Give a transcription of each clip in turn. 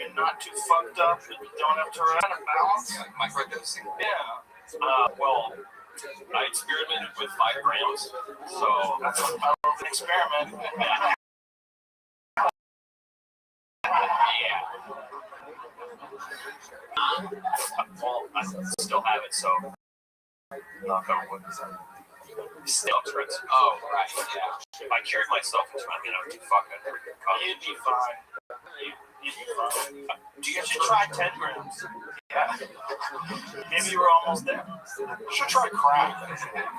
you're not too fucked up, and you don't have to run a balance. Yeah, microdosing. Yeah. Well, I experimented with 5 grams, so that's a hell of an experiment. Yeah. Well, I still have it, so knock on wood. Still Tourette's. Oh, right, yeah. If I cured myself into I mean, I'd be fucking. You'd be fine. You'd be fine. You should try 10 grams. Yeah. Maybe you were almost there. You should try crack.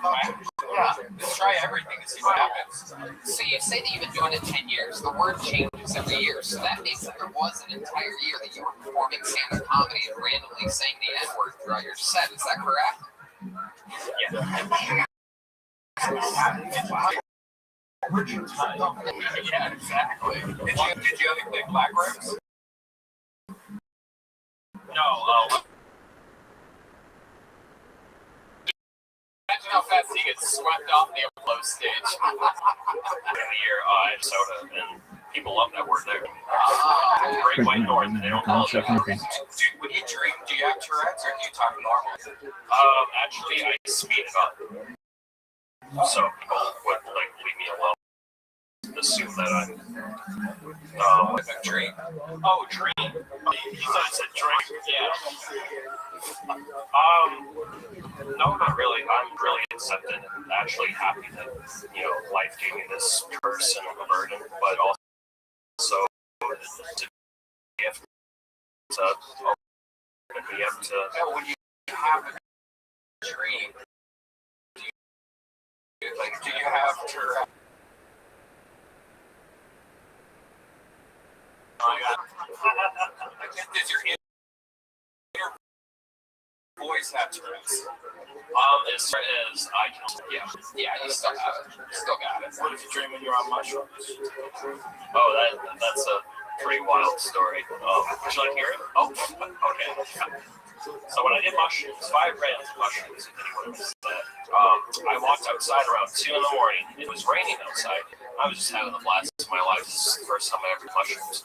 Yeah. Just try everything and see what happens. So you say that you've been doing it 10 years. The word changes every year. So that means that there was an entire year that you were performing stand-up comedy and randomly saying the N-word throughout your set. Is that correct? Yeah. Yeah, exactly. Did you have any big black ribs? No, Imagine how fast he gets swept off the upload stage. Here, soda, and people love that word there. Great White North, they don't call it that. When you drink, do you have Tourette's or do you talk normal? Actually, I speed up. So people would, leave me alone. Assume that I'm, dream. Oh, dream. You thought I said drink? Yeah. No, not really. I'm really accepted and actually happy that, life gave me this curse and a burden, but also to gift to open me up to. When you have a dream, do you have Tourette's? Does your inner voice have Tourette's? As far as I can, yeah, you still have it. Still got it. What if you dream when you're on mushrooms? Oh, that's a pretty wild story. Would you like to hear it? Oh, okay. So when I did mushrooms, 5 grams of mushrooms, if anyone was that, I walked outside around 2 in the morning. It was raining outside. I was just having the blast of my life. This is the first time I ever did mushrooms.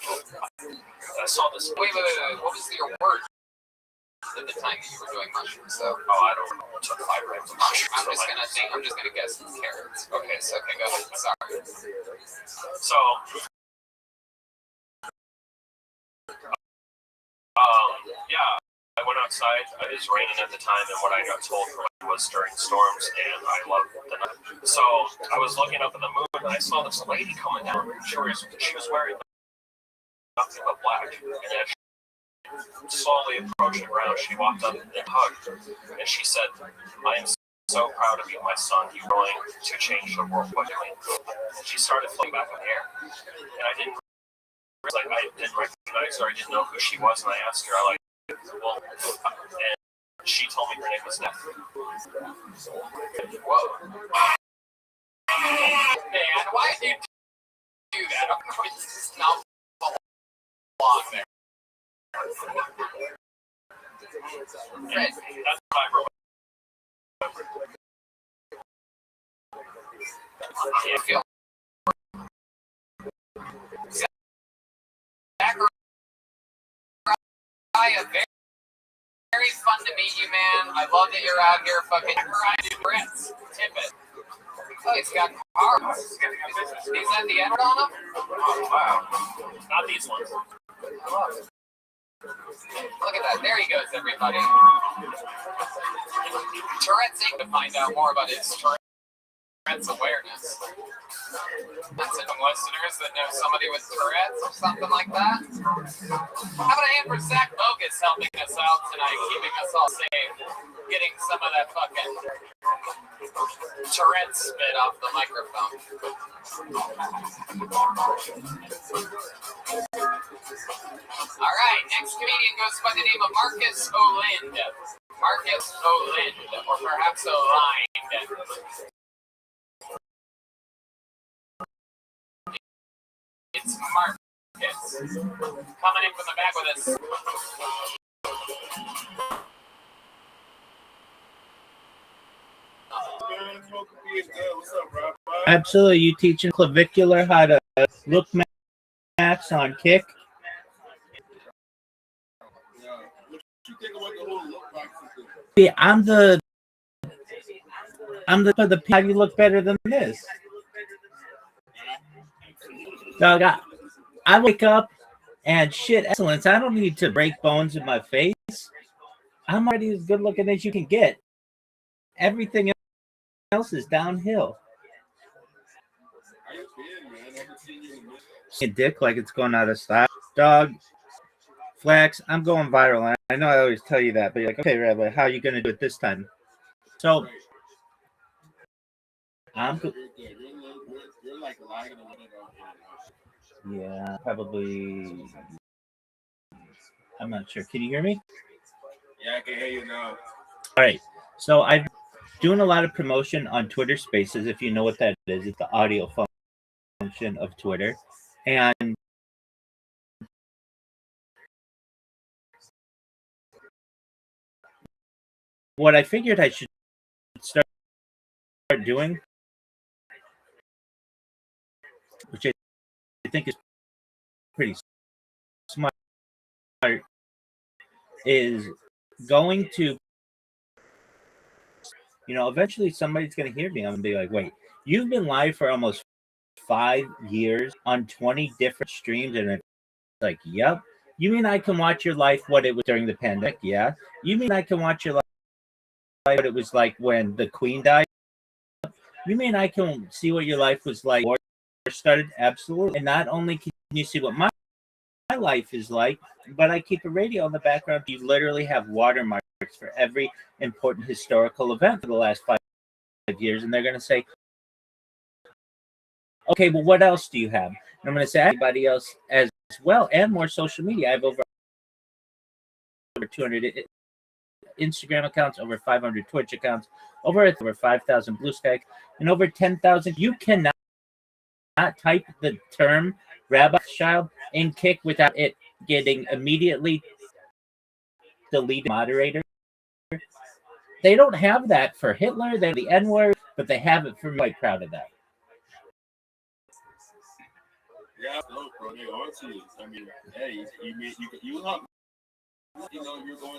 I saw this. Wait. What was your word at the time that you were doing mushrooms? So. Oh, I don't know. I took 5 grams of mushrooms. I'm just gonna guess it's carrots. Okay, go ahead. Sorry. So. Yeah. I went outside. It was raining at the time, and what I got told was during storms, and I loved the night. So I was looking up in the moon, and I saw this lady coming down. She was wearing nothing but black, and then she slowly approached the ground. She walked up and hugged, and she said, "I am so proud of you, my son. You're going to change the world by doing." And she started floating back in the air, and I didn't recognize her. I didn't know who she was, and I asked her, well, and she told me her name was Neff. Whoa. Man, why did you do that? I'm going to stop the long there. That's what I remember. I feel very fun to meet you, man. I love that you're out here fucking grinding bricks. Tip it. Oh, he's got cars. Is that the end on him? Oh, wow. Not these ones. Look at that. There he goes, everybody. Tourette's Inc. to find out more about his Tourette's awareness. That's some listeners that know somebody with Tourette's or something like that. How about a hand for Zach Bogus helping us out tonight, keeping us all safe, getting some of that fucking Tourette's spit off the microphone. All right, next comedian goes by the name of Marcus Olind. Marcus Olind, or perhaps Olind. It's Marcus coming in from the back with us. Absolutely. You teaching clavicular how to look max on kick? See, I'm the how you look better than this. Dog, I wake up and shit excellence. I don't need to break bones in my face. I'm already as good looking as you can get. Everything else is downhill. See a dick like it's going out of style. Dog, Flax, I'm going viral. I know I always tell you that, but you're like, okay, Rabbi, how are you going to do it this time? So, yeah, probably. I'm not sure. Can you hear me? Yeah, I can hear you now. All right. So I'm doing a lot of promotion on Twitter Spaces. If you know what that is, it's the audio function of Twitter. And what I figured I should start doing, which I think is pretty smart, is going to, eventually somebody's going to hear me. I'm going to be like, wait, you've been live for almost 5 years on 20 different streams. And it's like, yep. You mean I can watch your life what it was during the pandemic? Yeah. You mean I can watch your life what it was like when the Queen died? You mean I can see what your life was like before it started? Absolutely. And not only can you see what my life is like, but I keep a radio in the background. You literally have watermarks for every important historical event for the last 5 years. And they're going to say, okay, well, what else do you have? And I'm going to say, everybody else as well, and more social media. I have over 200 Instagram accounts, over 500 Twitch accounts, over 5,000 Blue Sky, and over 10,000. You cannot type the term Rabbi Rothschild in Kick without it getting immediately deleted. Moderator. They don't have that for Hitler. They're the N-word, but they have it for me. I'm quite proud of that. Yeah, no, bro, they are to you. I mean, hey, you're going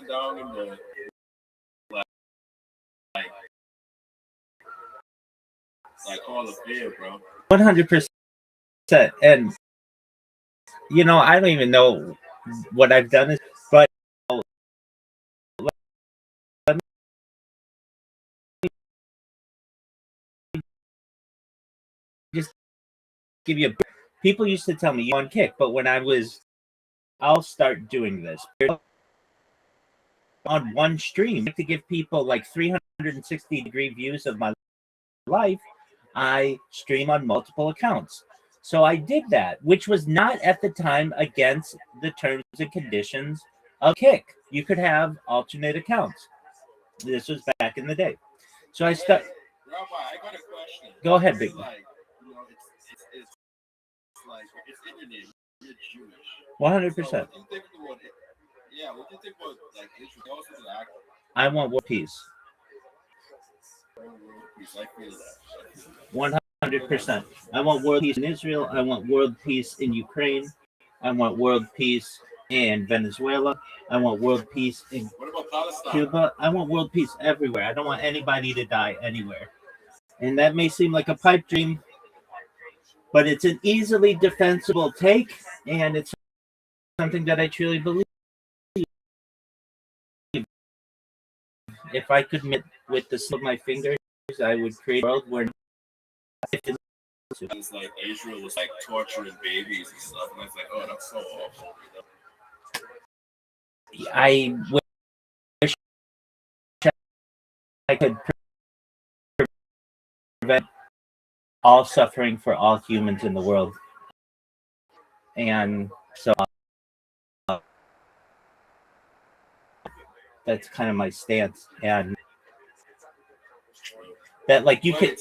down in the like Hall of Fame, bro. 100%. And I don't even know what I've done, but let me just give you a. People used to tell me you on Kick, but when I'll start doing this on one stream to give people like 360-degree views of my life. I stream on multiple accounts. So I did that, which was not at the time against the terms and conditions of Kick. You could have alternate accounts. This was back in the day. So I start. Rabbi, I got a question. Go ahead, Big. Like, it's like it's in your name. You're Jewish. 100%. What do you think about it? Yeah, what do you think about like Israel? Also the act. I want world peace. I feel that. 100%. I want world peace in Israel. I want world peace in Ukraine. I want world peace in Venezuela. I want world peace in Cuba. I want world peace everywhere. I don't want anybody to die anywhere. And that may seem like a pipe dream, but it's an easily defensible take, and it's something that I truly believe. If I could admit with the slip of my fingers, I would create a world where it's like Israel was like torturing babies and stuff, and it's like, oh, that's so awful. I wish I could prevent all suffering for all humans in the world, and so that's kind of my stance, and that like you can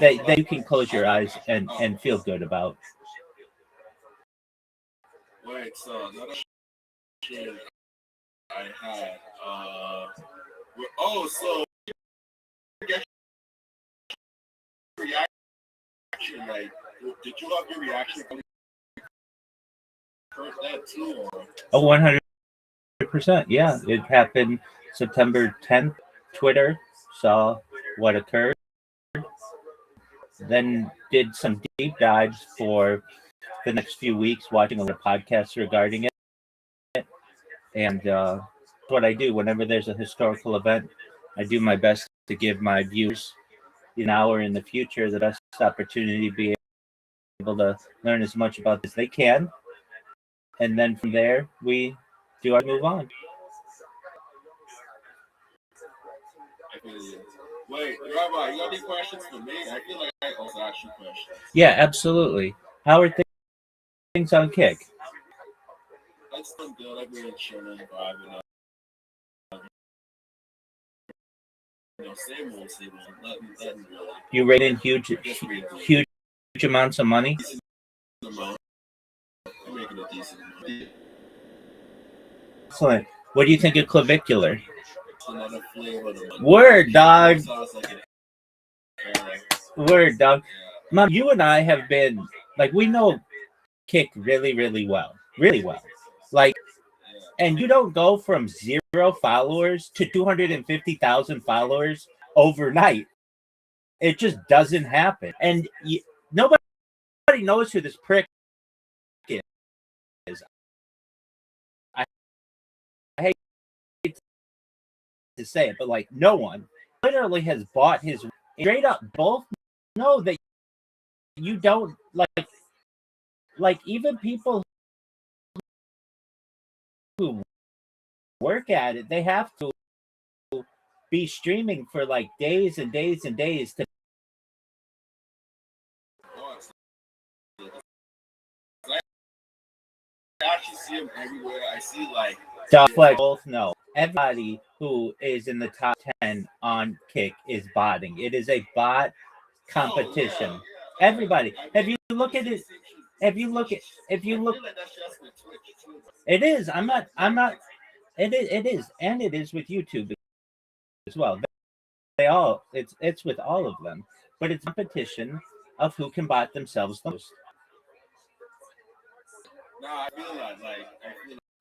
that you can close your eyes and feel good about. Wait, so another shit I had so reaction, like, did you have your reaction that too, or? 100%. 100%. Yeah, it happened September 10th. Twitter saw what occurred, then did some deep dives for the next few weeks, watching a lot of podcasts regarding it. And what I do whenever there's a historical event, I do my best to give my viewers now or in the future the best opportunity to be able to learn as much about this as they can. And then from there, we do our move on. Wait, Rabbi, you got any questions for me? I feel like I also asked you questions. Yeah, absolutely. How are things on Kick? It's been good. I've been chilling, vibing. Same old. Nothing really. You rate in huge amounts of money? I'm making a decent amount. Excellent. What do you think of clavicular? Another flavor of the money. Word, dog. Like Word, dog. Mom, you and I have been, like, we know Kick really, really well. Really well. Like, and you don't go from 0 followers to 250,000 followers overnight. It just doesn't happen. And nobody knows who this prick is. I hate to say it, but like no one literally has bought his straight up. Both know that you don't like even people who work at it, they have to be streaming for like days and days and days to I actually see them everywhere. I see like both know. Everybody who is in the top 10 on Kick is botting. It is a bot competition. Oh, yeah. Everybody. Have you look at it? If you look, it is. I'm not. It is, and it is with YouTube as well. They all. It's with all of them, but it's competition of who can bot themselves the most. No, I feel that.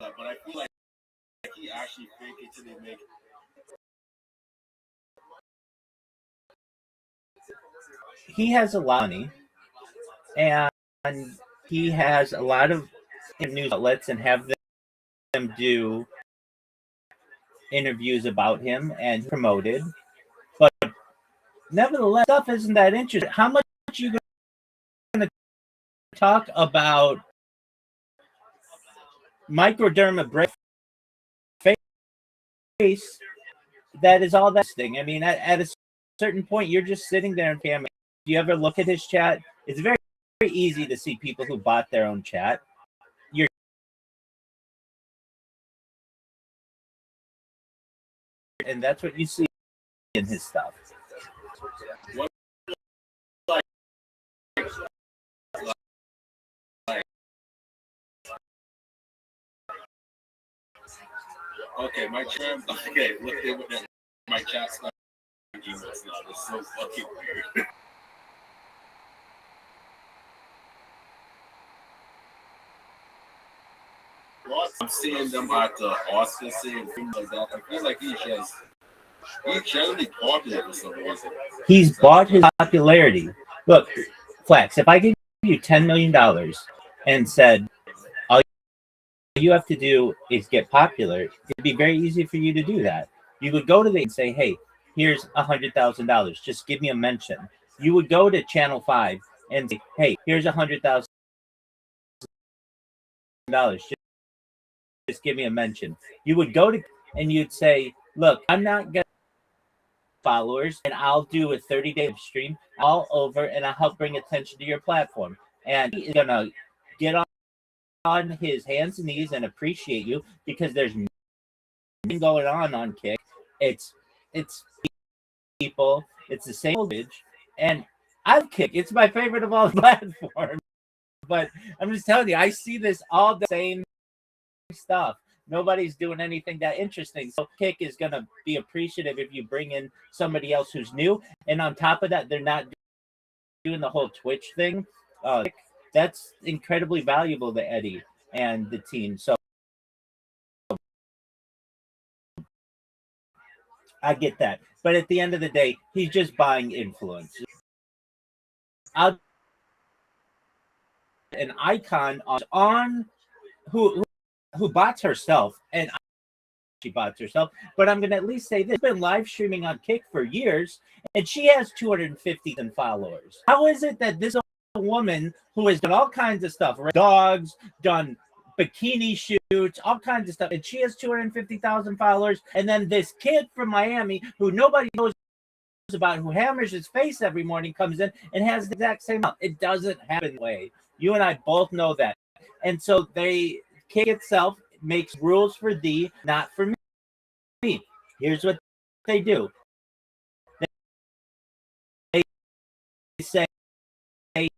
But I feel like he actually fake it till they make it. He has a lot of money, and he has a lot of news outlets and have them do interviews about him and promoted. But nevertheless, stuff isn't that interesting. How much are you going to talk about microdermabrasion face? That is all that thing. I mean, at a certain point, you're just sitting there and family. Do you ever look at his chat? It's very, very easy to see people who bought their own chat. And that's what you see in his stuff. Okay, my chat. Okay, look at my chat's not emails now. It's so fucking weird. I'm seeing them at the Oscar and things like that. I feel like he's generally popular for some reason. He's bought his popularity. Look, Flex, if I give you $10 million and said, all you have to do is get popular, it'd be very easy for you to do that. You would go to them and say, hey, here's $100,000. Just give me a mention. You would go to Channel 5 and say, hey, here's $100,000. Just give me a mention. You would go to and you'd say, look, I'm not going to followers and I'll do a 30-day stream all over and I'll help bring attention to your platform. And he is going to get on his hands and knees and appreciate you because there's nothing going on Kick. It's people. It's the same language. And I Kick. It's my favorite of all platforms. But I'm just telling you, I see this all the same stuff. Nobody's doing anything that interesting. So Kick is going to be appreciative if you bring in somebody else who's new. And on top of that, they're not doing the whole Twitch thing. That's incredibly valuable to Eddie and the team. So I get that. But at the end of the day, he's just buying influence. An icon on who bots herself, and she bots herself. But I'm gonna at least say this: she's been live streaming on Kick for years, and she has 250,000 followers. How is it that this woman who has done all kinds of stuff, dogs, done bikini shoots, all kinds of stuff, and she has 250,000 followers, and then this kid from Miami who nobody knows about, who hammers his face every morning, comes in and has the exact same amount? It doesn't happen that way. You and I both know that. And so Kick itself makes rules for thee, not for me. Here's what they do. They say to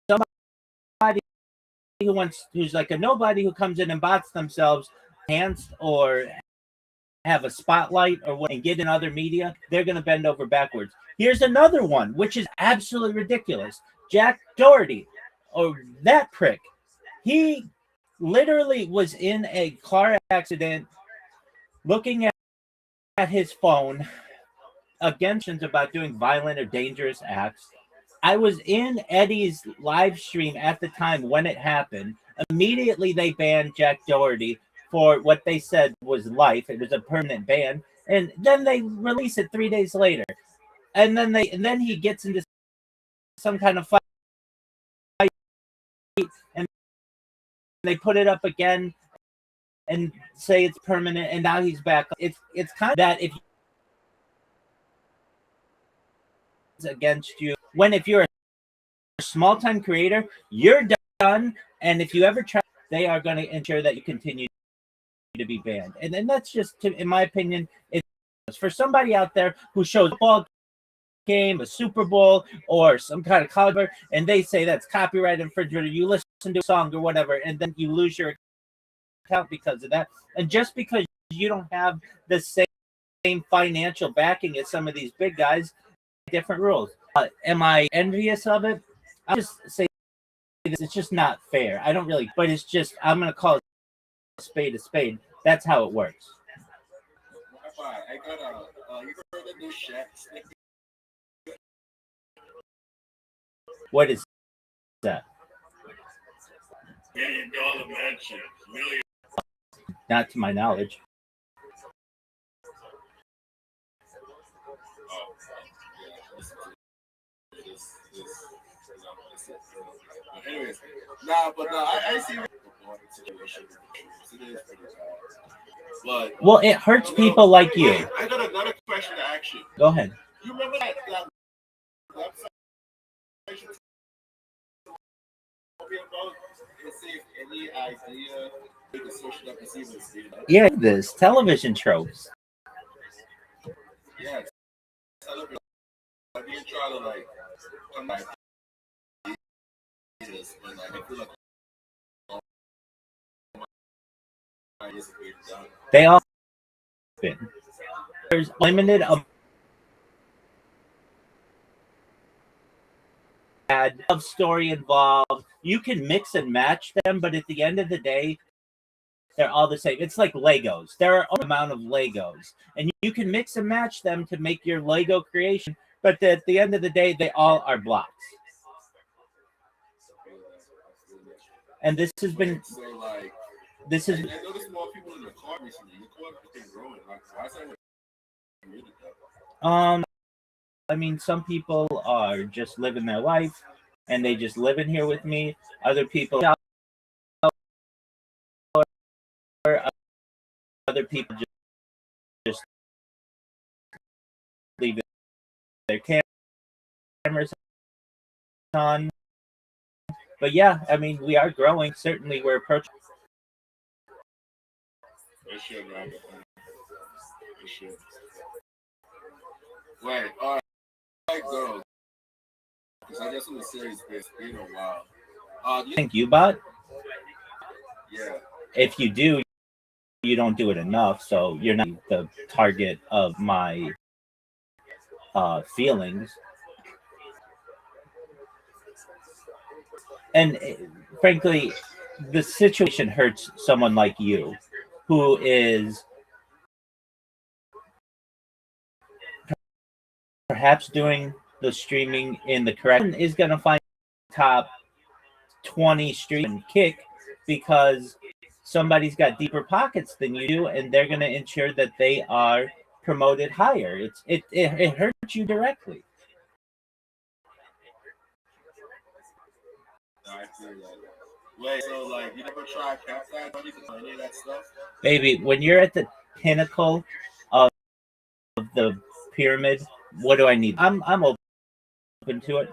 somebody who's like a nobody, who comes in and bots themselves, enhanced or have a spotlight or what, and get in other media, they're going to bend over backwards. Here's another one, which is absolutely ridiculous. Jack Doherty, or that prick, he literally was in a car accident looking at his phone against about doing violent or dangerous acts. I was in Eddie's live stream at the time when it happened. Immediately they banned Jack Doherty for what they said was life. It was a permanent ban. And then they release it 3 days later. And then he gets into some kind of fight, and they put it up again and say it's permanent, and now he's back. It's kind of that if it's against you, when if you're a small time creator, you're done. And if you ever try, they are going to ensure that you continue to be banned. And then that's just, in my opinion, it's for somebody out there who shows a football game, a Super Bowl, or some kind of college, and they say that's copyright infringement, or you listen to a song or whatever, and then you lose your account because of that. And just because you don't have the same financial backing as some of these big guys, different rules. Am I envious of it? I'll just say this: it's just not fair. I don't really, but it's just, I'm going to call it a spade. That's how it works. I got you heard of this Shaq snippet? What is that? $1 million mansion. Million. Not to my knowledge. Anyways, I see situation. It is pretty bad. But Well, it hurts people like you. I got another question to ask you. Go ahead. You remember that website? Any idea? We can search it up and see what's there. Yeah, this television tropes. Yeah, television. I didn't try to like come back. But like, I feel like they all been. There's limited love story involved. You can mix and match them, but at the end of the day, they're all the same. It's like Legos. There are an amount of Legos, and you can mix and match them to make your Lego creation. But at the end of the day, they all are blocks. And this has been. So like, this is. I noticed more people in the car recently. The car has been growing. Like, why is that? I mean, some people are just living their life, and they just live in here with me. Other people, just leave their cameras on. But yeah, I mean, we are growing. Certainly, we're approaching. It should, man. It should. Wait, all right. Go. Because I just want to say it's been a while. You think you bot? Yeah. If you do, you don't do it enough, so you're not the target of my feelings. And frankly, the situation hurts someone like you, who is perhaps doing the streaming in the correct is going to find top 20 stream and kick because somebody's got deeper pockets than you do, and they're going to ensure that they are promoted higher. It hurts you directly. I feel that. Wait, so like you never tried peptide or any of that stuff? Baby, when you're at the pinnacle of the pyramid, what do I need? I'm open to it.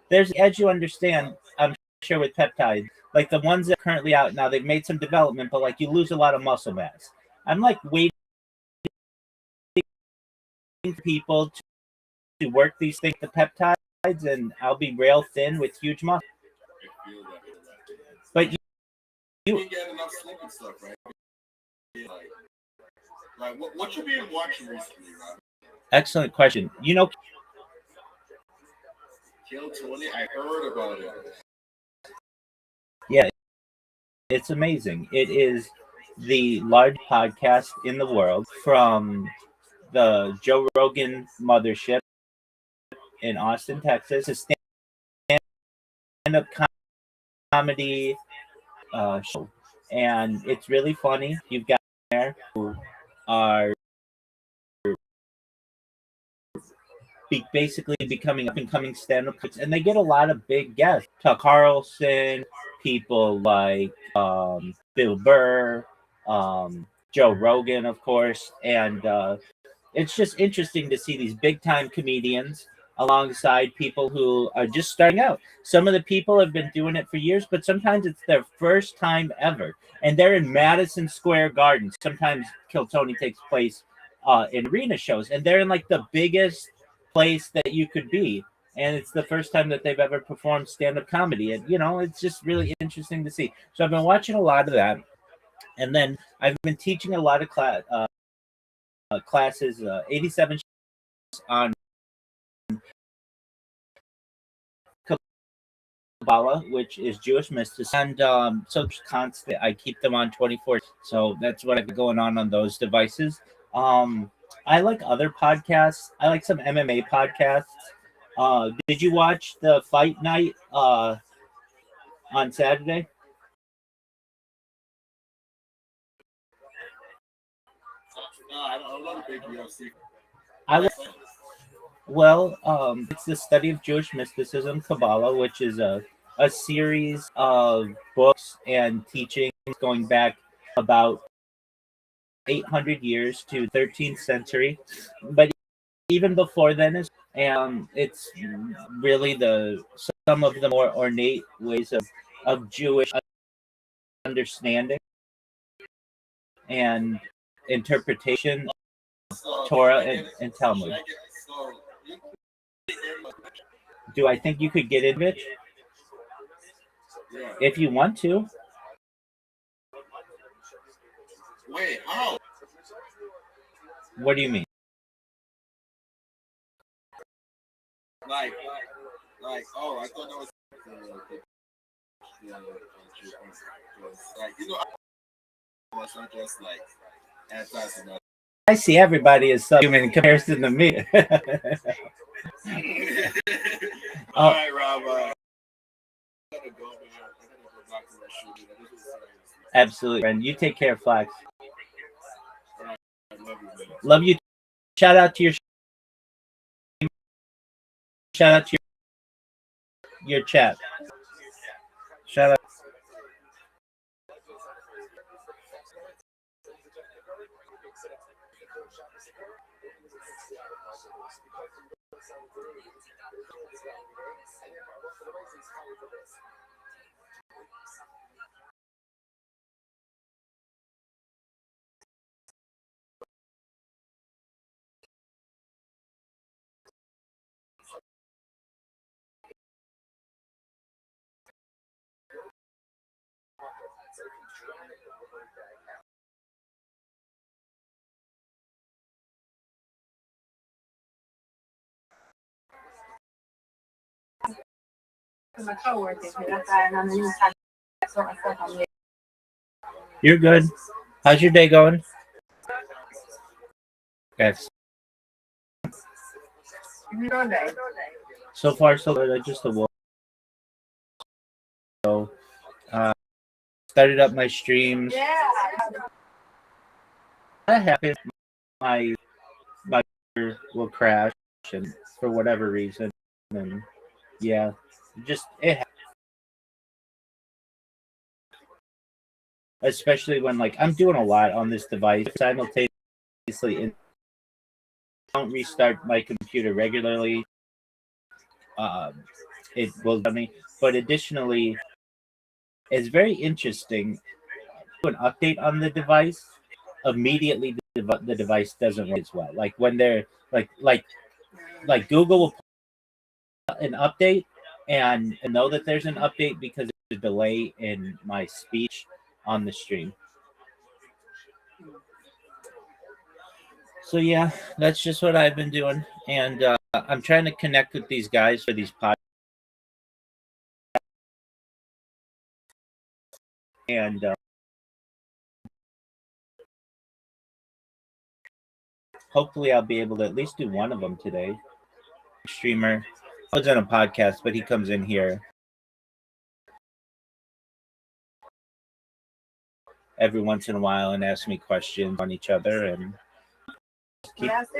There's as you understand, I'm sure with peptides, like the ones that are currently out now, they've made some development, but like you lose a lot of muscle mass. I'm like waiting for people to work these things, the peptides, and I'll be rail thin with huge muscle. I feel that. But You can get enough sleep and stuff, right? Like what you been watching recently, Rob? excellent question. You know, Kill 20. I heard about it. yeah, it's amazing. It is the largest podcast in the world from the Joe Rogan mothership in Austin, Texas. It's a stand-up comedy show, and it's really funny. You've got there who are basically becoming up and coming stand-up, and they get a lot of big guests. Tuck Carlson, people like Bill Burr, Joe Rogan, of course, and it's just interesting to see these big time comedians alongside people who are just starting out. Some of the people have been doing it for years, but sometimes it's their first time ever. And they're in Madison Square Garden. Sometimes Kill Tony takes place in arena shows, and they're in like the biggest place that you could be. And it's the first time that they've ever performed stand up comedy. And, you know, it's just really interesting to see. So I've been watching a lot of that. And then I've been teaching a lot of classes, 87 on Kabbalah, which is Jewish mysticism, and so constant. I keep them on 24. So that's what I've got going on those devices. I like other podcasts. I like some MMA podcasts. Did you watch the fight night on Saturday? No, I'm not a big UFC. I Well, it's the study of Jewish mysticism, Kabbalah, which is a series of books and teachings going back about 800 years to 13th century. But even before then, it's really some of the more ornate ways of Jewish understanding and interpretation of Torah and Talmud. Do I think you could get into it? Yeah. If you want to. Wait, how? What do you mean? Like, oh, I thought that was like, you know, it's not just like anti-Semitic. I see everybody as subhuman in comparison to me. All right, Rob. I gotta go, man. I gotta go back to my shooting. Absolutely, friend. You take care, Flax. I love you, man. Love you. Shout out to your chat. Shout out. My coworkers, and I on the new You're good. How's your day going? Yes. So far, so good. I just awoke. So, started up my streams. That happened. My computer will crash, and for whatever reason, and yeah, just it. Especially when like I'm doing a lot on this device simultaneously, and don't restart my computer regularly. It will tell me. But additionally, it's very interesting. Do an update on the device, immediately the device doesn't work as well. Like when they're like Google will put an update and know that there's an update because there's a delay in my speech on the stream. So yeah, that's just what I've been doing, and I'm trying to connect with these guys for these podcasts, and hopefully I'll be able to at least do one of them today. Streamer, I was on a podcast, but he comes in here every once in a while and asks me questions on each other, and yeah, 2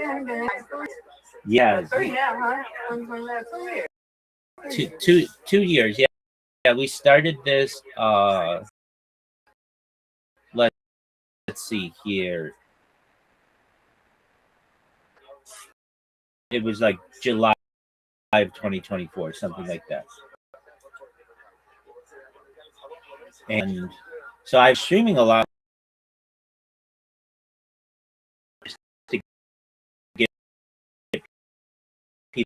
years. Yeah, we started this. Let's see here. It was like July of 2024, something like that. And so I'm streaming a lot to get people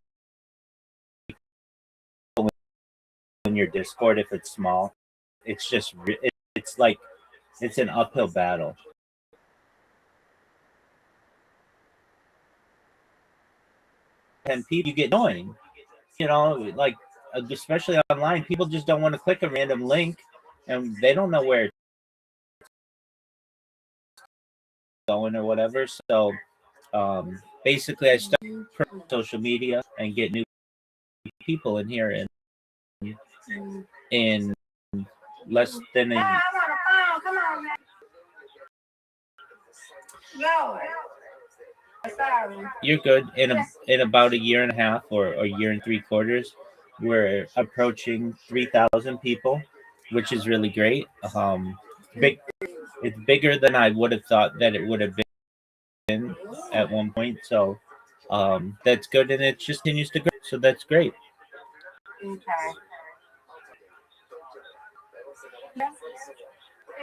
in your Discord if it's small. It's just it's like it's an uphill battle. And people you get annoying, like especially online, people just don't want to click a random link, and they don't know where it's going or whatever. So basically, I start social media and get new people in here, and in less than a you're good in about a year and a half or a year and 3/4. We're approaching 3,000 people, which is really great. Big, it's bigger than I would have thought that it would have been at one point. So, that's good, and it just continues to grow. So that's great. Okay.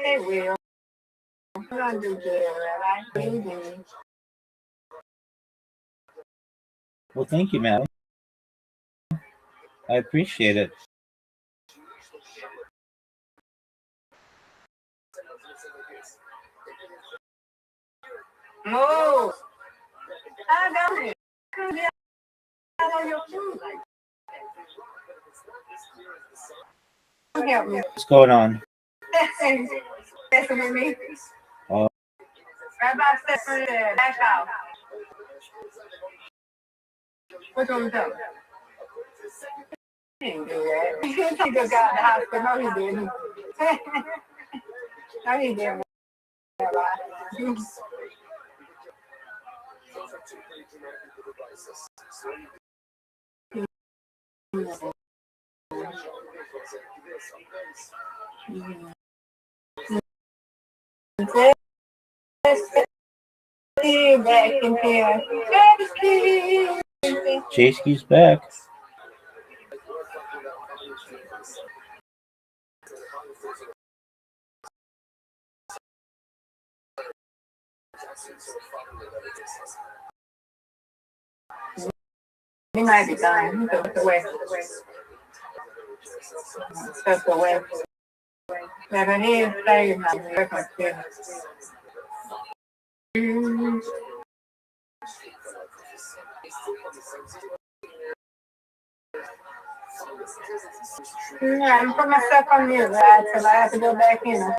Hey, Will. I'm gonna do good, right? Well, thank you, madam. I appreciate it. Move. I got it. Get out on your food. Help me. What's going on? Messing with me. Oh, Rabbi said, back out. What's on the door? He didn't do that. He just got out the hospital. No, he didn't. No, he didn't. Back in here. Jasky's back. He might be dying. Step away. Step away. Never need to say nothing. Yeah, I'm put myself on mute, right? Because I have to go back in.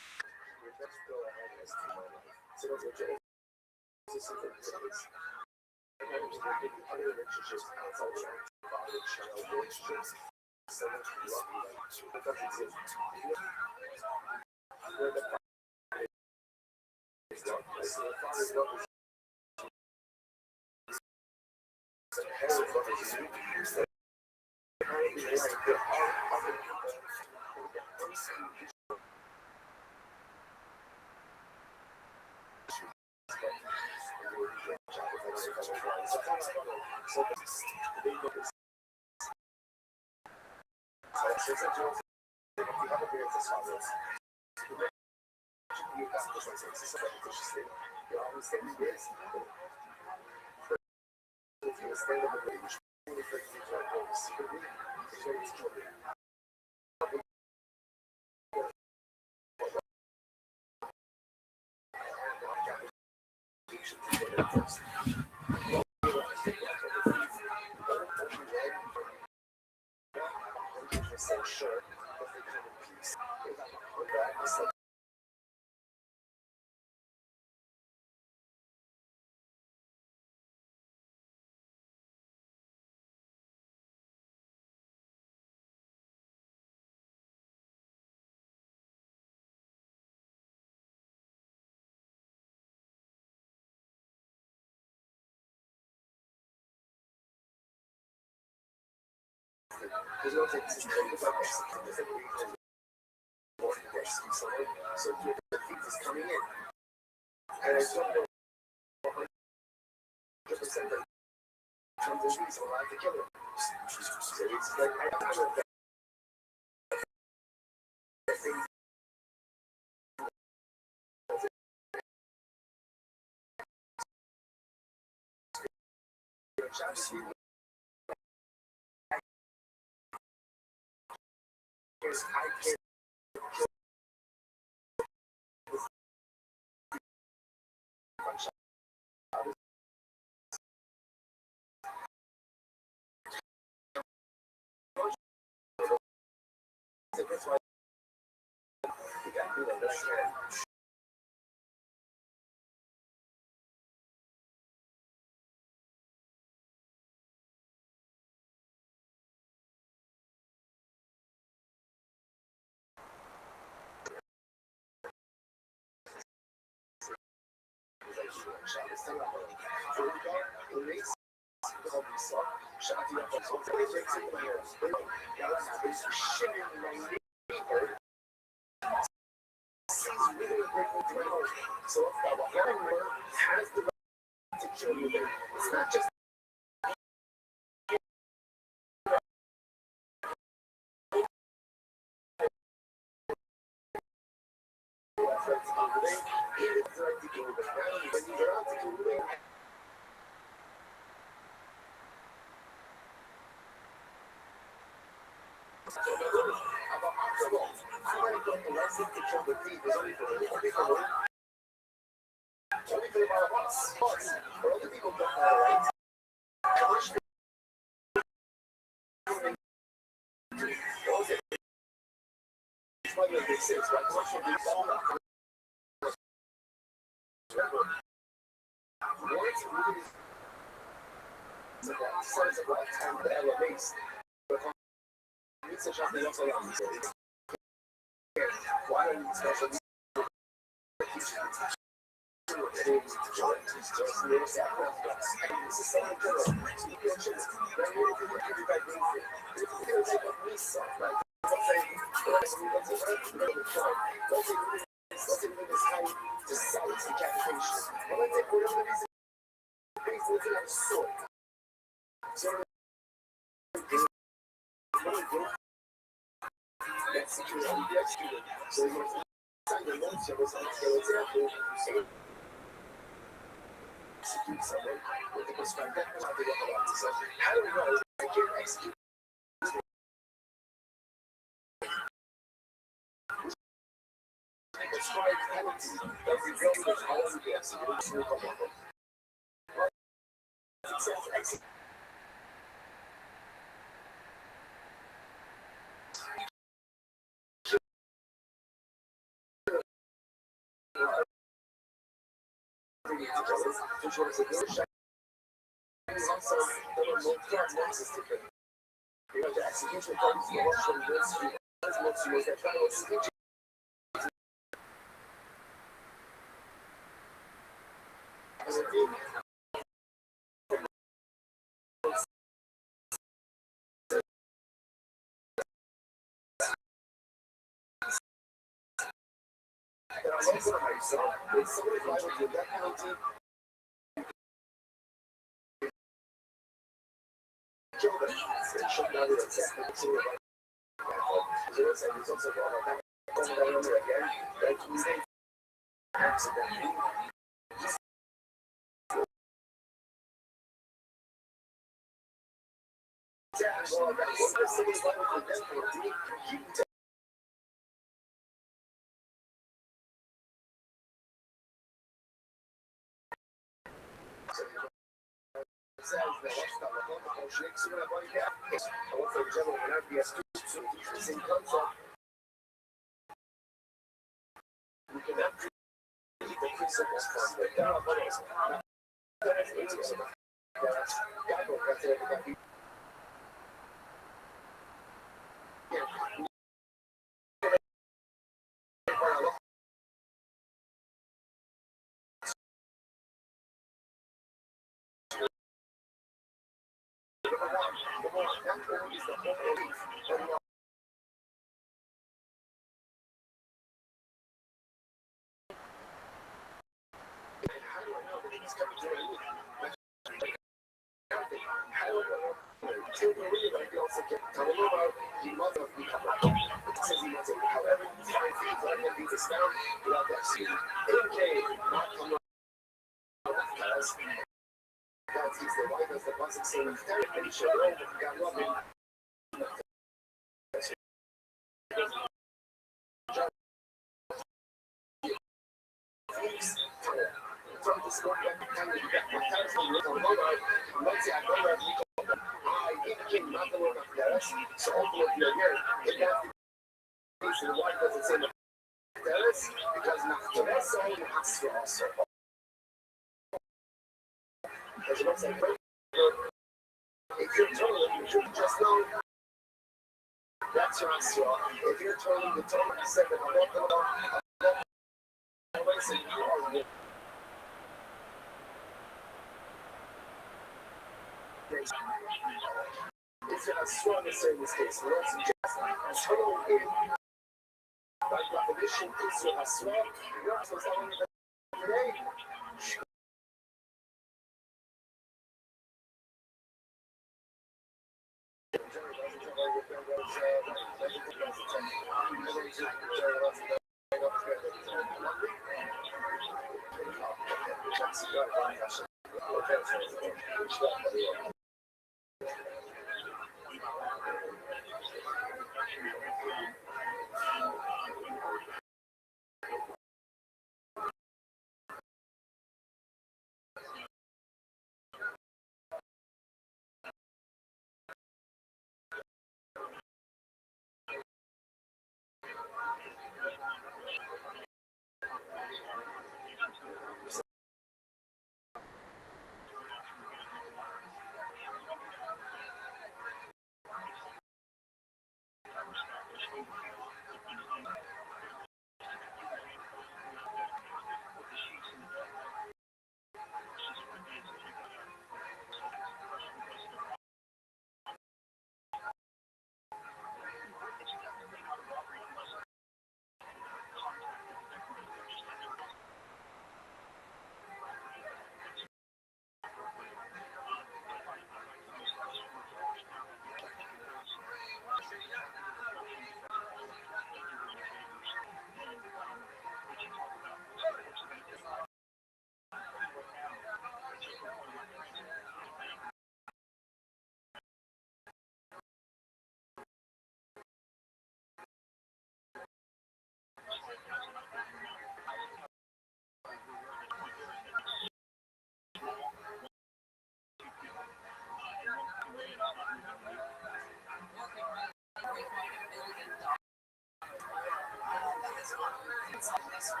Thank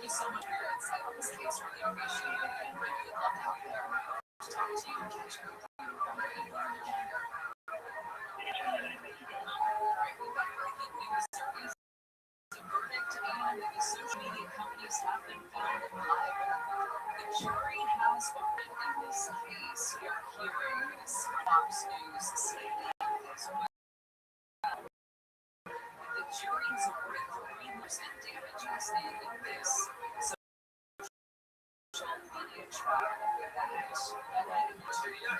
you so much for your insight on this case. Really appreciate it. And we would love to have you there to talk to you and catch up with you from what you learned again. Alright, we've got breaking news. There is a verdict, and the social media companies have been found liable. The jury has voted in this case. We are hearing this Fox News statement as well. The jury's awarded 3% damages in this social media trial. That material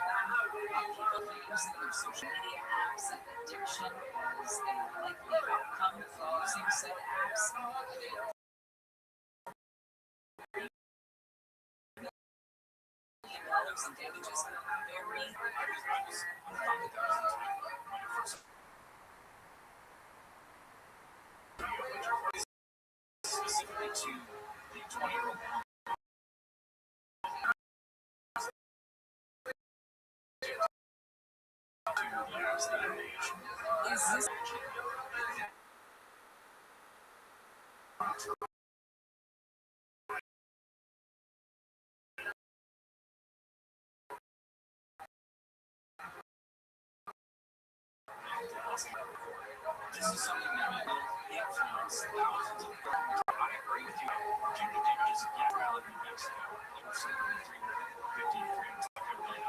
people using their social media apps and addiction was a likely outcome for using said apps. $1 in damages very specifically to the 20-year-old is this this is something that will influence thousands of people. I agree with you. Punitive damages, yeah, valid in Mexico. It was $350 million.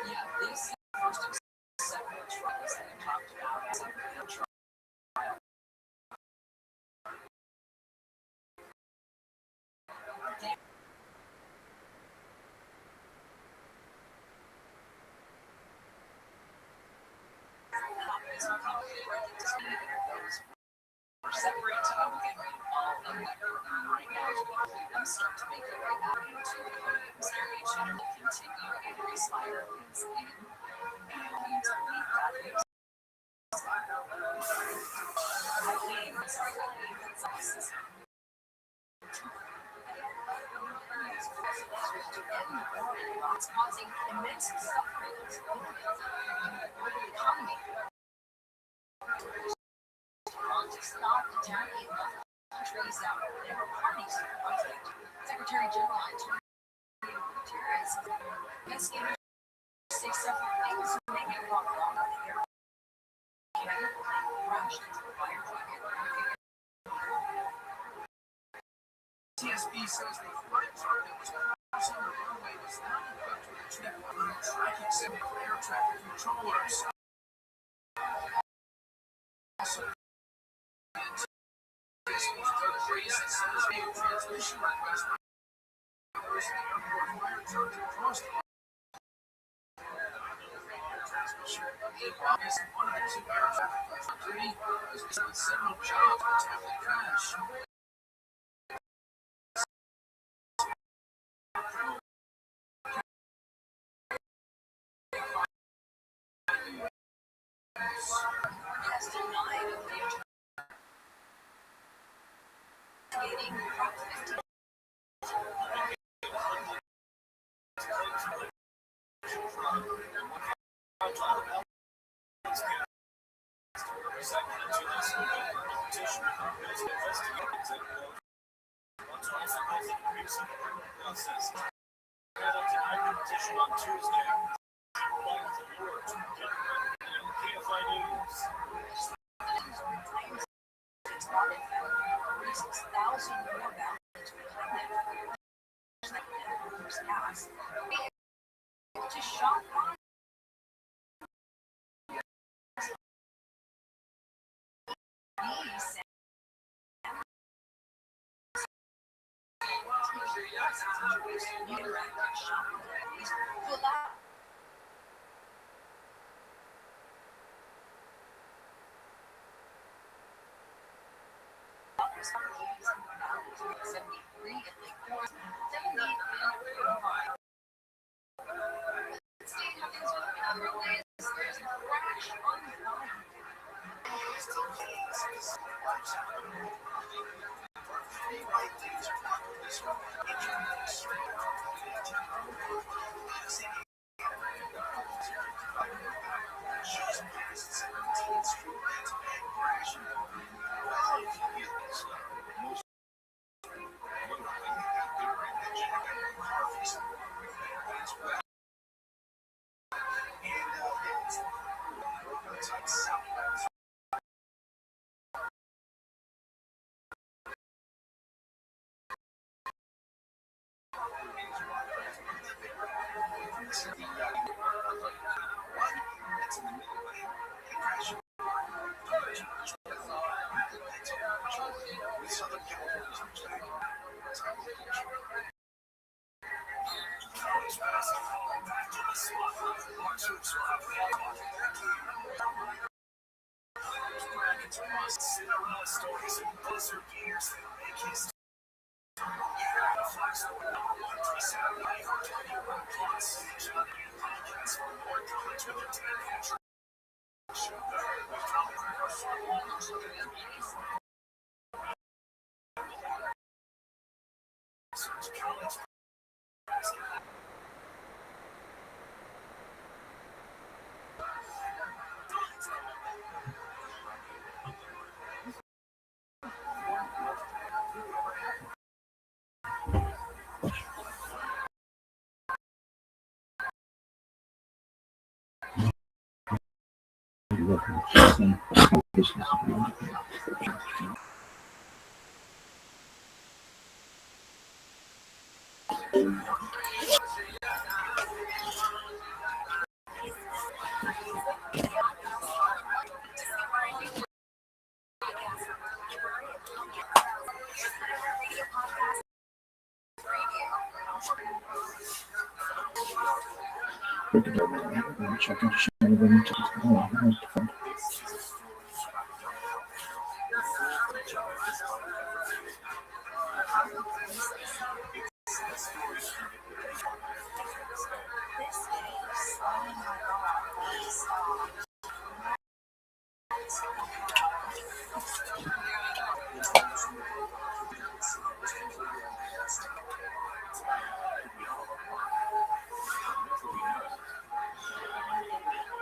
Yeah, these first separate trials that I talked about, separate trials. Separate all of them right now. I'm starting to make it right now into the podiums area channel to continue increase violence in and to leave that news. It's causing immense suffering in the economy. To stop attacking countries that were parties to the conflict. Secretary General Antonio Guterres investigators say several things may have gone wrong with the airplane crashed into the firetruck. TSB says the flight truck that was crossing the runway was not equipped with a tracking signal for air traffic controllers. Also, transmission request the airport fire truck to cross the transmission. Meanwhile, one of the two air traffic controllers was on several jobs to tackle the crash. Has denied of the on Tuesday.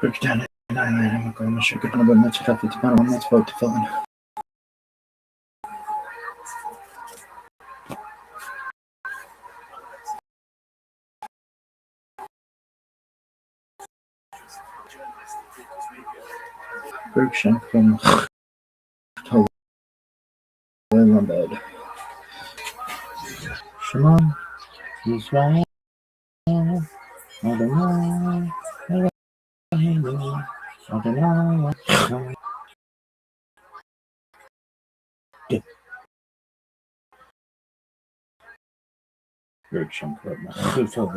Breakdown and I'm going to shoot it on the match traffic to one that's about to fill in. Berkshire from Bed. Shimon, Israel, Adonai, Adonai, Berkshire from Bed. Israel,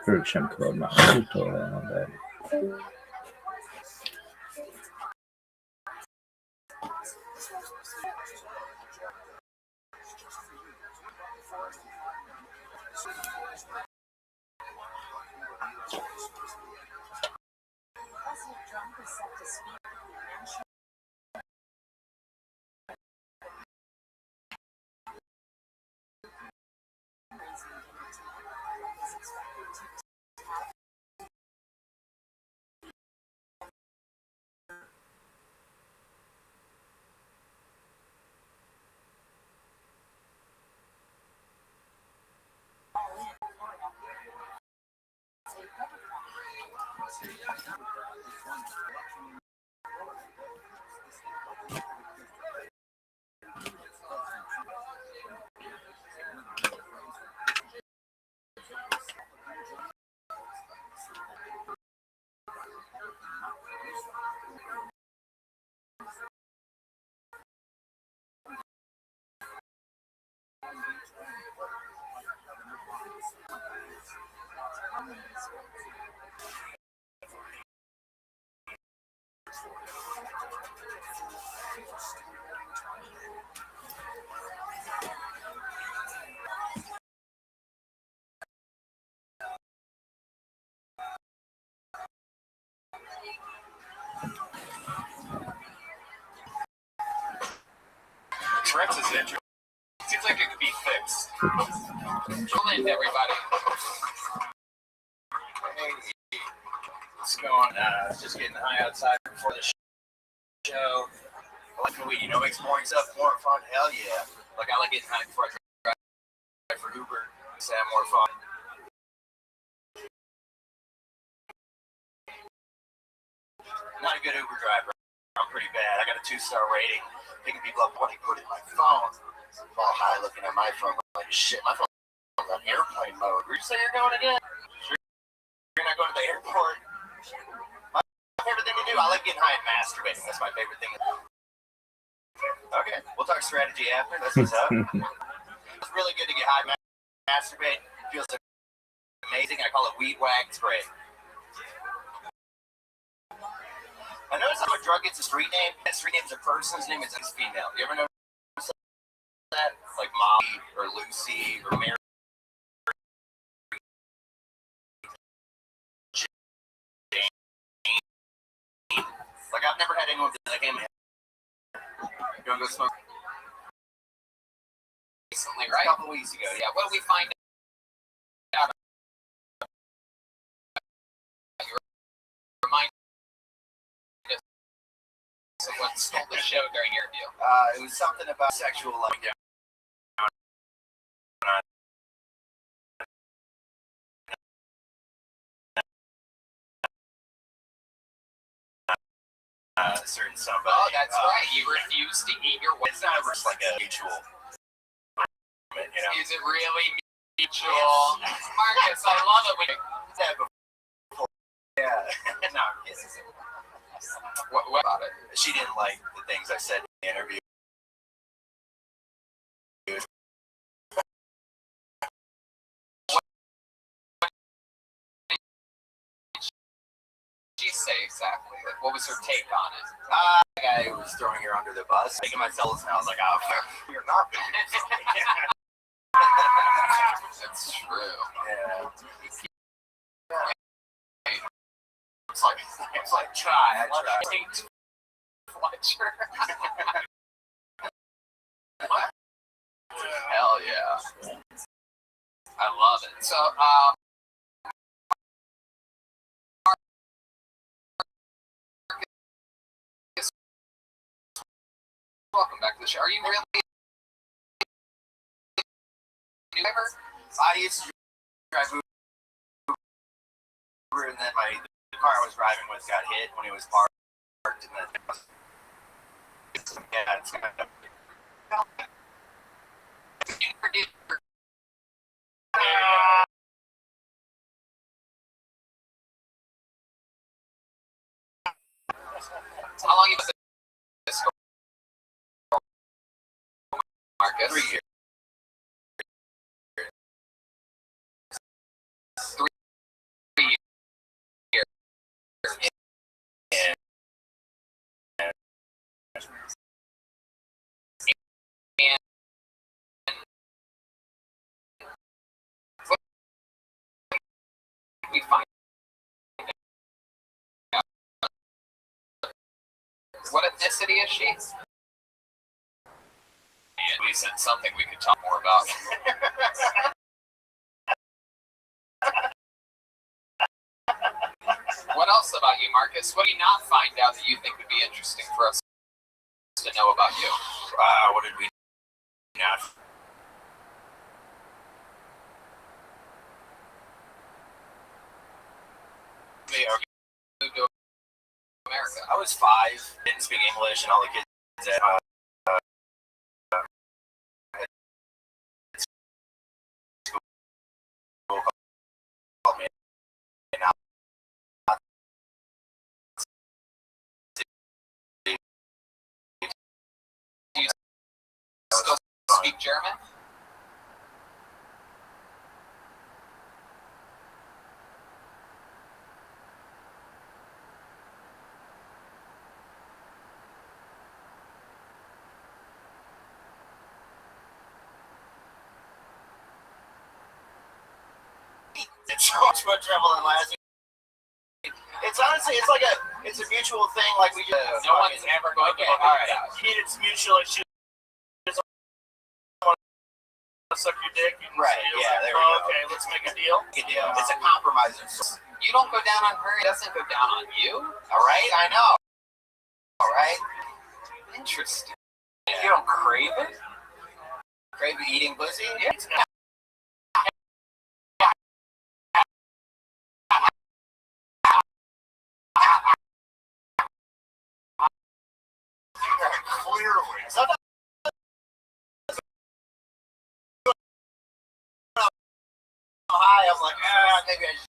Berkshire from Bed. Tourette's is interesting. Seems like it could be fixed. Roll in, everybody. Hey, what's going on? Just getting high outside before the show. Like, you know, makes boring stuff more fun. Hell yeah. Like, I like getting high before I drive for Uber. So I have more fun. Not a good Uber driver. I'm pretty bad. I got a 2-star rating. Picking people up when I put it in my phone. I'm all high looking at my phone. Like, shit, my phone's on airplane mode. Where'd you say you're going again? Sure, you're not going to the airport. My favorite thing to do, I like getting high and masturbating. That's my favorite thing. Okay, we'll talk strategy after. That's what's up. It's really good to get high and masturbate. Feels amazing. I call it weed wag spray. I noticed how a drug gets a street name. That street name's a person's name, it's female. You ever notice that? Like Molly or Lucy or Mary. Like, I've never had anyone be like, hey man, you wanna go smoke? Recently, right? A couple weeks ago. Yeah, what did we find out? You remind us of what stole the show during your interview. It was something about sexual loving down. Certain somebody. Oh, that's right. You refuse to eat your weight. It's not just like a mutual. You know? Is it really mutual? Marcus, I love it when you said before. Yeah. No, I'm kidding. What about it? She didn't like the things I said in the interview. Say exactly? Like, what was her take on it? The guy was throwing her under the bus, making myself, and I was like, oh, you're not. That's true. Yeah. It's like try. I tried. Fletcher. Hell yeah. I love it. So, welcome back to the show. Are you really a new driver? I used to drive Uber, and then the car I was driving with got hit when it was parked, and then yeah, it's kind of. How long you been this for? Marcus? 3 years. 3 years. And we find what ethnicity is she? And we said something we could talk more about. What else about you, Marcus? What did you not find out that you think would be interesting for us to know about you? What did we not? Moved to America. I was 5, didn't speak English, and all the kids at school called me. Do you still speak German? It's so much more trouble than last year. It's honestly, it's a mutual thing. Like we just no one's ever going to. All right, it's mutual. She doesn't want to suck your dick. Right? Yeah. There we go. Okay, let's make a deal. It's a compromise. You don't go down on her. It doesn't go down on you. All right. I know. All right. Interesting. You don't crave it? Crave eating pussy? Yeah. Clearly. Sometimes I'm high, I'm like, maybe I should.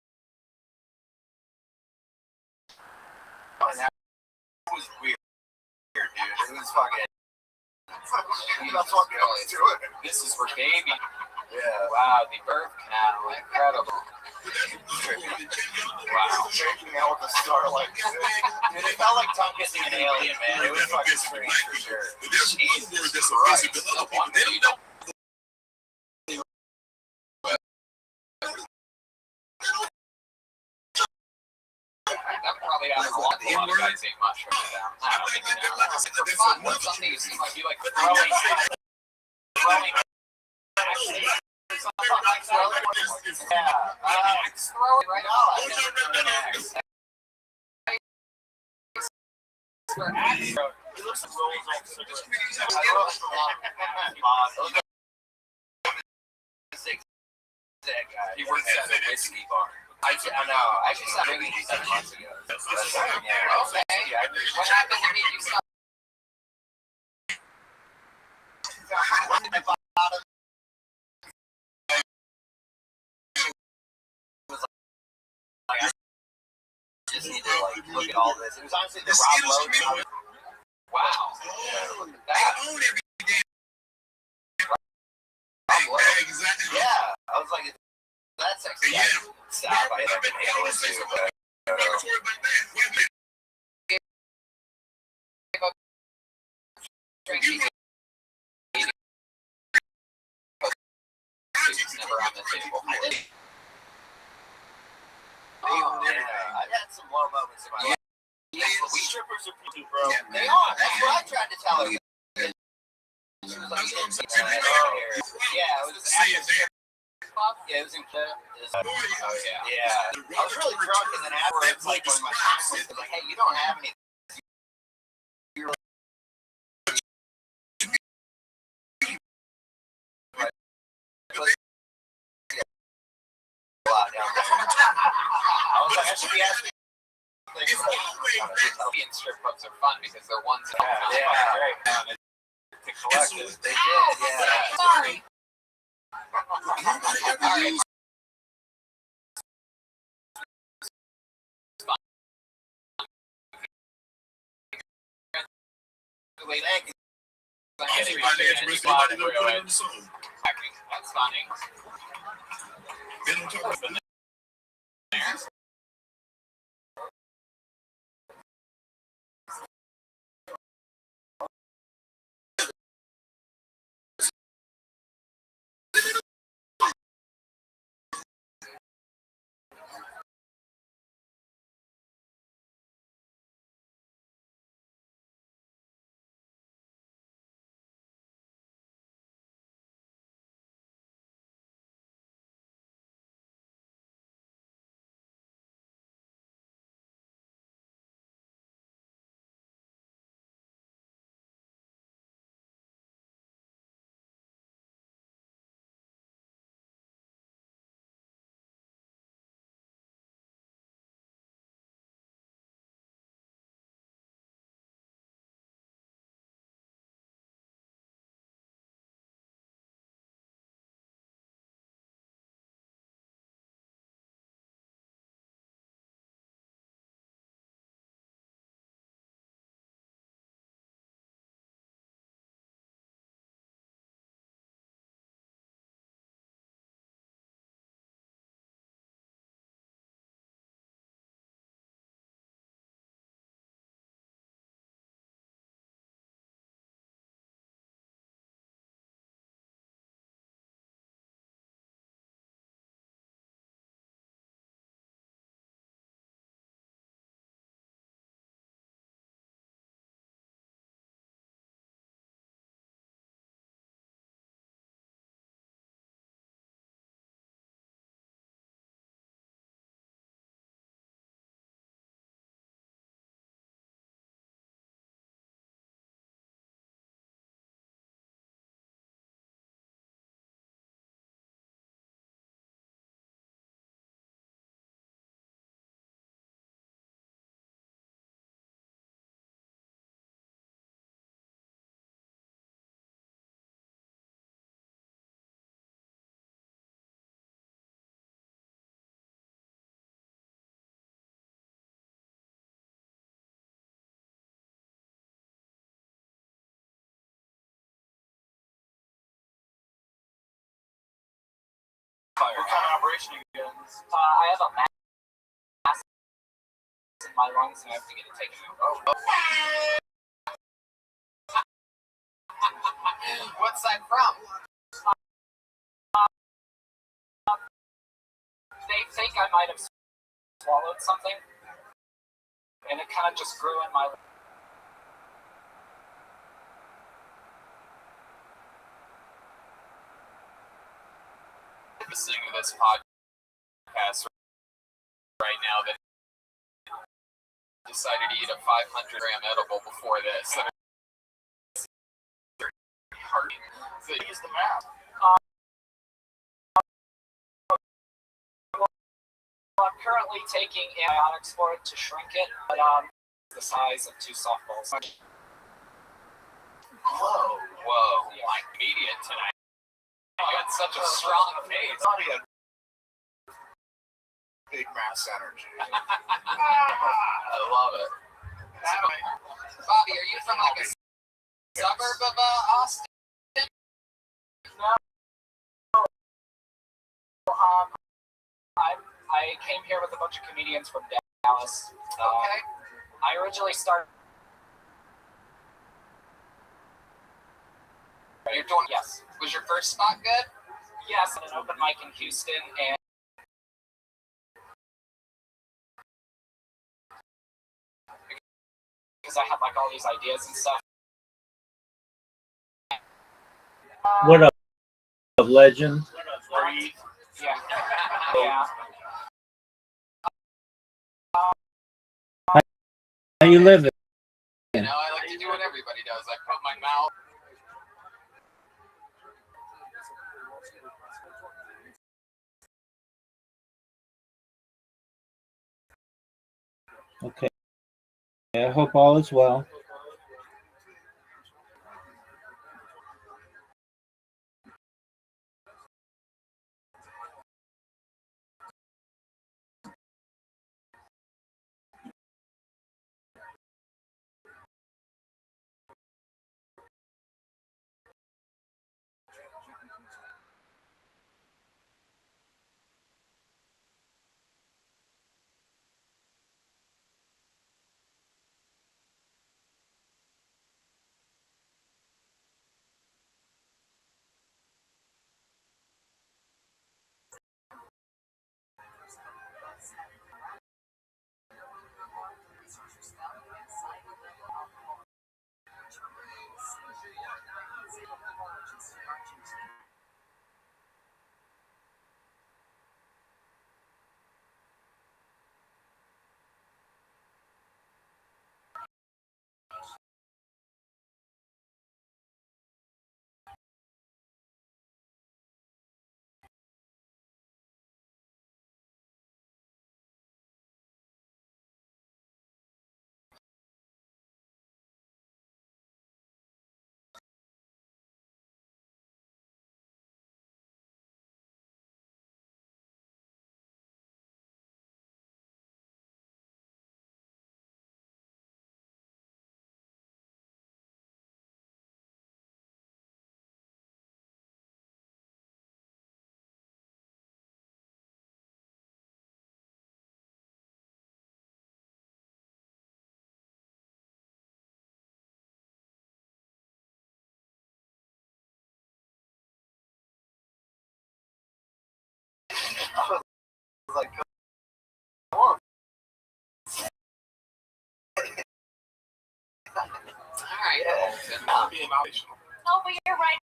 That was weird, dude. It was fucking. That's what goes to it. This is for baby. Yeah. Wow, the birth canal, incredible. Wow. Shaking out with the starlight. Dude, it felt like tongue kissing an alien, man. It was fucking strange for sure. Jesus Christ. No wonder you don't. That probably out of a lot of guys ate mushrooms down. I don't think for fun, what's something you seem like you like throwing. Yeah, axe throwing right now. I never done an axe. For axe throw. He looks like Rolls on cigarettes. I love a lot of he works at a whiskey bar. I know. I just started drinking 7 months ago. Yeah. Okay. What happened to me? You stopped. When did I buy it? Was like, I just need to look at all this. It was honestly the Rob Lowe. Wow. That. Yeah. I was like, that's sexy. Yeah. Stop. I haven't been able to do it. Never on the table. Oh, yeah. I've had some low moments in my life. Yeah, we strippers are pretty, bro. Yeah, they are. That's what I tried to tell her. She was like, yeah, it was yeah, it was in oh, yeah. Yeah. I was really drunk, and then afterwards, like, when my mom was like, hey, you don't have any. I was like, I should be asking. And strip clubs are fun because they're ones that great. To collect it. They did, yeah. Sorry. All right. That's funny. What kind of operation you get? I have a mass in my lungs and I have to get it taken out. Oh. What's that from? They think I might have swallowed something, and it kind of just grew in my. Listening to this podcast right now that decided to eat a 500-gram edible before this. Hard. So use the math. I'm currently taking antibiotics for it to shrink it, but the size of 2 softballs. Whoa, yeah. My comedian tonight. You had such a strong face. Big mass energy. I love it. Bobby, are you from like a suburb of Austin? No. I came here with a bunch of comedians from Dallas. Okay. I originally started. You're doing yes. Was your first spot good? Yes, at an open mic in Houston, and because I had like all these ideas and stuff. What up, legend? Yeah. Yeah. How you living? You know, I like to do what everybody does. I put my mouth. Okay. I hope all is well. Like, come on. All right. Yeah. Being emotional. No, but you're right.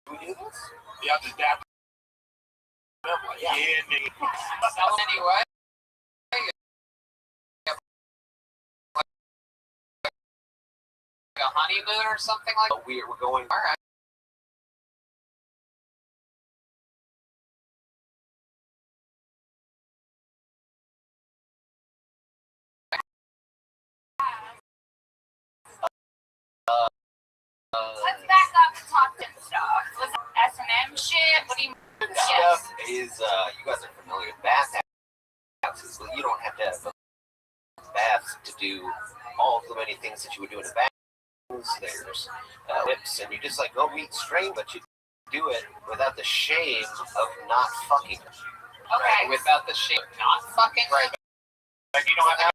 We do this? Yeah, just dab. Yeah, nigga. Anyway. Like a honeymoon or something like that? We're going. All right. Let's back up and talk to stuff. What's S&M shit? What do you mean? Stuff is, you guys are familiar with bathhouses, but you don't have to have baths to do all the many things that you would do in a bath. There's whips, and you just like go meet straight, but you do it without the shame of not fucking. Okay. Without the shame of not fucking? Right. Like you don't have to have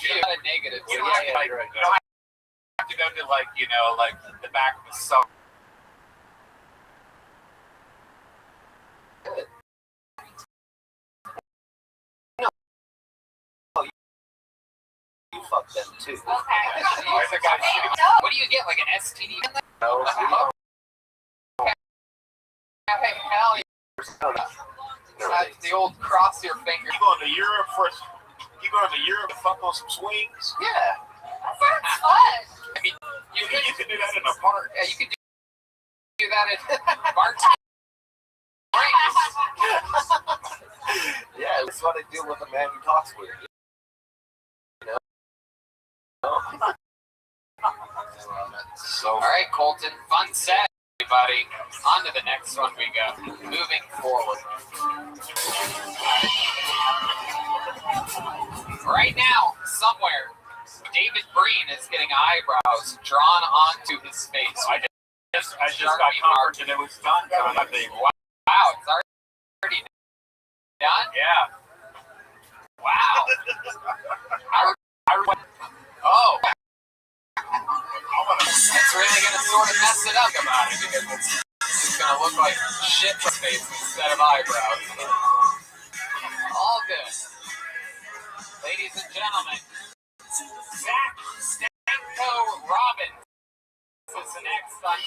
You got a negative. you don't have to, like, you don't have to go to like like the back of the summer. You fuck them too. Okay. What do you get? Like an STD? No, Hey, hell yeah. The old cross your finger. You going to Europe to fuck on some swings? yeah. That sounds fun. I mean, You can do that in a park. yeah, you could do that at March. Yeah, it's fun to deal with a man who talks weird. You know? So, All right, Colton, fun set, everybody. On to the next one we go. Moving forward. Right now, somewhere, David Breen is getting eyebrows drawn onto his face. I just got comfort and it was done. I think. Wow, it's already done? Yeah. Wow. Oh. It's really going to sort of mess it up about it because it's going to look like shit for face instead of eyebrows. All good. Ladies and gentlemen, Zach Stanko Robbins is the next on.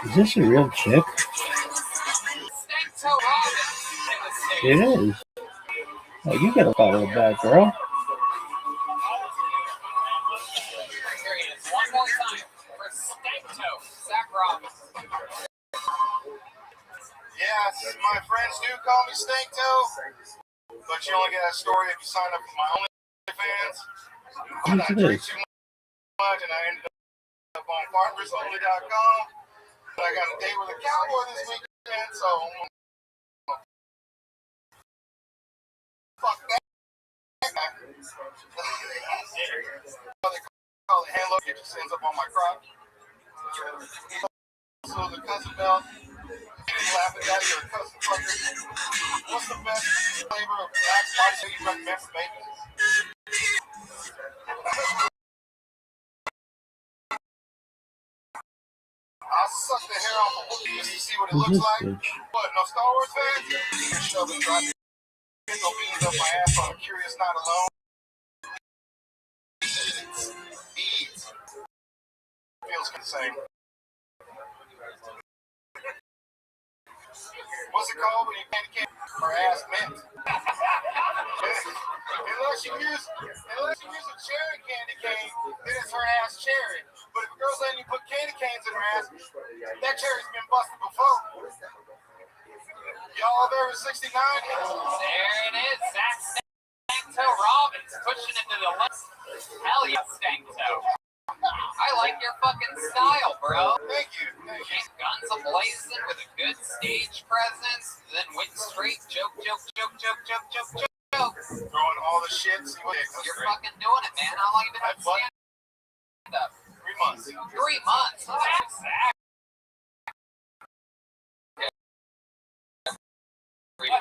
Is this a real chick? Stanko Robbins in the stage. It is. Oh, you gotta follow that girl. Here he is, one more time for Stanko Zach Robbins. Yes, my friends do call me Snake Toe, but you only get that story if you sign up for my OnlyFans. And I Who's drink this? too much, and I ended up on farmersonly.com. But I got a date with a cowboy this weekend, so fuck that guy. They call it hand look, it just ends up on my crotch. So the cousin belt. Laughing at you, a cousin fucker. What's the best flavor of black spice that you recommend for babies? I'll suck the hair off a Wookiee just to see what it Who's looks this like. bitch? What, no Star Wars fans? You're shoving dry beans up my ass on a Curious Not Alone. Beads. Feels insane. What's it called when you candy or ass mint? Unless you use a cherry candy cane, then it's her ass cherry. But if a girl's letting you put candy canes in her ass, that cherry's been busted before. Y'all ever 69? There it is, Zach Stanko Robbins pushing into the left. Hell yeah, Stanko. I like your fucking style, bro. Thank you. Thank you. Guns a-blazing with a good stage presence, then went straight joke. Throwing all the shit. See what You're fucking doing it, man. How long you been on stand-up? 3 months. 3 months. That's Zach. It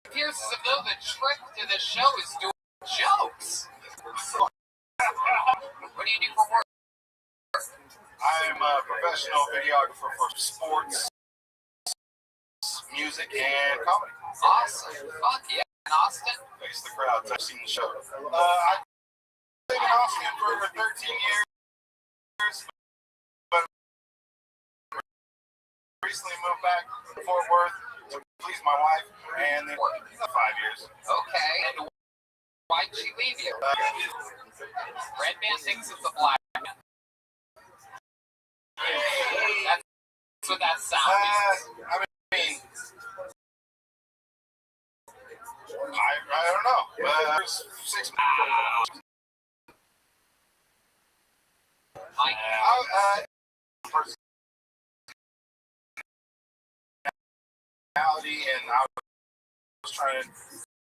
appears as though the trick to the show is doing jokes. What do you do for work? I am a professional videographer for sports, music, and comedy. Awesome. Fuck yeah. In Austin? Face the crowd. I've seen the show. I've been in Austin for over 13 years, but recently moved back to Fort Worth. to please my wife, and then 5 years. Okay. And why'd she leave you? Red man thinks it's a black man. That's what that sound is. I mean, I don't know. There's 6 Mike. Personality, and I was trying to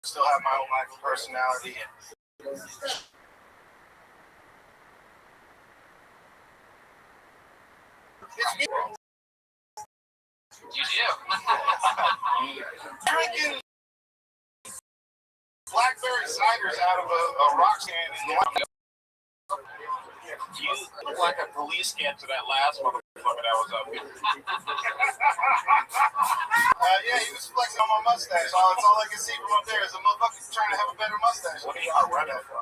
still have my own life and personality. And You do. drinking blackberry ciders out of a rock can in the You look like a police scan to that last motherfucker that was up here. yeah, he was flexing on my mustache. That's all I can see from up there is a motherfucker trying to have a better mustache. What are y'all running from?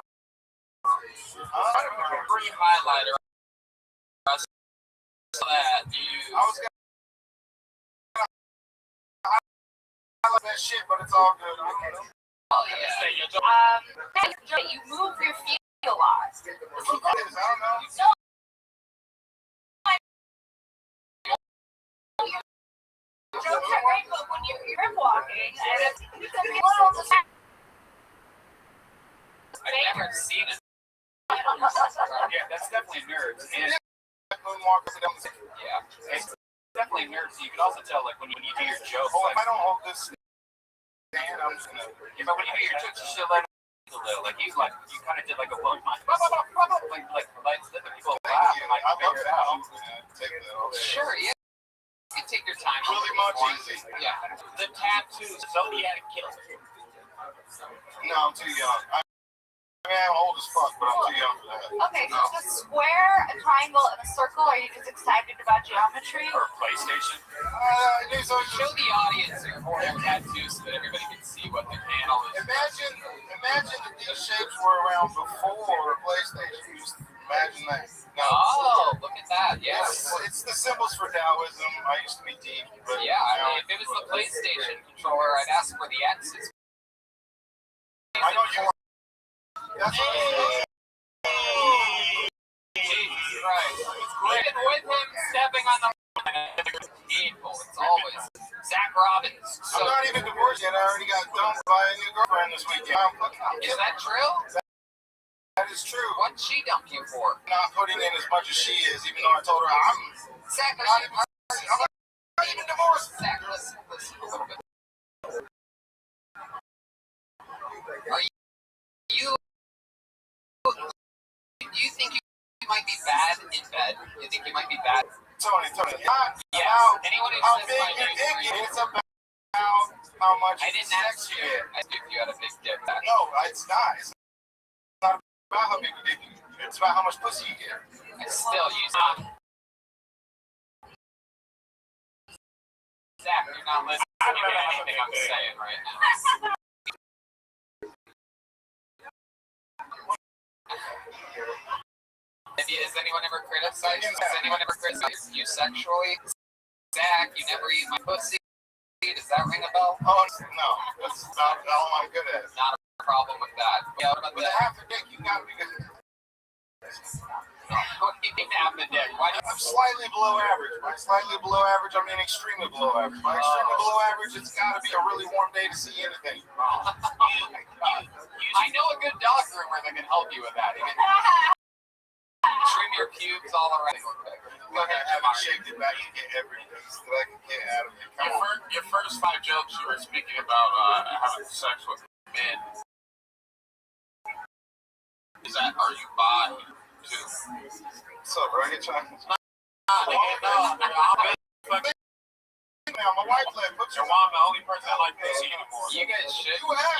Green highlighter. So that you. I was gonna highlight that shit, but it's all good. I don't know. Oh yeah. You move your feet a lot. What it is, I don't know. Jokes are great, but when you're rib walking, and it's a little I've never seen it. Yeah, that's definitely nerds. And yeah, it's definitely nerds. You can also tell, like, when you do your jokes. Oh, Like, if I don't hold this stand, I'm just gonna. yeah, but when you do your jokes, you should let it a little. Like, you kind of did like a one time. Like the people laugh and like figure it out. Take it all day. Sure, yeah. You take your time. Really much easy. Yeah. The tattoos, Zodiac Killer. No, I'm too young. I mean, I'm old as fuck, but I'm too young for that. Okay, so it's a square, a triangle, and a circle. Are you just excited about geometry? Or PlayStation? So Show the audience your tattoos so that everybody can see what the panel is. imagine that these shapes were around before PlayStation. Just imagine that. No. Oh, look at that. Yes. It's the symbols for Taoism. I used to be deep, but Yeah, I mean, if it was the PlayStation controller, I'd ask where the X is. I know you. That's what Jesus Christ. Even with him stepping on the people, it's always Zach Robbins. I'm not even divorced yet. I already got dumped by a new girlfriend this weekend. Is that true? That is true. What'd she dump you for? Not putting in as much as she is, even though I told her I'm Zach, not even divorced. Zach, listen a little bit. Are you do you think you might be bad in bed? You think you might be bad? Tony. Yes. Anyone who How says big my your name dick is is, it's about how much I didn't sex ask you you. get. I asked if you had a big dick. No, it's not. It's not about how big your dick is. It's about how much pussy you get. I still use Zach, you're not listening to anything I'm saying right now. Has anyone ever criticized you? Has anyone ever criticized you sexually? Zach, you never eat my pussy. Does that ring a bell? Oh, no. That's not all I'm good at. Not a problem with that. Yeah, what about With a that? half a dick, you gotta be good. What do you mean half the dick? Why do you I'm slightly below average. By slightly below average, I mean extremely below average. By extremely below average, it's gotta be a really warm day to see anything. I know a good dog groomer that can help you with that. He can trim your pubes all around. Go ahead, I haven't Jamar. shaped it back to get everything that I can get out of it. Come Your, on. your first 5 jokes, you were speaking about having sex with men. Are you bi too? What's up, bro? You trying? No, I'm Now, my wife left. Put your your mom, the only person I like pussy anymore. You guys should. You have.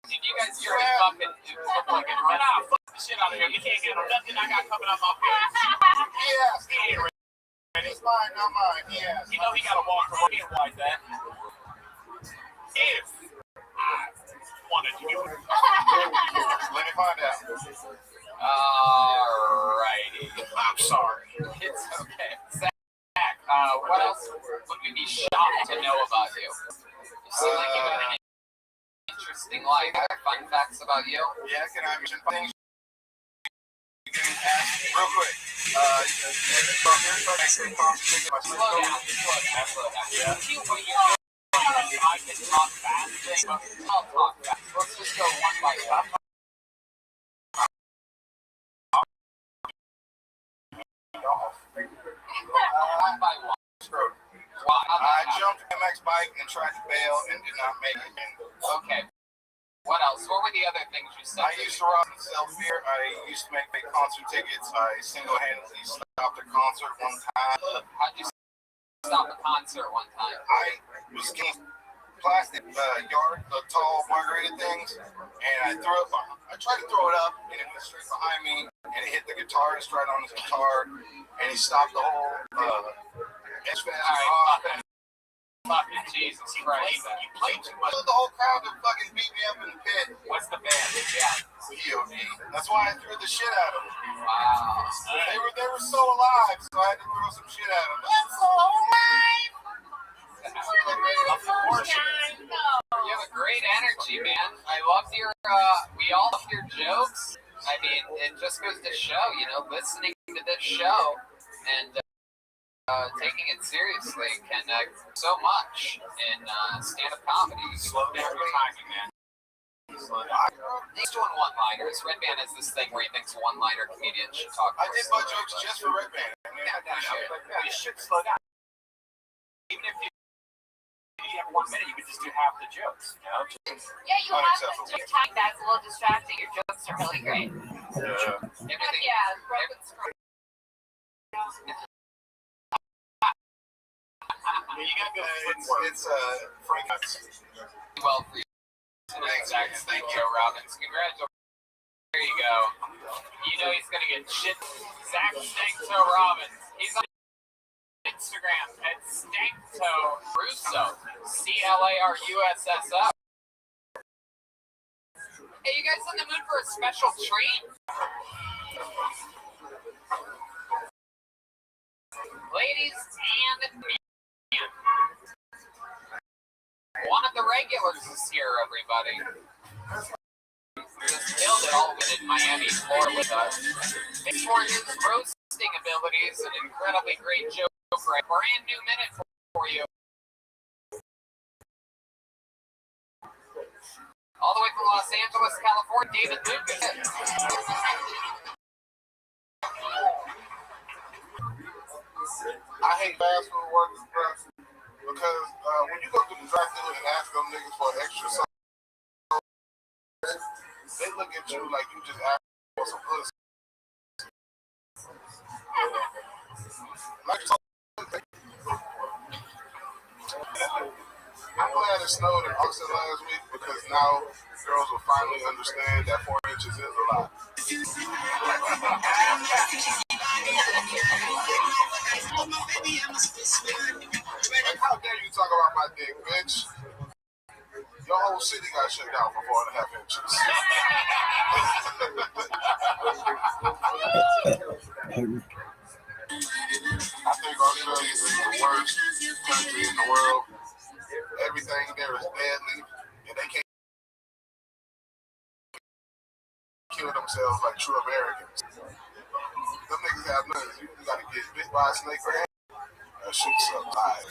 You guys started fucking look like it. Nah, fuck the shit out of here. You can't get nothing I got coming up my face. Yes. Yeah, It's mine, not mine. Yes. you know he gotta walk to work like that. If I wanted to do it. Let me find out. Alrighty. I'm sorry. It's okay. Zach, what else would we be shocked to know about you? like fun facts about you? Yeah, can I mention things you can ask real quick? Slow down. Yeah. I can talk fast, but I'll talk fast. Let's just go one by one. One by one. I jumped an MX bike and tried to bail and did not make it. Okay. What else? What were the other things you said? I used to rob and sell beer. I used to make fake concert tickets. I single-handedly stopped a concert one time. How'd you stop a concert one time? I was getting plastic yard, the tall margarita things, and I tried to throw it up, and it went straight behind me, and it hit the guitarist right on his guitar, and he stopped the whole off. Fucking Jesus Christ. You played too much. The whole crowd that fucking beat me up in the pit. What's the band? Yeah. EOD. That's why I threw the shit at them. Wow. They were so alive, so I had to throw some shit at them. I'm so alive. You have a great energy, man. I loved your, we all loved your jokes. I mean, it just goes to show, listening to this show and taking it seriously can so much in stand-up comedy. Slow down your timing, man. He's doing one-liners. Redman has this thing where he thinks one-liner comedians should talk. I did butt jokes just for Redman. You should slow down. Even if you have 1 minute, you could just do half the jokes. Yeah, you have to just time that's a little distracting. Your jokes are really great. Everything. Yeah, Robin's great. It's Frank. Well for you. Thank you, Robbins. Congratulations. There you go. He's going to get shit. Zach Stankto Robbins. He's on Instagram at Stankto Russo. CLARUSSO. Hey, you guys in the mood for a special treat? Ladies and gentlemen. One of the regulars is here, everybody. Just killed it all in Miami, Florida with us. Thanks for his roasting abilities and incredibly great joke for a brand new minute for you. All the way from Los Angeles, California, David Lucas. I hate fast food workers, bro, because when you go to the drive-thru and ask them niggas for extra sauce, they look at you like you just asked for some pussy. I'm glad it snowed in Austin last week because now girls will finally understand that 4 inches is a lot. Like, how dare you talk about my dick, bitch? Your whole city got shut down for 4.5 inches. I think Australia is the worst country in the world. Everything there is deadly, and they can't kill themselves like true Americans. Them niggas have nothing. You gotta get bit by a snake or that shit's so tired.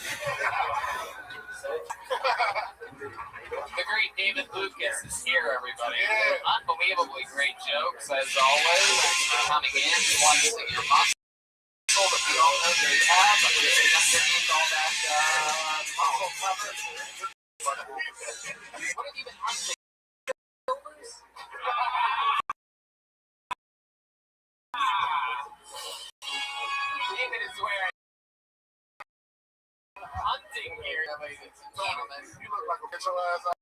The great David Lucas is here, everybody. Yeah. Unbelievably great jokes, as always. Thanks for coming in, flexing your muscle that we all know that you have. I'm getting underneath all that muscle cover. What have you been hunting? David is wearing hunting gear, ladies and gentlemen. You look like a bitch your ass out.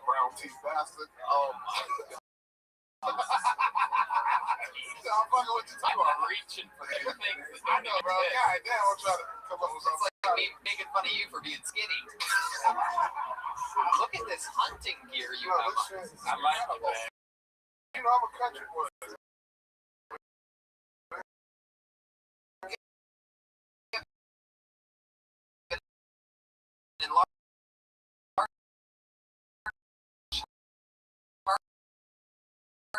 Brown teeth bastard. Oh my God. I'm fucking with you too. I'm reaching for new things. I know, bro. God damn, I'm trying to come up with It's something. like me making fun of you for being skinny. Look at this hunting gear you have on. I like it, man. You know, I'm a country boy.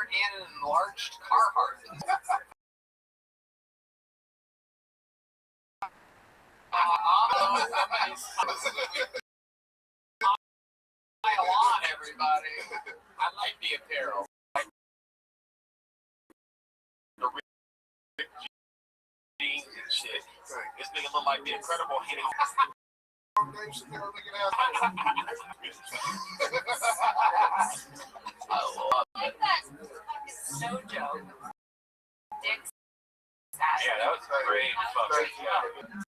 and an enlarged Carhartt. Smile on, everybody. I like the apparel. The jeans and shit. This nigga look like the Incredible Hulk. I love it. That fucking snow joke. Dick's Yeah, that was great. Fucking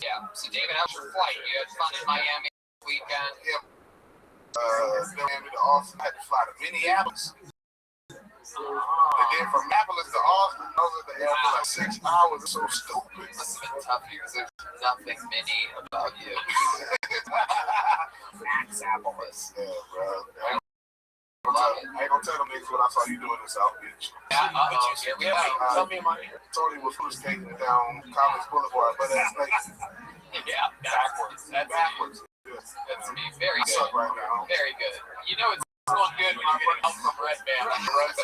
Yeah. So, David, how's your flight? You had fun in Miami this weekend? Miami to Austin. I had to fly to Minneapolis. And then from Minneapolis to Austin, those are the airport like 6 hours. It's so stupid. Must have been tough because there's nothing mini about you. Maxapolis. Yeah, bro. I ain't gonna tell them niggas what I saw you doing in South Beach. Yeah, here we go. Tell me my ear. Tony was foot skating down College Boulevard, but that's like Yeah, backwards. That's backwards. me. That's me. Very I suck good. right now. Very good. You know it's going good when you get help from Red Band on the road.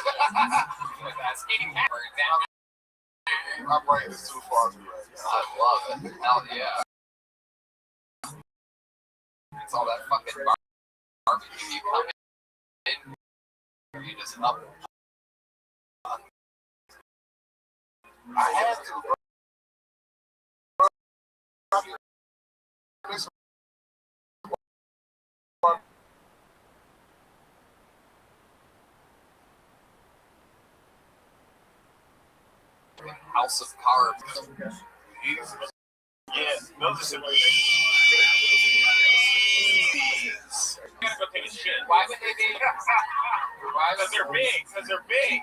Skating backwards. My brain is too far to right now. I love it. Hell yeah. It's all that fucking barbecue you come in. Or you just up. I had to, bro. House of Carbs. Yeah, those are similar. You gotta go take a shit. Why would they be? Why Because they're big. Because they're big.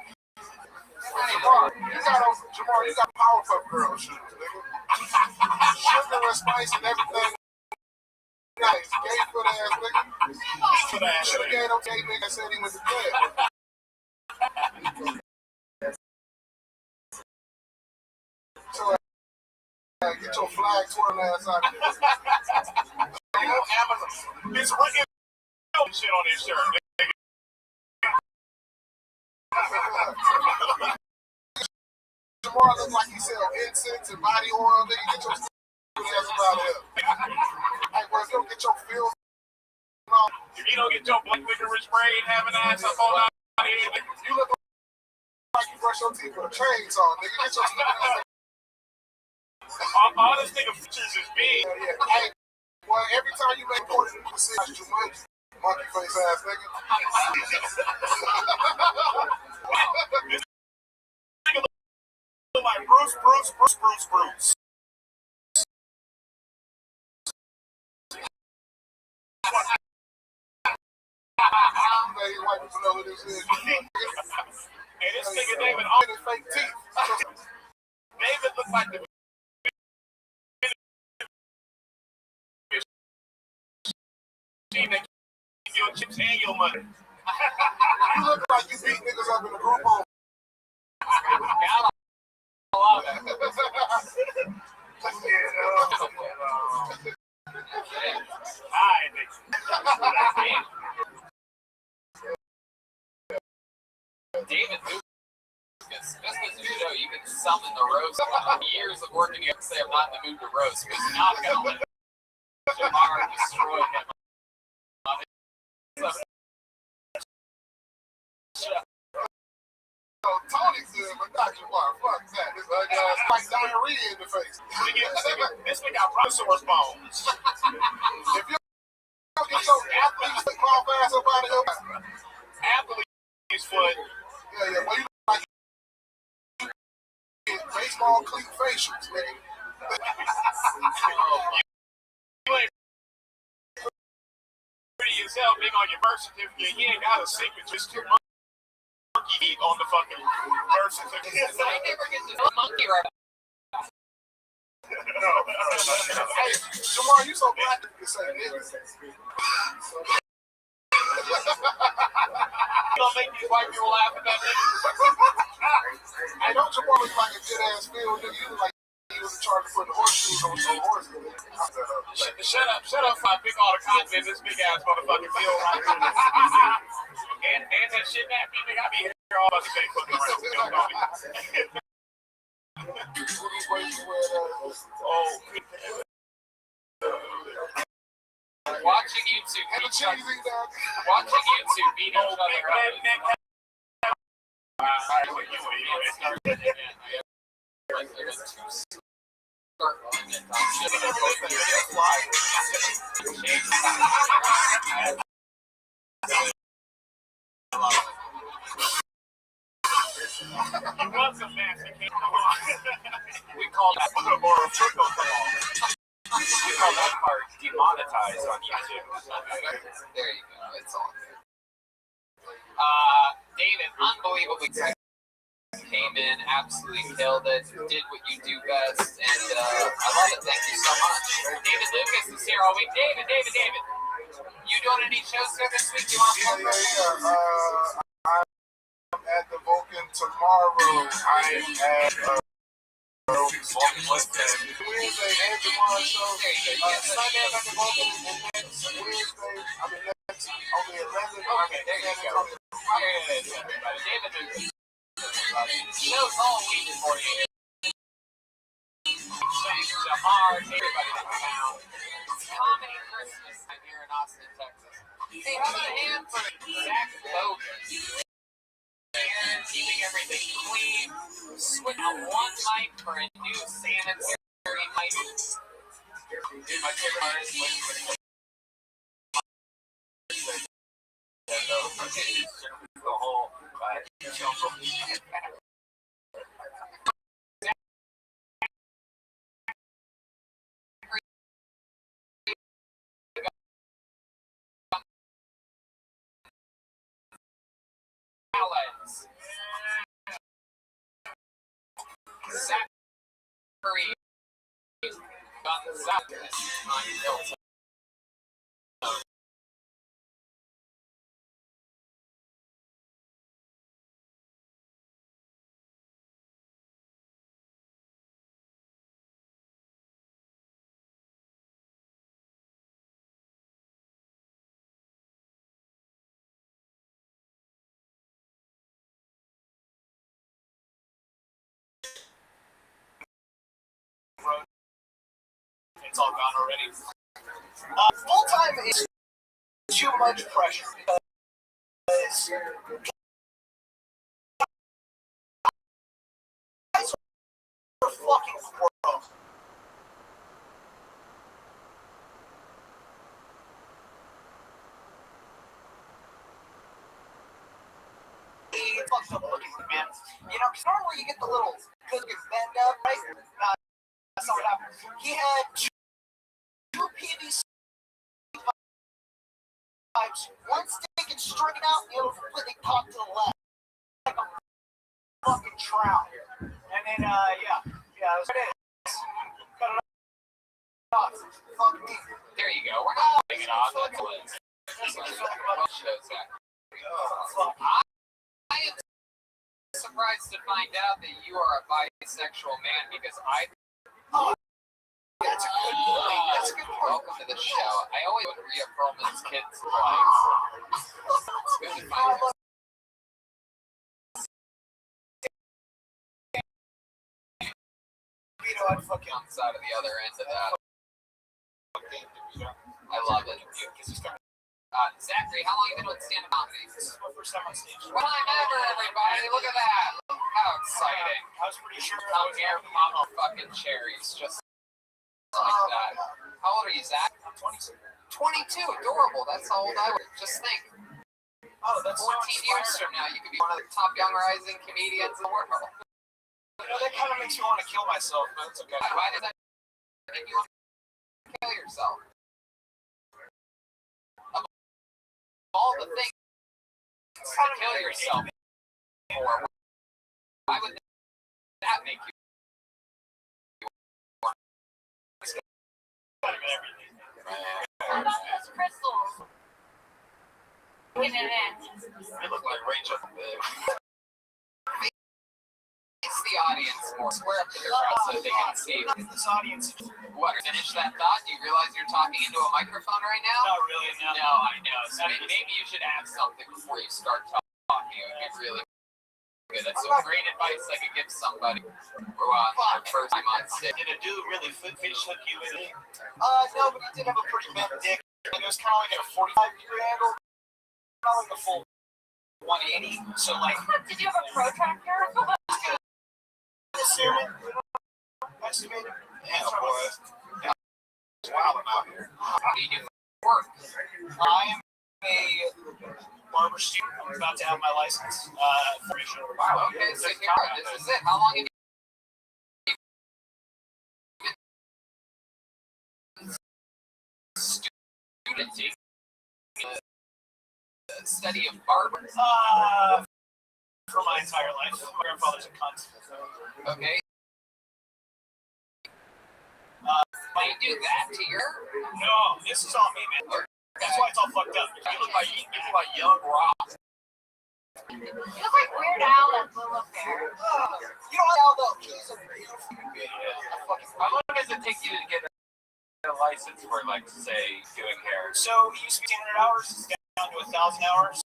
Jamar, you got Powerpuff Girl shoes, nigga. Sugar and spice and everything. Nice, gay foot ass nigga. Should have gave him gay nigga said he was a kid. So, get your flag twirling ass out of here. You know, Amazon. It's written shit on his shirt. Jamar look like he sell incense and body oil. Nigga, get your stupid ass out of here. Hey, bro, if you don't get your feels off, If you don't get your black licorice braid, have an ass up all out here. you look like you brush your teeth with a chainsaw, nigga. Get your stupid ass. All this nigga features is big. Yeah. Hey, well, every time you make $40, you monkey face ass nigga. This nigga look like Bruce. Lady white people know who this is. Hey, this nigga David, all his fake teeth. David looked like the team that gives your chips and your money. You look like you beat niggas up in a group home. Hi, nigga. David just because you know you can summon the roast years of working here and say I'm not in the mood to roast because now I'm gonna let Jamar destroy him. Tony said, but Dr. Bar, fuck that. This ugly ass like diarrhea in the face. This nigga got brontosaurus bones. If you don't get your athlete's foot off ass up out of here. Athlete's foot. Yeah, well, you look like you get baseball cleat facials, nigga. You ain't pretty as hell big on your birth certificate. You ain't got a secret, just two monkey meat on the fucking birth certificate. I never get this monkey right. No. Hey, Jamar, you so black that you can say niggas. You gonna make these white people laugh at that nigga? Hey, don't Jamar look like a good ass field nigga? You look like he was in charge of putting horseshoes on some horses. Shut up, I pick all the content this big ass motherfucking field right here. And that shit back. You got me here all about the Facebook. Watching YouTube beat each other We call that part demonetized on YouTube. There you go. It's all good. David, unbelievably came in, absolutely killed it, did what you do best, and I love it. Thank you so much. David Lucas is here all week. David. You doing any shows here this week? You want to I'm at the Vulcan tomorrow. I'm at Wednesday and tomorrow show. Sunday I'm at the Vulcan, and next Wednesday, next on the 11th. Okay, there you go. David Lucas. Shows all week for you. Thanks to Jamar, everybody in town. It's Comedy Christmas. I'm here in Austin, Texas. Hey, how about a hand for Zach Logan? Keeping everything clean. Switch out one mic for a new sanitary mic. My favorite part is the whole Zachary Gonzalez on Hilton. It's all gone already. Full time is too much pressure. Guys are fucking broke. Fucked up looking, man. You know, because normally you get the little cookies bend up, right? That's not what happened. He had two PVC pipes, one sticking straight out, the other completely cocked to the left. Like a fucking trout. And then, that's what it is. Cut it off. Fuck me. There you go. We're not putting it on. That's what it is. Shows that. I am surprised to find out that you are a bisexual man because that's a good point. That's a good point. Welcome to the show. I always would reaffirm these kids' lives. It's good to find out. I'd fucking on the side of the other end of that. I love it. Zachary, how long have you been with stand-up comedy? This is my first time on stage. Well, time ever, everybody. Look at that. How exciting. I was pretty sure Come here, mama fucking cherries. Just like that. How old are you, Zach? I'm 22. 22. Adorable. That's how old I was. Just think. Oh, that's 14 years from now, you could be one of the top young rising comedians in the world. You know, that kind of makes me want to kill myself, but it's okay. Why does that make you want to kill yourself? Of all the things to kill yourself for, why would that make you? What about those crystals? Get it in. They look like Rachel. Face the audience more. Square up to their crowd so they can see. This audience. What? Finish that thought? Do you realize you're talking into a microphone right now? Not really, no. No, I know. So maybe you should add something before you start talking. walking, it would be really good. That's some great advice I could give somebody who their first time on stage. Did a dude really fish hook you in it? No, but he did have a pretty big dick. And it was kind of like a 45-degree angle, not like a full 180. So like, Did you have a protractor? estimated. Yeah, boy. It's wild out here. How do you do work? I'm a barber student. I'm about to have my license. Wow, okay, so here, this is it. How long have you been student taking the study of barber? For my entire life. My grandfather's a cunt. Okay. They do that to your? No, this is all me, man. That's why it's all fucked up. You look like young Rock. You look like Weird Al and Lilith Fair. You don't know though. He's a beautiful kid. How long does it take you to get a license for, like, say, doing hair? So it used to be 1,500 hours. It's down to 1,000 hours.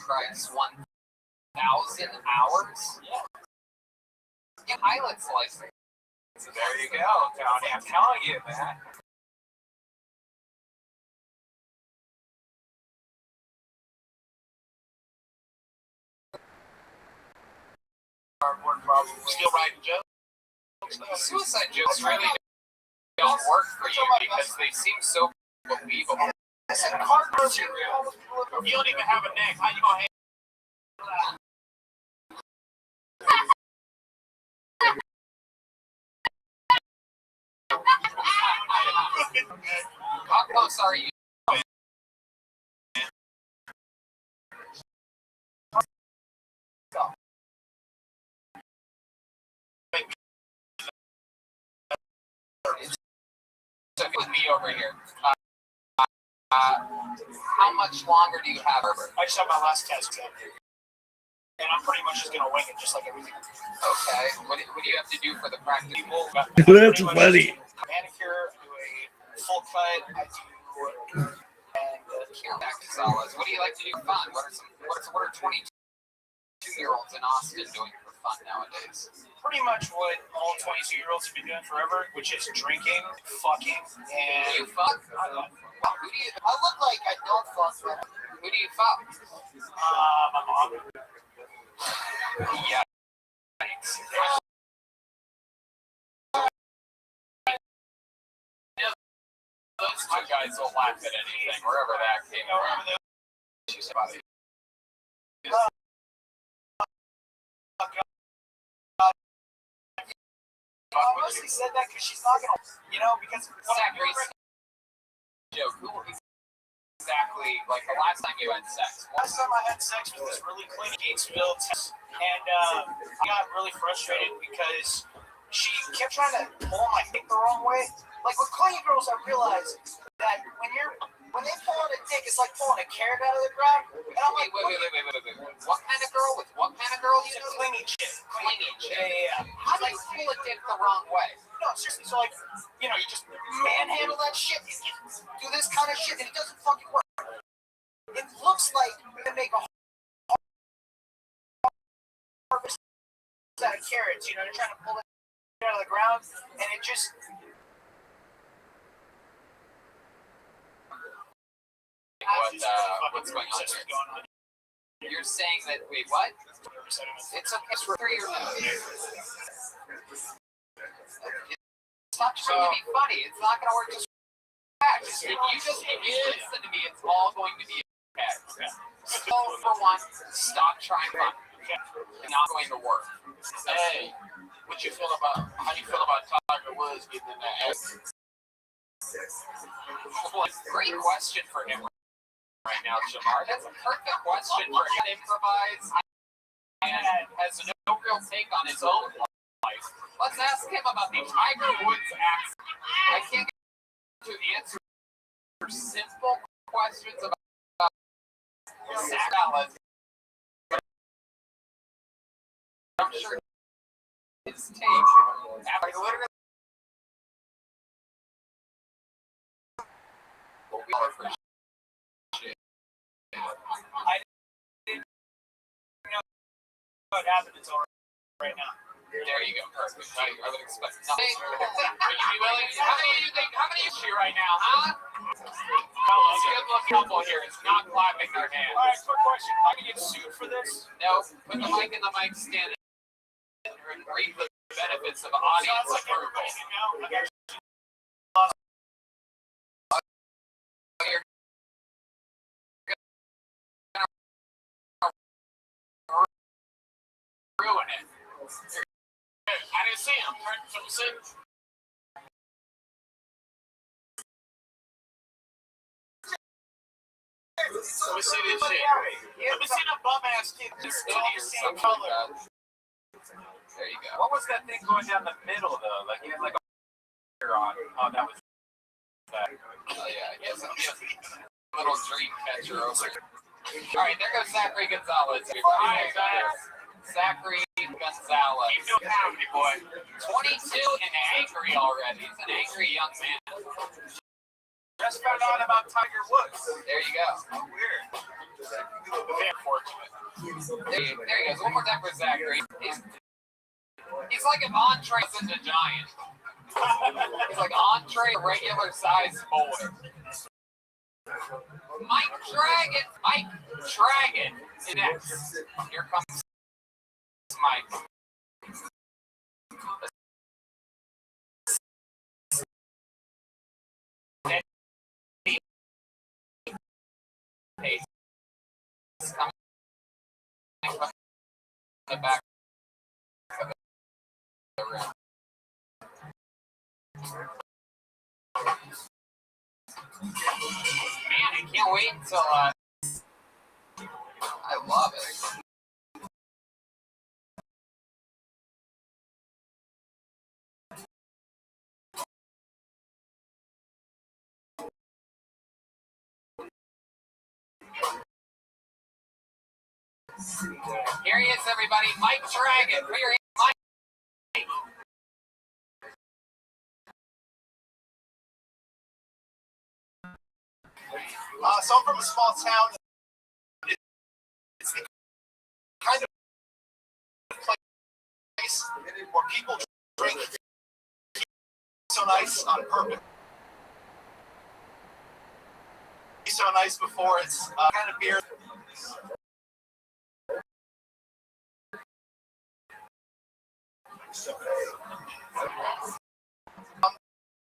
Christ, 1,000 hours? Yeah. Pilot's license. There you go, Tony. I'm telling you, man. Still writing jokes. Suicide jokes really don't work for you because they seem so believable. I said cardboard. You don't even have a neck. How you gonna handle that? How close are you? So with me over here. How much longer do you have, Herbert? I just have my last test done. And I'm pretty much just gonna wing it, just like everything. Okay. What do you have to do for the practice? That's funny. Manicure, I do a full cut, I do and Back to solids. What do you like to do for fun? What are 22-year-olds in Austin doing for fun nowadays? pretty much what all 22-year-olds have been doing forever, which is drinking, fucking, and You fuck? I love Who do you? I look like I don't fuck. Who do you fuck? my mom. Yeah. Those two guys will laugh at anything, wherever that came from. She's about it. I mostly said that because she's not gonna, because Joke. Who exactly? Like the last time you had sex? last time I had sex was this really clean Gatesville, and I got really frustrated because she kept trying to pull my dick the wrong way. Like with clean girls, I realized that when they pull on a dick, it's like pulling a carrot out of the ground. And I'm like, Wait. What kind of girl? With what kind of girl? She's a clingy chick. Clingy chick. Yeah. How do you pull a dick the wrong way? No, seriously. So like, you just manhandle that shit. You do this kind of shit, and it doesn't fucking work. It looks like they make a harvest out of carrots. They're trying to pull it out of the ground, and it just. What's going on here? You're saying that, wait, what? It's okay for your It's not trying to be funny. It's not going to work just if you listen to me, it's all going to be okay. So, for one, stop trying fun. It's not going to work. Hey, how do you feel about Tiger Woods getting in that ass? Well, great question for him right now, Jamar. That's a perfect question for him to improvise and has no real take on his own life. Let's ask him about the Tiger Woods accident. I can't get to the answer for simple questions about salads. mixtape. Like literally. What happened until right now. There you go, perfect. I would expect nothing. Are you willing? How many do you think? How many is she right now, huh? This good looking couple here is not clapping their hands. All right, quick question. Am I gonna get sued for this? No, put the mic in the mic stand and reap the benefits of audience approval. Ruin it. I didn't see him. Let me see. Let me see this shit. Let me see the bum ass kid. This Skinny all or the same something color. like that. There you go. What was that thing going down the middle though? Like he had like a on. Oh, that was that. Oh yeah, he has a little dream catcher over there. All right, there goes Zachary Gonzalez. Hi, guys. Zachary Gonzalez. Keep doing comedy, boy. 22 and angry already. He's an angry young man. Just found out about Tiger Woods. There you go. Oh, weird. Very fortunate. There he goes. One more time for Zachary. He's like an entree in the giant. He's like entree, regular size boy. Mike Dragon. Mike Dragon. Next. Here comes Mike. He's coming from the back of the room. Man, I can't wait until I love it. Here he is, everybody. Mike Dragon. Put your hands, Mike. So I'm from a small town. It's the kind of place where people drink so nice on purpose. So nice before it's kind of beer.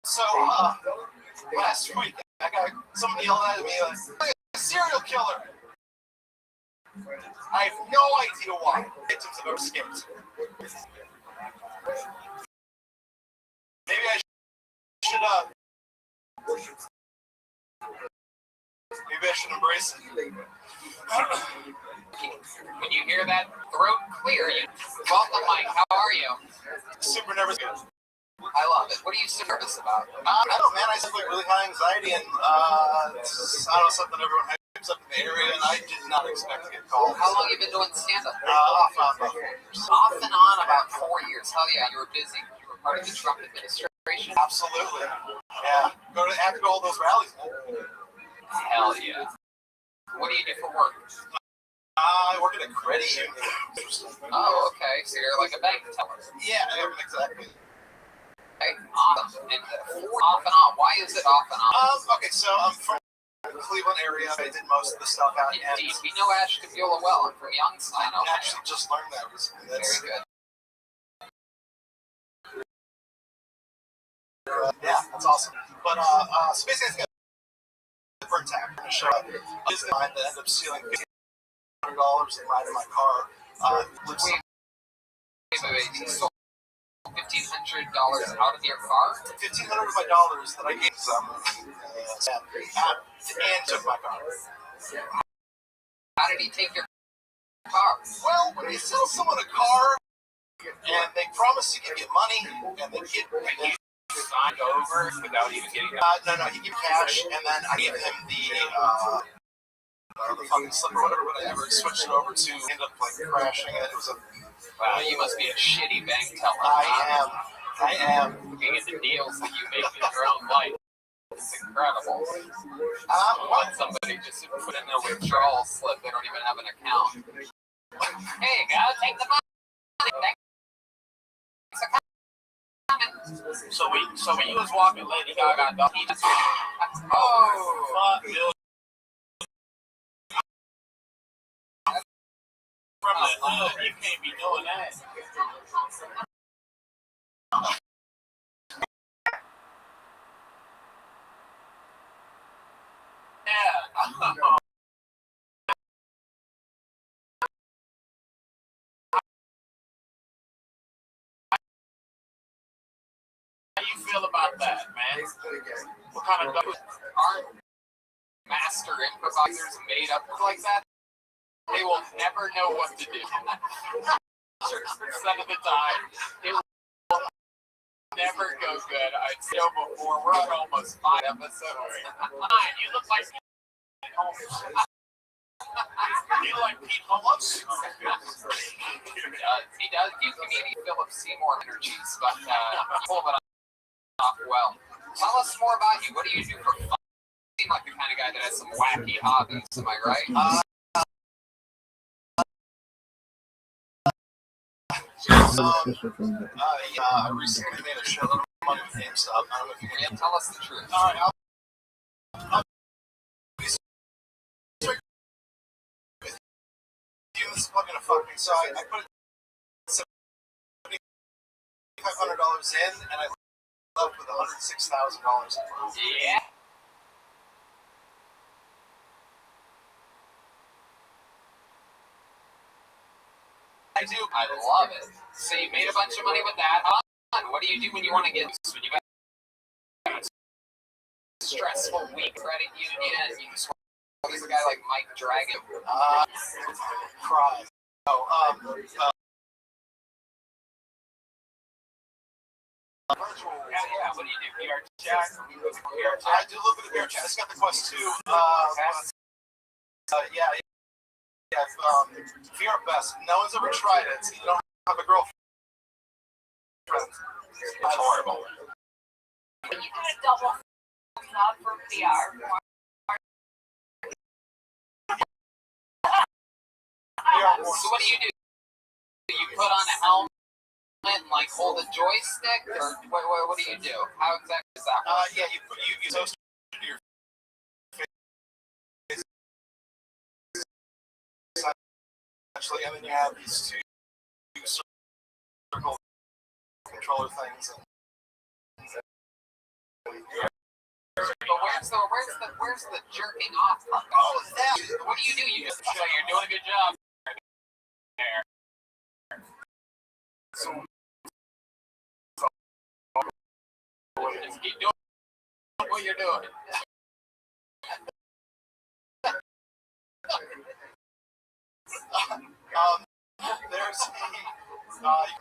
So last week I got somebody yelled at me like a serial killer. I have no idea why. Victims have ever skipped. Maybe I should maybe I should embrace it. When you hear that throat clear, you welcome, Mike. How are you? Super nervous. I love it. What are you so nervous about? I don't know, man. I just have like really high anxiety, and it's just, I don't know, something everyone hypes up in the area, and I did not expect to get called. How long have you been doing stand-up? Off and on about 4 years. Off and on about 4 years. Hell yeah, you were busy. You were part of the Trump administration. Absolutely. Yeah. Have to go to all those rallies. Hell yeah. What do you do for work? I work at a credit union. Oh, okay. So you're like a bank teller. Yeah, exactly. Okay, awesome. And off and on. Why is it off and on? Okay, so I'm from the Cleveland area. I did most of the stuff out in Indeed. We know Ashtabula well. I'm from Youngstown. I actually just learned that recently. That's very good. Yeah, that's awesome. But so basically, I got a for attack. I'm show up. This guy that ended up stealing $1,500 and riding my car. Wait. You stole $1,500 out of your car? $1,500 of my dollars that I gave some, and took my car. How did he take your car? Well, when you sell someone a car and they promise to give you money, and they get Signed over without even getting no, he gave cash, and then I gave him the fucking slip or whatever, but I never switched it over to end up like crashing it. It was a. Wow, you must be a shitty bank teller. I am. Looking at the deals that you make in your own life. It's incredible. What? Somebody just put in a withdrawal slip. They don't even have an account. Hey, go take the money. Thanks for coming. So when you was walking Lady Gaga, dog, he just Oh, fuck, dude. From the hood, you can't be doing that. Yeah. How you feel about that, man? What kind of aren't master improvisers made up like that? They will never know what to do. 100% of the time, it will never go good. I'd say before, we're on almost 5 episodes. you look like you like Pete Holmes? He does. You can eat Philip Seymour energies, but pull it off well. Tell us more about you. What do you do for fun? You seem like the kind of guy that has some wacky hobbies. Am I right? I recently made a shitload of money with GameStop. I don't know if you can. Tell us the truth. All right, I'll be straight with you. This is fucking a fucking site. I put $7,500 in, and I left with $106,000. Yeah. I do. I love it. So you made a bunch of money with that. What do you do when you want to get when you got a stressful week credit union? You just want to a guy like Mike Dragon. Cry. Virtual. Yeah. What do you do? PR chat? I do a little bit of beer chat. I just got the Quest 2. Yeah. VR best. No one's ever tried it. You don't have a girlfriend. It's horrible. You do a double up for VR. So what do? You put on a helmet and like hold a joystick, or what do you do? How exactly is that? Yeah, you toast to your face. Actually, and then you have these two circle controller things. But where's the jerking off part? Oh, that. What do? You just show you're doing a good job there. So just keep doing what you're doing. There's you can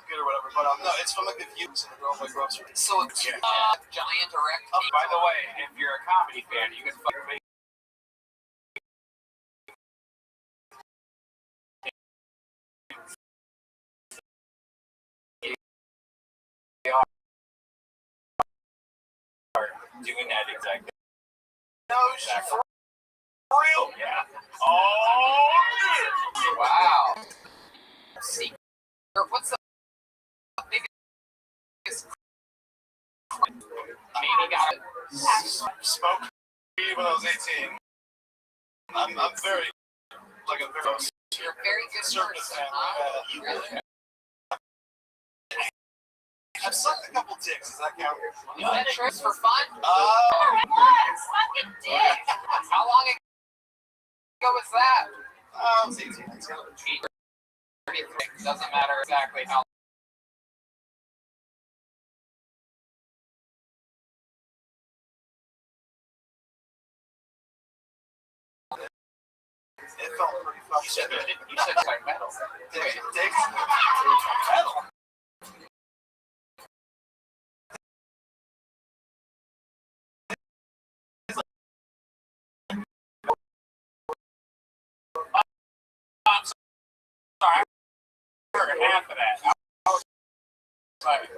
get or whatever, but no, it's from like the views in the girl my grocery. So it's giant erect. By the way, if you're a comedy fan, you can fuck me. Doing that exactly. No, Exactly. for real. Yeah. Oh. Wow. See, what's the biggest? Maybe got it. Smoked weed when I was 18. I'm very like a very You're a very good conservative person, fan. huh? Really? I've sucked a couple dicks. Does that count? You had trips for fun? Fucking dick. How long ago was that? I was 18. Doesn't matter exactly how. It felt pretty fucking. You said like metal. Dicks. Metal. half of that. I was like,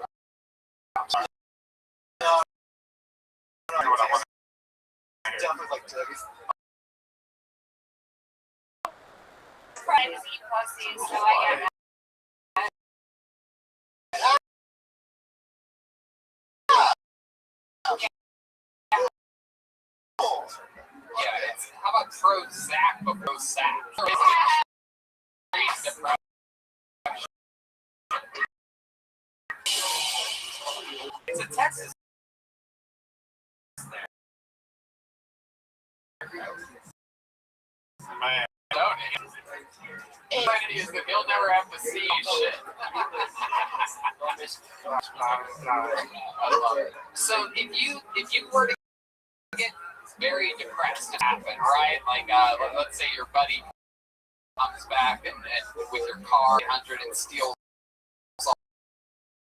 Definitely like to. Friends eat pussy, so I get that. yeah, it's how about Prozac before Sac? It's a Texas. Man. Is that he'll never have to see shit. I love it. So if you were to get very depressed to happen, right? Like let's say your buddy comes back and with your car 100 and steals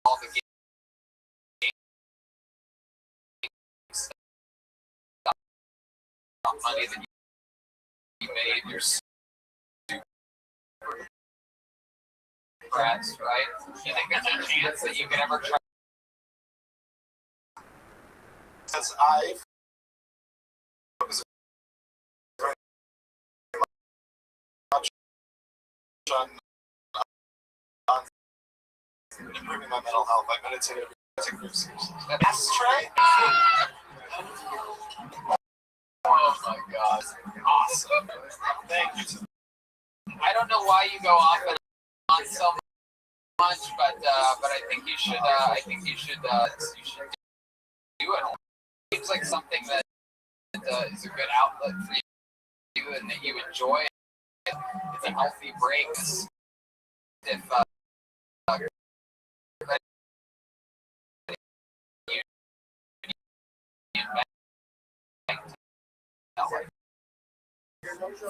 all the money that you made, you're super depressed, right? You think there's a chance that you could ever try? Because I focus very much on improving my mental health. I meditate every day. That's right. Oh my god, awesome! Thank you. I don't know why you go off and on so much, but I think you should. You should do it. It seems like something that is a good outlet for you and that you enjoy. It's a healthy break. If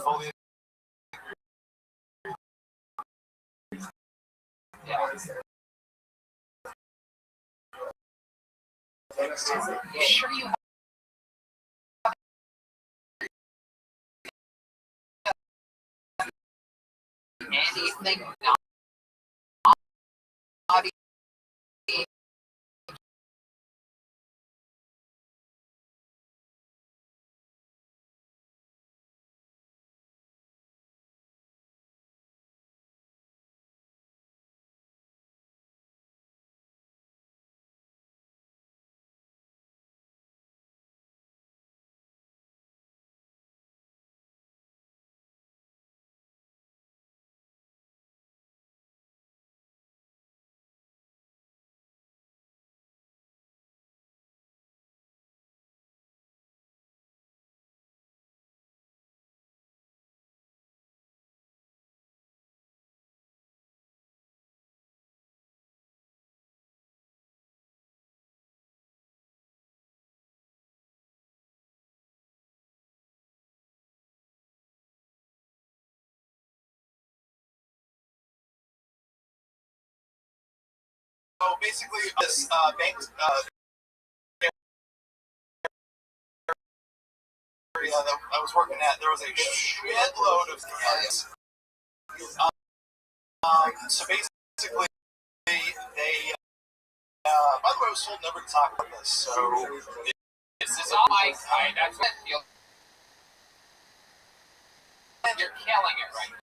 Fully. yeah. You sure you have anything not So basically, this bank area that I was working at, there was a shitload of kids. So basically, they by the way, I was told never to talk about this. So this is all my side. That's what you're killing it right now.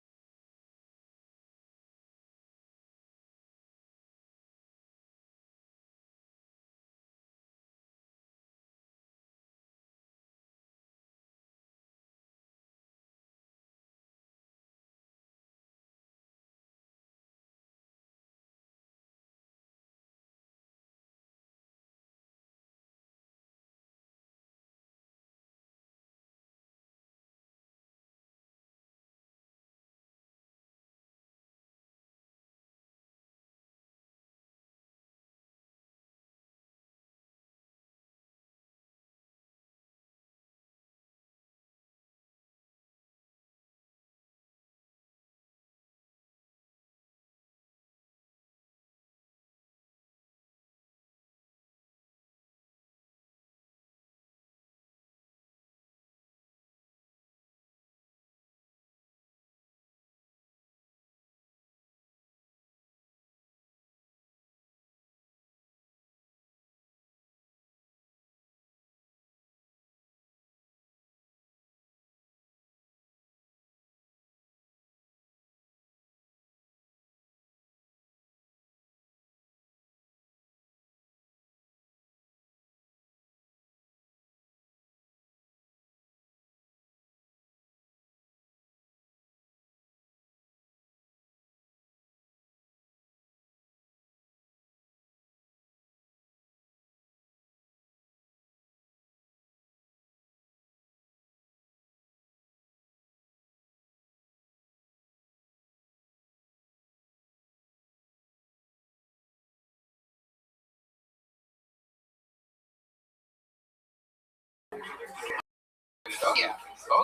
Oh yeah. Oh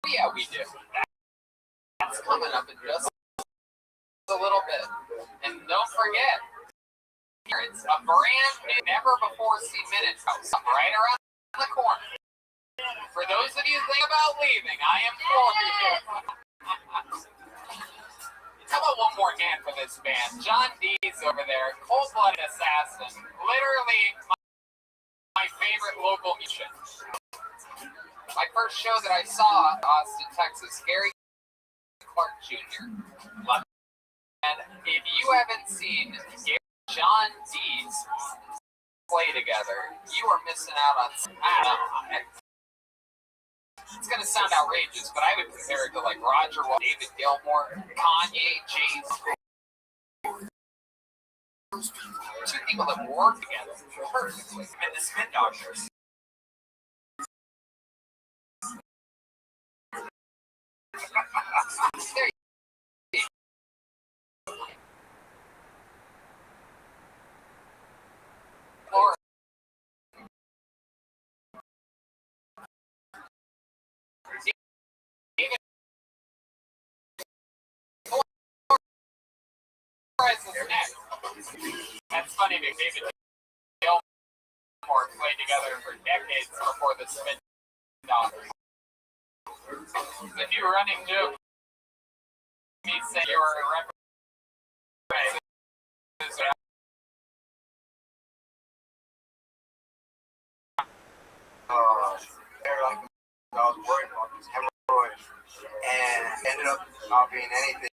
yeah, we do. That's coming up in just a little bit. And don't forget, it's a brand new, never before seen Minute House right around the corner. For those of you thinking about leaving, I am for you. How about one more hand for this band? John D's over there, cold-blooded assassin. Literally my favorite local musician. My first show that I saw in Austin, Texas, Gary Clark Jr. And if you haven't seen John D's play together, you are missing out on it's going to sound outrageous, but I would compare it to like Roger, David Gilmour, Kanye, Jay-Z. Two people that work together perfectly. And the Spin Doctors. There you go. Laura. That's funny because David Gilmour played together for decades before the Spin Doctors. The new running joke, me saying you were a reference. They're like, I was worried about these hemorrhoids, and ended up not being anything.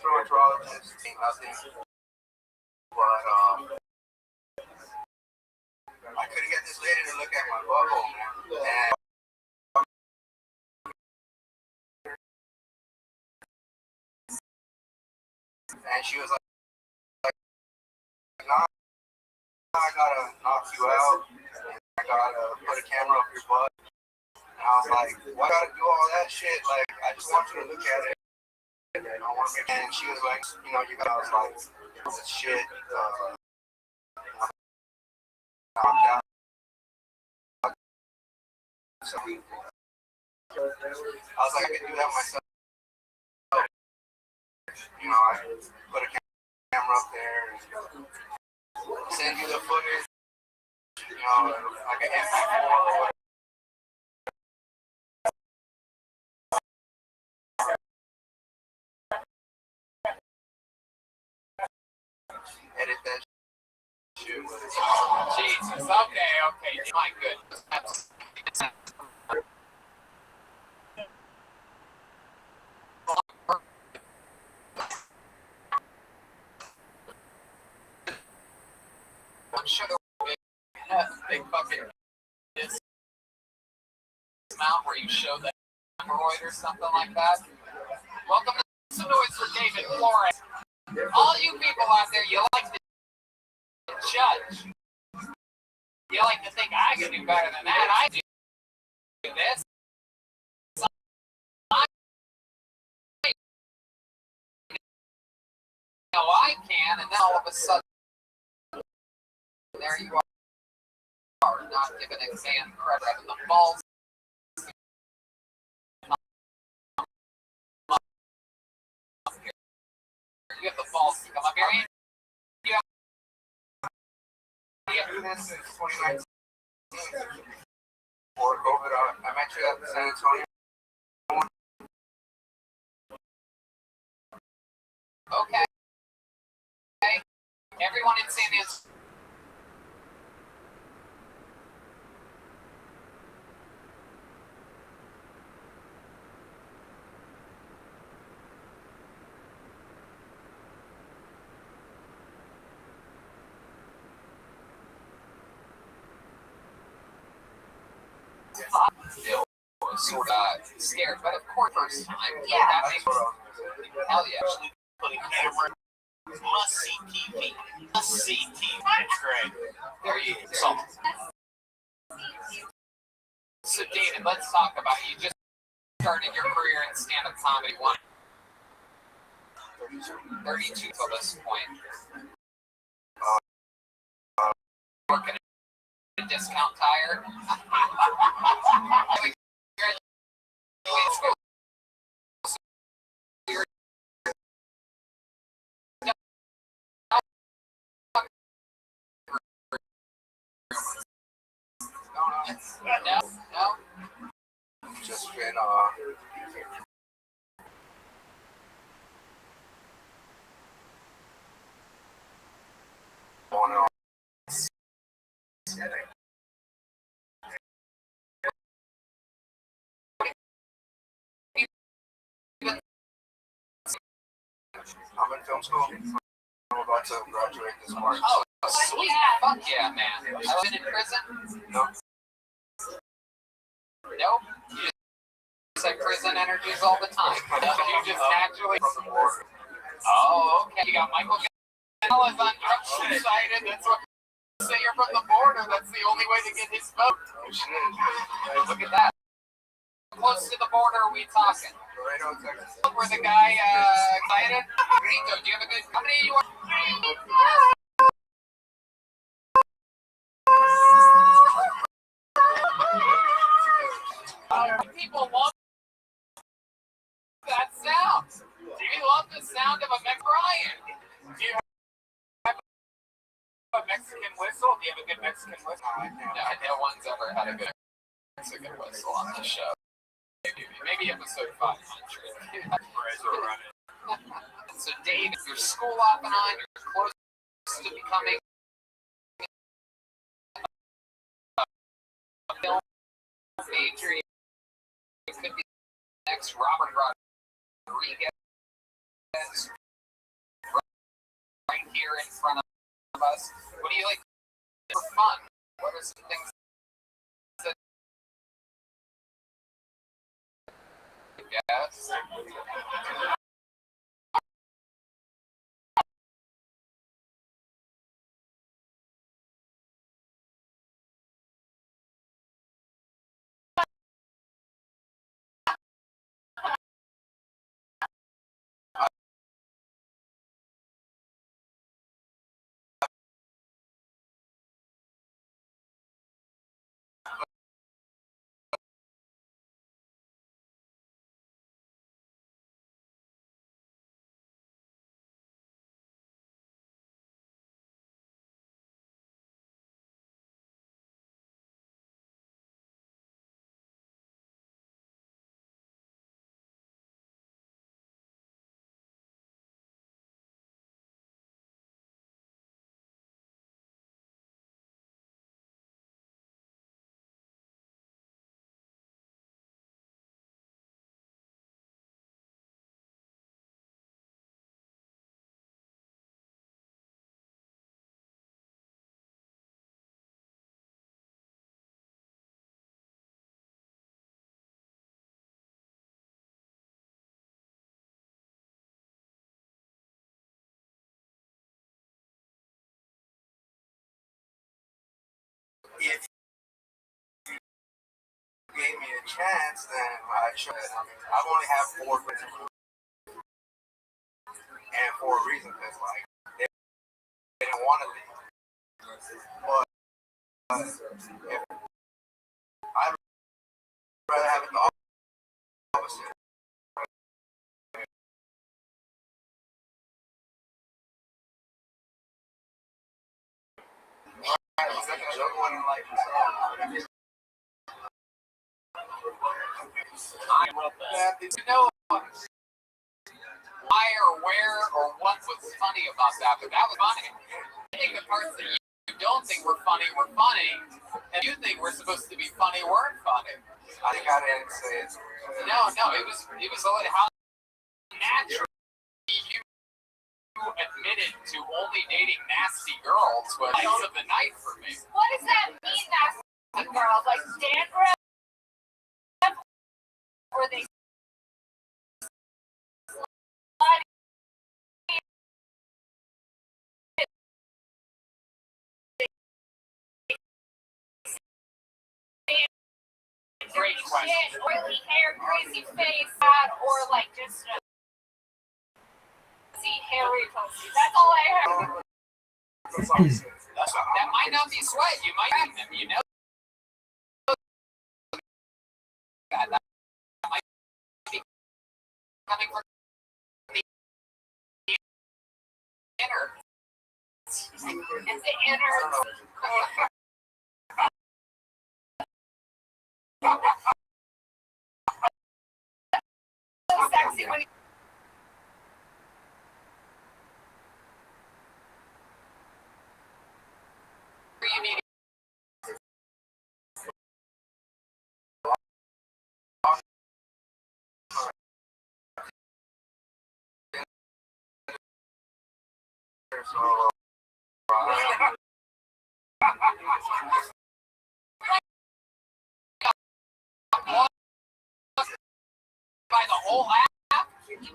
Dermatologist, nothing. But I couldn't get this lady to look at my butthole, man. And she was like, nah, I gotta knock you out. I gotta put a camera up your butt. And I was like, why gotta do all that shit? Like, I just want you to look at it. And she was like, you know, you guys like this shit. Knocked out. So, I was like, I could do that myself. You know, I put a camera up there and send you the footage. You know, like an MP4 or whatever. Edit that shit with it. Jesus. Okay. My goodness. I'm sure there will be a big fucking dismount where you show that hemorrhoid or something like that. Welcome to some noise for David Flores. All you people out there, you like to judge. You like to think I can do better than that. I do this. I know I can, and then all of a sudden, there you are, not giving a man credit in the balls. You have the balls to come up here. This is 2019. Before COVID, I met you at San Antonio. Okay. Everyone in San Antonio. Still sort of scared, but of course, first time. Yeah. Hell yeah. Putting camera Must-see TV. Must-see TV. It's great. There you go. So, David, let's talk about it. You just started your career in stand-up comedy. 32 till this point. Working at a discount tire. No. Just been on and off. I'm in film school. I'm about to graduate this March. Oh, sweet. Fuck yeah, man. I've been in prison? No. Nope. You just say prison energies all the time. You just naturally. From the border. Oh, okay. You got Michael Gallas on drugs excited. That's what. Say you're from the border. That's the only way to get his vote. Oh, shit. Look at that. Close to the border are we talking? Laredo, Texas. Where the guy excited? Rito, do you have a good company you want? People love that sound. Do you love the sound of a Brian? Do you have a Mexican whistle? Do you have a good Mexican whistle? No one's ever had a good Mexican whistle on the show. Maybe episode 500. So, Dave, your school off and on, you're close to becoming a film major. You could be the next Robert Rodriguez right here in front of us. What do you like for fun? What are some things that yes? If you gave me a chance, then I should. I've only had 4 friends, and for a reason, because like they didn't want to leave. But if I'd rather have it the opposite. Second juggling like You know why or where or what was funny about that, but that was funny. I think the parts that you don't think were funny, and you think were supposed to be funny weren't funny. I think I didn't say it. No, it was how natural you admitted to only dating nasty girls was highlights of the night for me. What does that mean, nasty girls? Like dandruff? Or they great question. shit, oily hair, greasy face, or like just a hairy pussy. That's all I have. That might not be sweat. You might have them. You know that might be coming from the inner. And the inner. So sexy when you need by the whole app. mean that?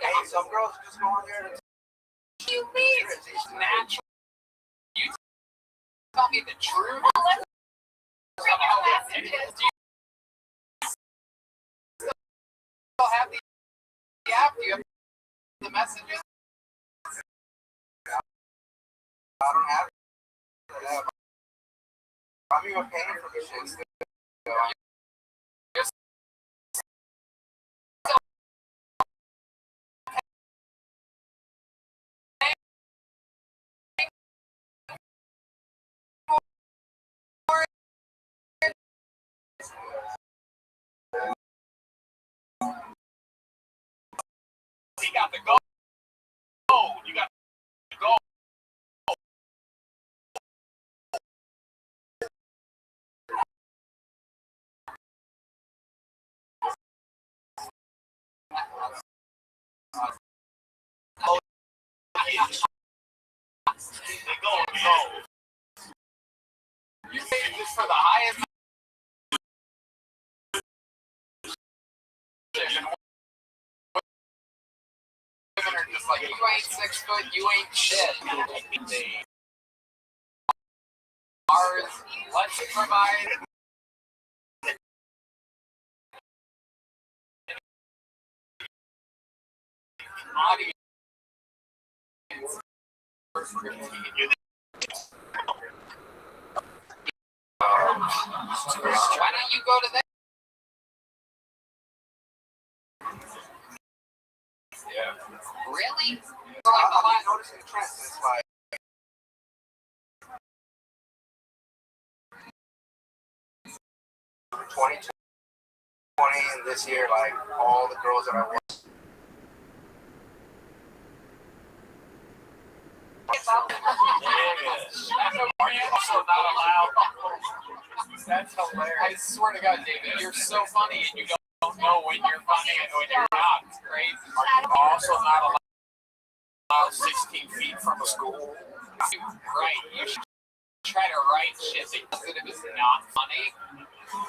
Hey, some girls just go on there and You mean? It's natural. You tell me the truth. Let's bring Somehow your it's- messages. do you still have the app? Do you have the messages? I don't have it. I'm even paying for the shit still. You got the gold. You got the gold. They go. You paid this for the highest. Women are just like, you ain't 6 foot, you ain't shit. They ours, let's provide. Audience. Why don't you go to that? Yeah. Really? I'm noticing the trends. It's like 2020 and this year, like all the girls that I work. Are you also not allowed? That's hilarious. I swear to God, David, you're so funny and you don't know when you're funny and when you're not. It's crazy. Are you also not allowed 16 feet from a school? Right. You should try to write shit that it is not funny,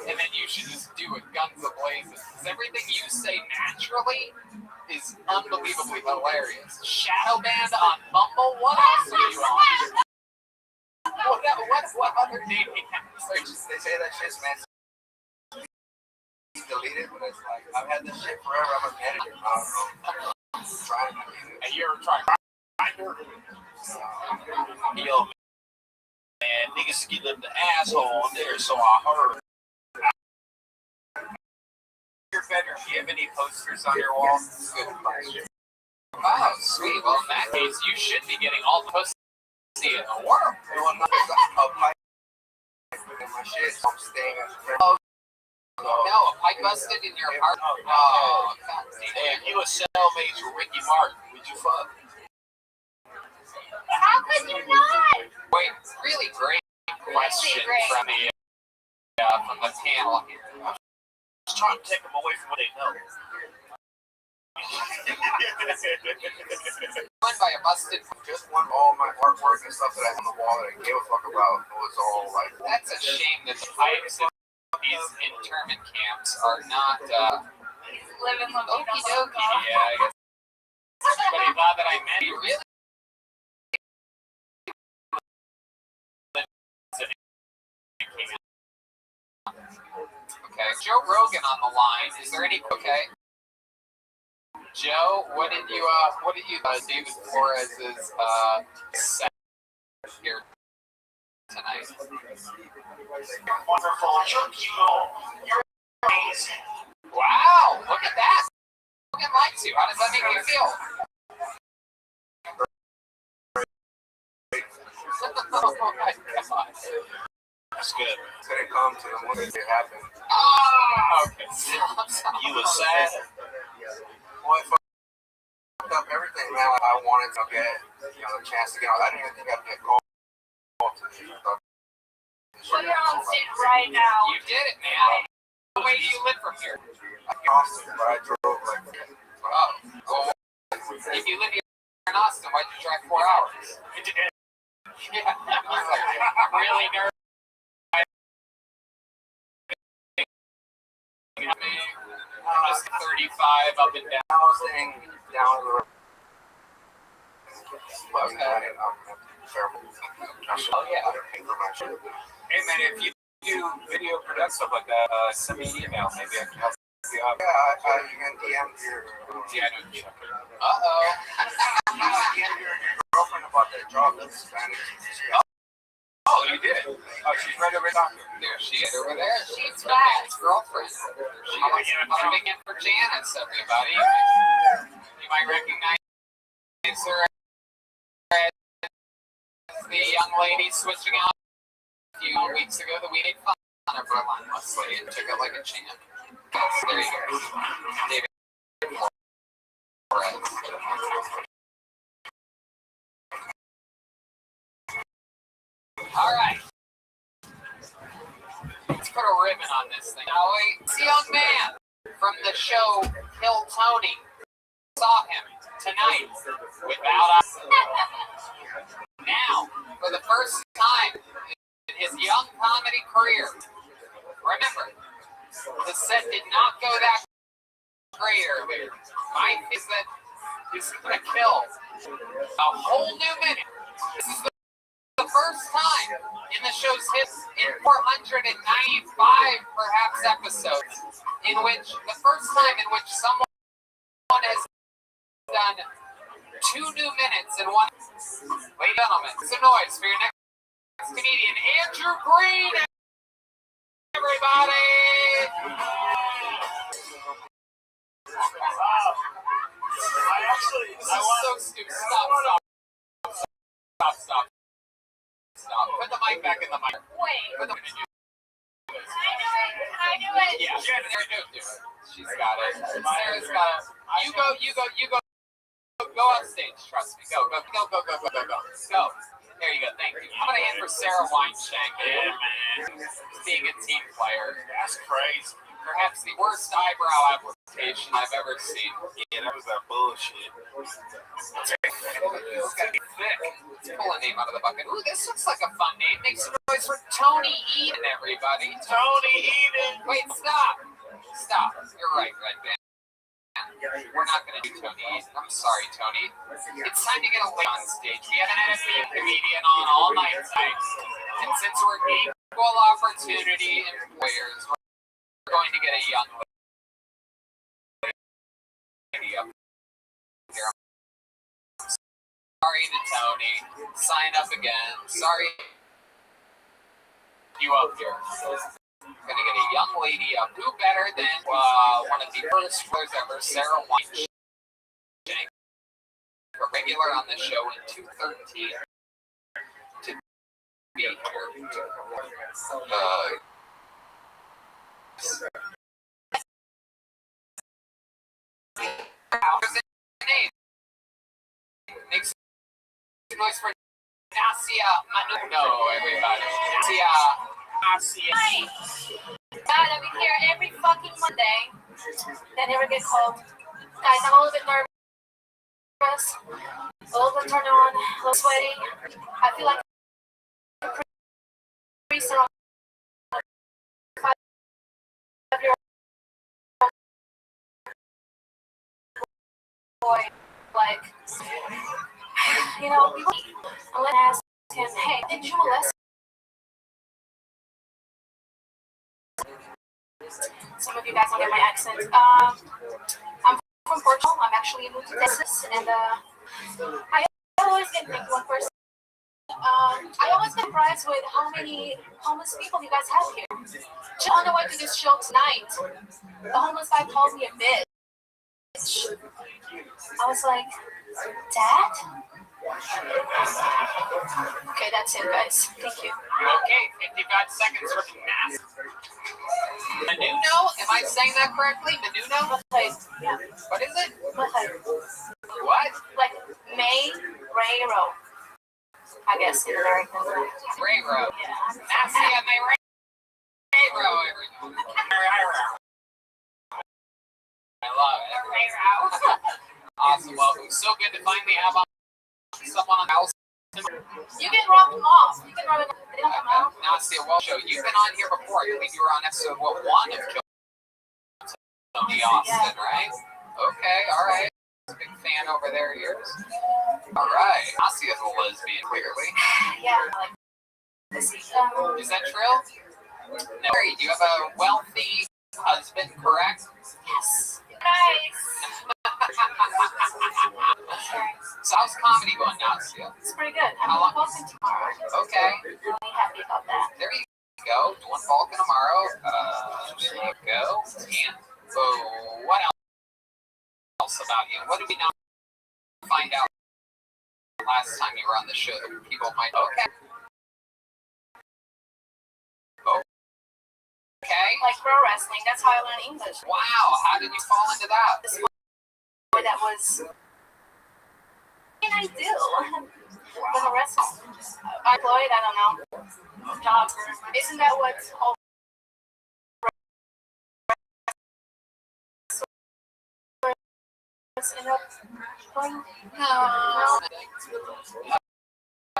and then you should just do it guns a-blazing. Because everything you say naturally is unbelievably hilarious. Shadow band on Bumble? What else are you on? What other dating apps? They say that shit's meant to be deleted, but it's like I've had this shit forever. I'm a editor. I don't know. I'm trying to delete it. And you're trying to Yo, man, niggas get up the asshole in there, so I heard. your bedroom. Do you have any posters on your wall? Good question. Oh, sweet. Well, in that case, you should be getting all the pussy in the world. Well, no, a pipe in my shit, so I'm staying at the friend. Oh, no, a pipe busted in your heart? Oh, God damn. Hey, if you a cellmate with Ricky Martin, would you fuck? How could you not? Wait, really great question from the panel here. Just trying to take them away from what they know. Went by a busted. Just one, all my artwork and stuff that I have on the wall that I gave a fuck about was all like. That's a shame that the pipes in these internment camps are not. Living la vida Okie loca. dokie. Yeah, I guess. But I'm glad that I met you. Really? right, Joe Rogan on the line. Is there any okay? Joe, what did you David Flores's set here tonight? Wonderful. You're beautiful. You're amazing. Wow, look at that. Rogan likes you. How does that make you feel? Oh my God. That's good. Couldn't come to them when it happened. Oh, okay. I'm sorry. You was sad. Well, it fucked up everything, man. I wanted to get, a chance to get on. I didn't even think I'd get called to the Well, you're on stage right now. You did it, man. Where do you live from here? I'm in Austin, but I drove like. Oh, if you live here in Austin, why'd you drive 4 hours? Yeah, I'm really nervous. Just 35 up and down. I was sitting down the road. Oh, yeah. Hey man, if you do video production stuff like that, send me an email. Maybe I can help you out. Yeah, you can DM your. Yeah, I know. Uh-oh. DM your girlfriend about that job. That's Spanish. Oh, you did? Oh, she's right over there. There she is over there. She's Matt's girlfriend. I'm big in for Janice, everybody. You might recognize her as the young lady switching out a few weeks ago that we made fun of her mindlessly and took it like a champ. There you go. David Flores. All right. Let's put a ribbon on this thing. Now, it's a young man from the show Kill Tony. Saw him tonight without us. Now, for the first time in his young comedy career, remember, the set did not go that great earlier. My is that he's going to kill a whole new minute. This is the first time in the show's history, in 495 perhaps episodes, in which the first time in which someone has done 2 new minutes in one. Ladies and gentlemen, it's a noise for your next comedian, Andrew Green. Everybody. I was so stupid. Stop. Put the mic back in the mic. Wait. Put the I knew it. Yeah, Sarah, do it. She's got it. Sarah's got it. You go. Go on stage. Trust me. Go. Go. There you go. Thank you. How about a hand for Sarah Weinshank? Yeah, man. Being a team player. That's crazy. Perhaps the worst eyebrow application I've ever seen. Yeah, that was that bullshit. It's gotta be thick. Let's pull a name out of the bucket. Ooh, this looks like a fun name. Make some noise for Tony Eden, everybody. Tony Eden. Wait, stop. You're right, Red Band. We're not going to do Tony Eden. I'm sorry, Tony. It's time to get a late on stage. We haven't had a comedian on all night tonight. And since we're equal opportunity employers, we're going to get a young lady up here. Sorry to Tony. Sign up again. Sorry you up here. Gonna get a young lady up. Who better than one of the first players ever, Sarah Weinshank, a regular on the show in 213. To be here. What's the name? Make some noise for Nasia Manu. Everybody. Nasia. Hi. God, I've been here every fucking Monday. I never get called. Guys, I'm a little bit nervous. A little bit turned on. A little sweaty. I feel like a priest around 5-year-old boy. Like, people. I'm gonna ask him, hey, did you molest? some of you guys don't get my accent. I'm from Portugal. I'm actually moved to Texas, and I always get picked one person. I always get surprised with how many homeless people you guys have here. Just on the way to this show tonight, the homeless guy called me a bitch. I was like, Dad? Okay, that's it, guys. Thank you. Okay, 55 seconds for the mask. Menuno? Am I saying that correctly? Menuno? Yeah. What is it? What? What? Like May Rayro. I guess in American. Rayro. Yeah. Nasia May Rayro, everyone. I love it. Awesome. Well, it was so good to finally have someone on the house. You can rub them off. You can rub it. They don't come out. Nasia, well, show. You've been on here before. I believe you were on episode 1 of Tony Austin, right? Okay, all right. Big fan over there, yours. All right. Nasia's a lesbian, clearly. Yeah. Like, let's see. Is that true? No. You have a wealthy husband, correct? Yes. Nice. So how's comedy going, Nasia? It's pretty good. How I'm long? Vulcan tomorrow. Okay. I'm really happy about that. There you go. Doing Vulcan tomorrow. There you go. And so what else about you? What did we not find out last time you were on the show that people might? Okay. Okay. Like pro wrestling. That's how I learned English. Wow. How did you fall into that? This boy that was. What can I do? With a wrestler. Employed? I don't know. Job. Isn't that what all end up going? No.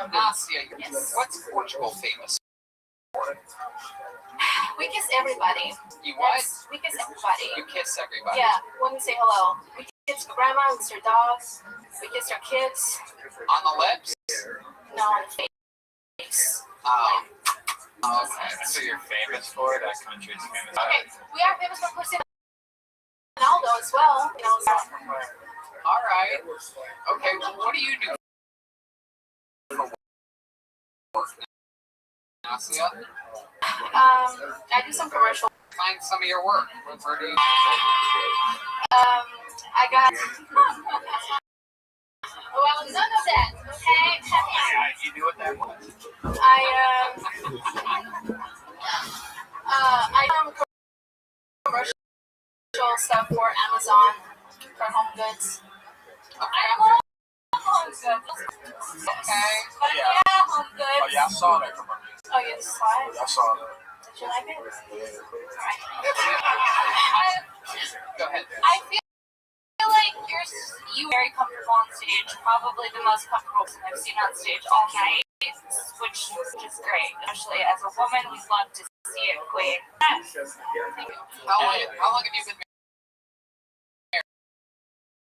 Nasia, Yes. what's Portugal famous for? We kiss everybody. You what? Yes, we kiss everybody. You kiss everybody. Yeah, when we say hello. We kiss grandma, we kiss our dogs, we kiss our kids. On the lips? No, on the face. Okay. So you're famous for it? That country's famous. Okay, we are famous for Cristiano Ronaldo as well. You know, so. All right. Okay, well, what do you do for work now? Nasia? I do some commercial. Find some of your work. Where do you? I got. Well, none of that. Okay. Yeah, you knew what that was. I commercial stuff for Amazon for home goods. I love home goods. Okay. But yeah, home goods. Oh, yeah, I saw that commercial. Oh, you saw it? I saw that. Did you like it? Alright. Go ahead. I feel like you very comfortable on stage. Probably the most comfortable person I've seen on stage all night, which is great. Especially as a woman, we love to see it quick. Thank you. How long have you been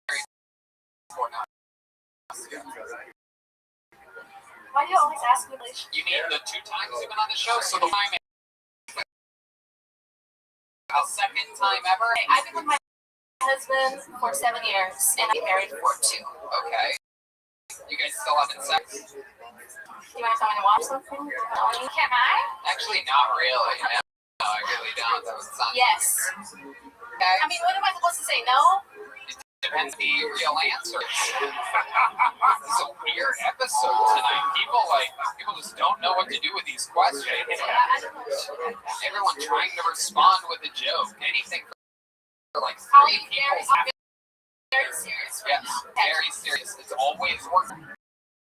married for now? Why do you always ask me this? You need the 2 times you've been on the show, so the time a second time ever. I've been with my husband for 7 years, and I'm married for 2. Okay. You guys still having sex? You want to come in and watch something? Can I? Actually, not really. No, I really don't. That was not. Yes. Okay. I mean, what am I supposed to say? No? Depends on the real answer. It's a weird episode tonight. People just don't know what to do with these questions. Everyone trying to respond with a joke. Anything for like 3 people. Very serious. Yes, very serious. It's always working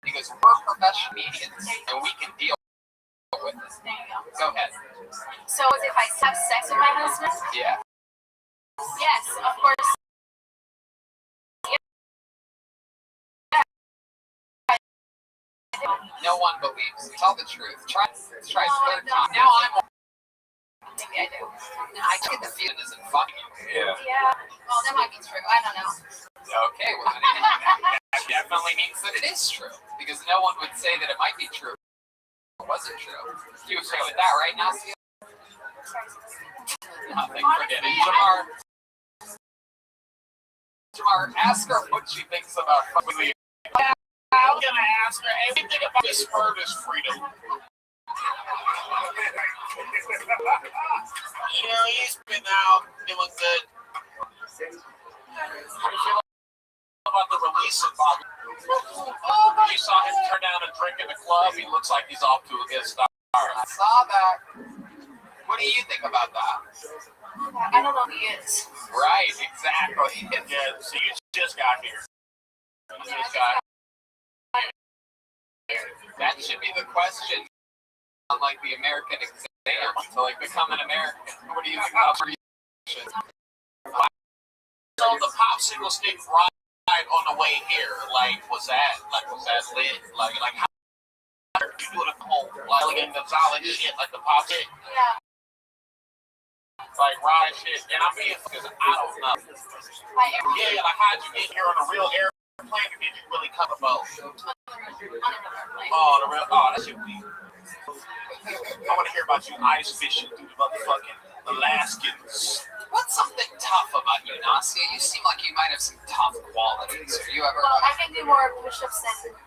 because we're professional mediums and we can deal with this. There you go. Go ahead. So, if I have sex with my husband? Yeah. Yes, of course. No one believes. Tell the truth. Try third time. Now I'm. Maybe I do. I get the feeling isn't funny. Yeah. Yeah. Well, that might be true. I don't know. Okay, well, that definitely means that it is true because no one would say that it might be true. It wasn't true. You okay with that, right, Nasia? Nothing. Forget it. Jamar, ask her what she thinks about fucking. I'm gonna ask her anything about this furthest freedom. He's been out doing good. How do you feel about the release of Bob? You saw him turn down a drink in the club. He looks like he's off to a good start. I saw that. What do you think about that? I don't know who he is. Right, exactly. Yeah, so you just got here. You just got here. That should be the question on like the American exam to like become an American. What do you think about research? So the popsicle stick ride on the way here, was that lit? Like how are you doing a whole like the solid shit like the pop stick? Yeah. Like ride shit, and I'm being because I don't know. Yeah, like how'd you get here on a real airplane, or did you really come a boat? Oh, that shit weak. I want to hear about you ice fishing through the motherfucking Alaskans. What's something tough about you, Nasia? You seem like you might have some tough qualities. Are you ever? Well, I can do more push-ups than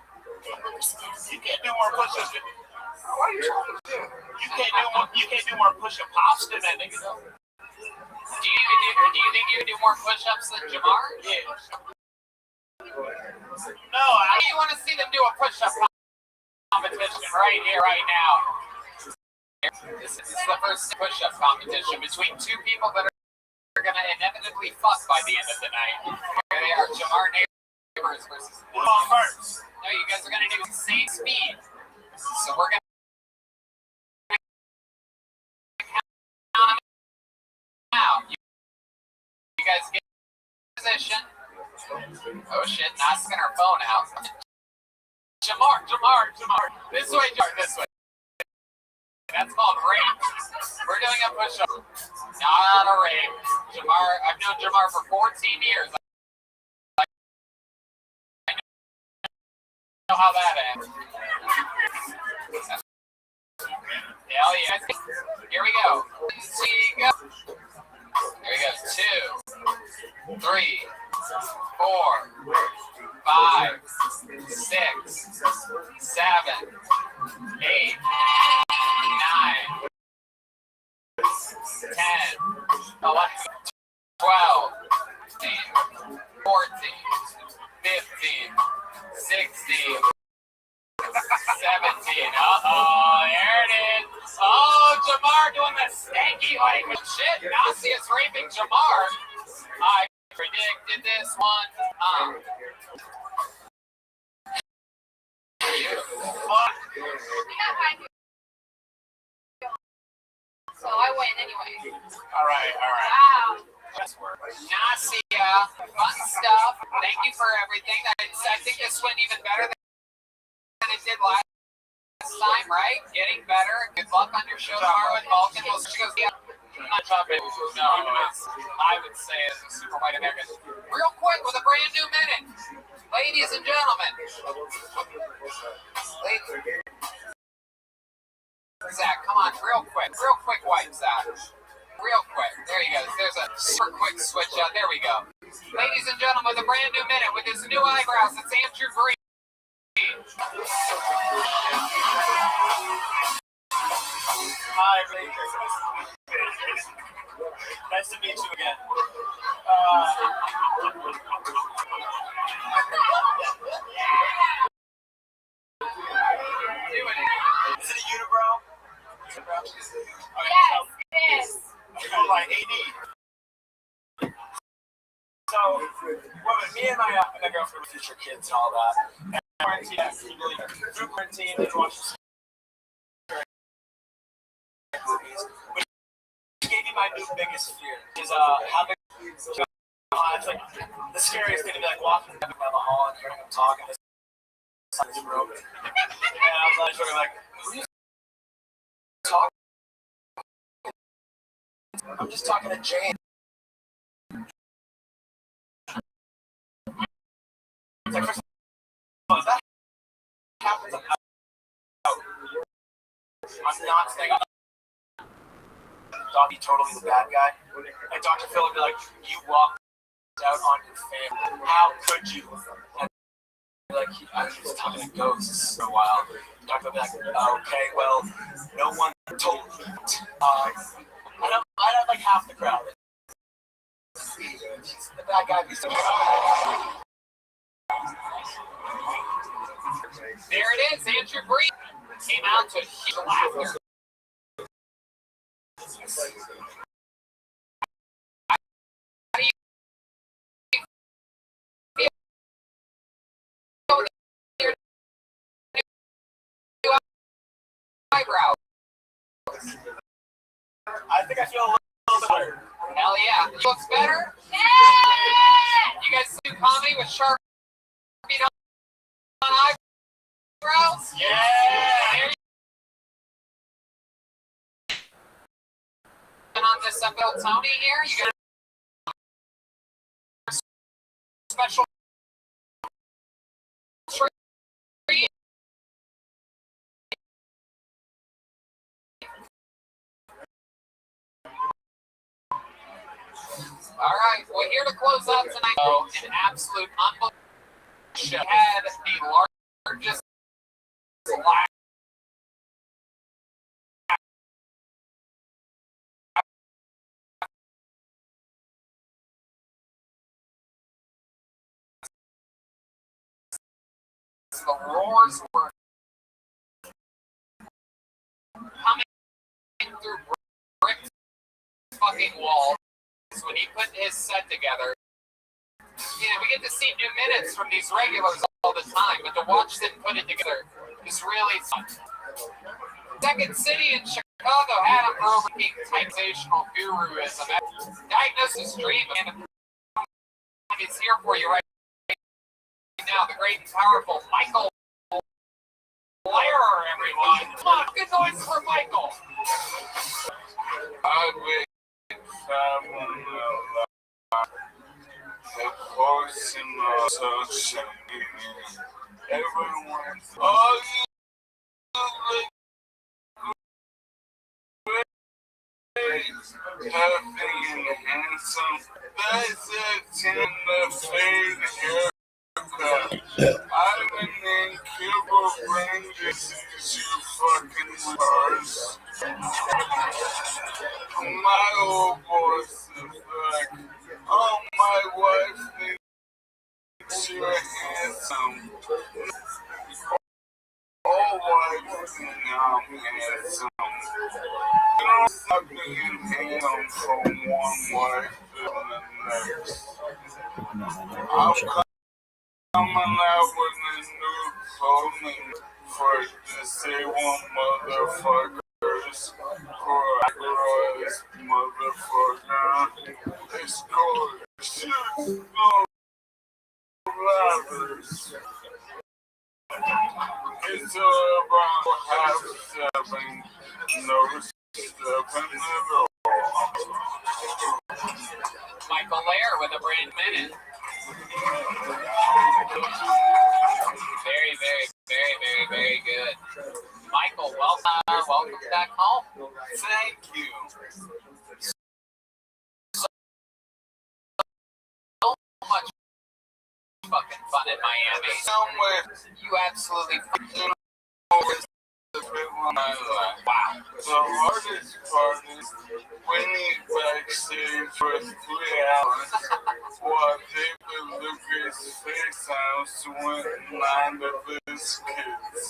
Lucas can. You can't do more push-ups. What are you trying to do? You can't do more push-up pops than that nigga. Do you think you do more push-ups than Jamar? Yeah. No, I want to see them do a push-up competition right here, right now. This is the first push-up competition between two people that are going to inevitably fuck by the end of the night. Here they are, Jamar Neighbors versus. who's on first? No, you guys are going to do the same speed. So we're going to count them out. You guys get in position. Oh shit, knocking her phone out. Jamar. This way, Jamar, this way. That's called rape. We're doing a push-up. Not a rape. Jamar, I've known Jamar for 14 years. I know how that ends. Hell yeah. Here we go. Here we go. 2, 3, 4, 5, 6, 7, 8, 9, 10, 11, 12, 14, 15, 16, 17. Uh-oh, there it is. Oh, Jamar doing the stanky language. Shit, Nasia's raping Jamar. I predicted this one. So I win anyway. All right. Wow. Nasia, fun stuff. Thank you for everything. I think this went even better than it did last time, right? Getting better. Good luck on your show tomorrow with Vulcan. She goes, yeah. I'm not jumping. No, I would say as a super white American. Real quick with a brand new minute. Ladies and gentlemen. Zach, come on, real quick wipe, Zach. Real quick. There you go. There's a super quick switch out. There we go. Ladies and gentlemen, the brand new minute with his new eyebrows. It's Andrew Green. Hi, ladies. Nice to meet you again. Is it a unibrow? Yes, it is. Oh, like AD. So, me and my girlfriend were future kids and all that. And quarantine, through quarantine, we watched movies. Which gave me my new biggest fear is having. It's like the scariest thing to be like walking down the hall and hearing them talking. This is broken. And I was like, who are you talking? I'm just talking to Jane. It's like, first of all, if that happens, I'm not staying up. Doc be totally the bad guy. And Dr. Phil would be like, you walked out on your family. How could you? And like, I was just talking to ghosts for a while. Dr. would be like, okay, well, no one told me. I don't like half the crowd. She's the bad guy. There it is, Andrew Breed came out to huge laughter. Eyebrow. I think I feel a little bit better. Hell yeah. Looks better? Yeah! You guys do comedy with sharp feet on eyebrows? Yeah! And on this episode, Tony here, you got a special treat. All right, well, here to close out tonight, an absolute unbelievable show. Had the largest laugh the roars were coming through brick fucking walls when he put his set together. Yeah, we get to see new minutes from these regulars all the time, but to watch them put it together is really fun. Second City in Chicago had him for overpeak typezational guruism. Diagnosis Dream, and he's here for you right now. The great and powerful Michael Blair, everyone. Come on, good noise for Michael. I've been traveling a lot. The posts in my social media. Everyone, oh, you look great, healthy and handsome. That's it in the fade haircut. I've been in Cuba Rangers since you fucking cars. My old boss is back. Oh, my wife thinks you're handsome. All wives think I'm handsome. You don't stop being handsome from one wife to the next. I'm coming out with a new clothing for disabled motherfuckers who are gross motherfucker. It's called Shoes No Ladders. It's about 7:30, no 7 at all. Michael Lair with a brand minute. Very good. Michael, welcome back home. Thank you. So much fucking fun in Miami. Somewhere You absolutely fucking the big one I like. Wow. The hardest part is waiting backstage for 3 hours while David Lucas' face sounds went 9 of his kids.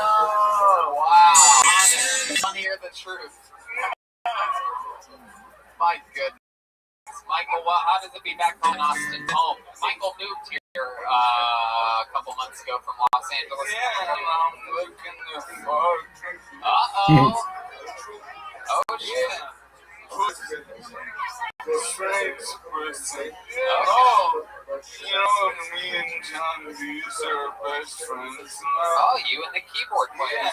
Oh, wow. I hear the truth. My goodness. Michael, how does it be back home in Austin? Michael moved here a couple months ago from Los Angeles. Yeah, and I'm looking to fuck. Uh-oh. Oh, shit. Strange person. Oh. You know, me and John Hughes are best friends now. Oh, you and the keyboard player. Yeah,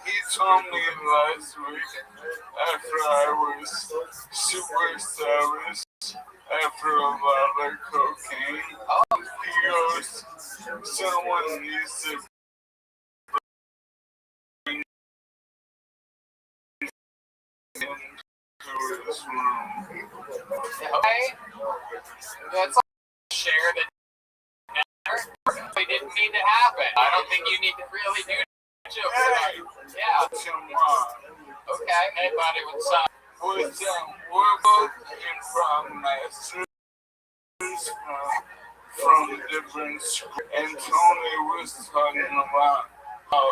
he told me last week after I was super established after a lot of cocaine. He goes, someone needs to bring into his room. Okay. That's like share that they didn't need to happen. I don't think you need to really do jokes about it. Yeah. Come on. Okay. Hey, buddy, what's up? We're both improv masters from different schools, and Tony was talking about how,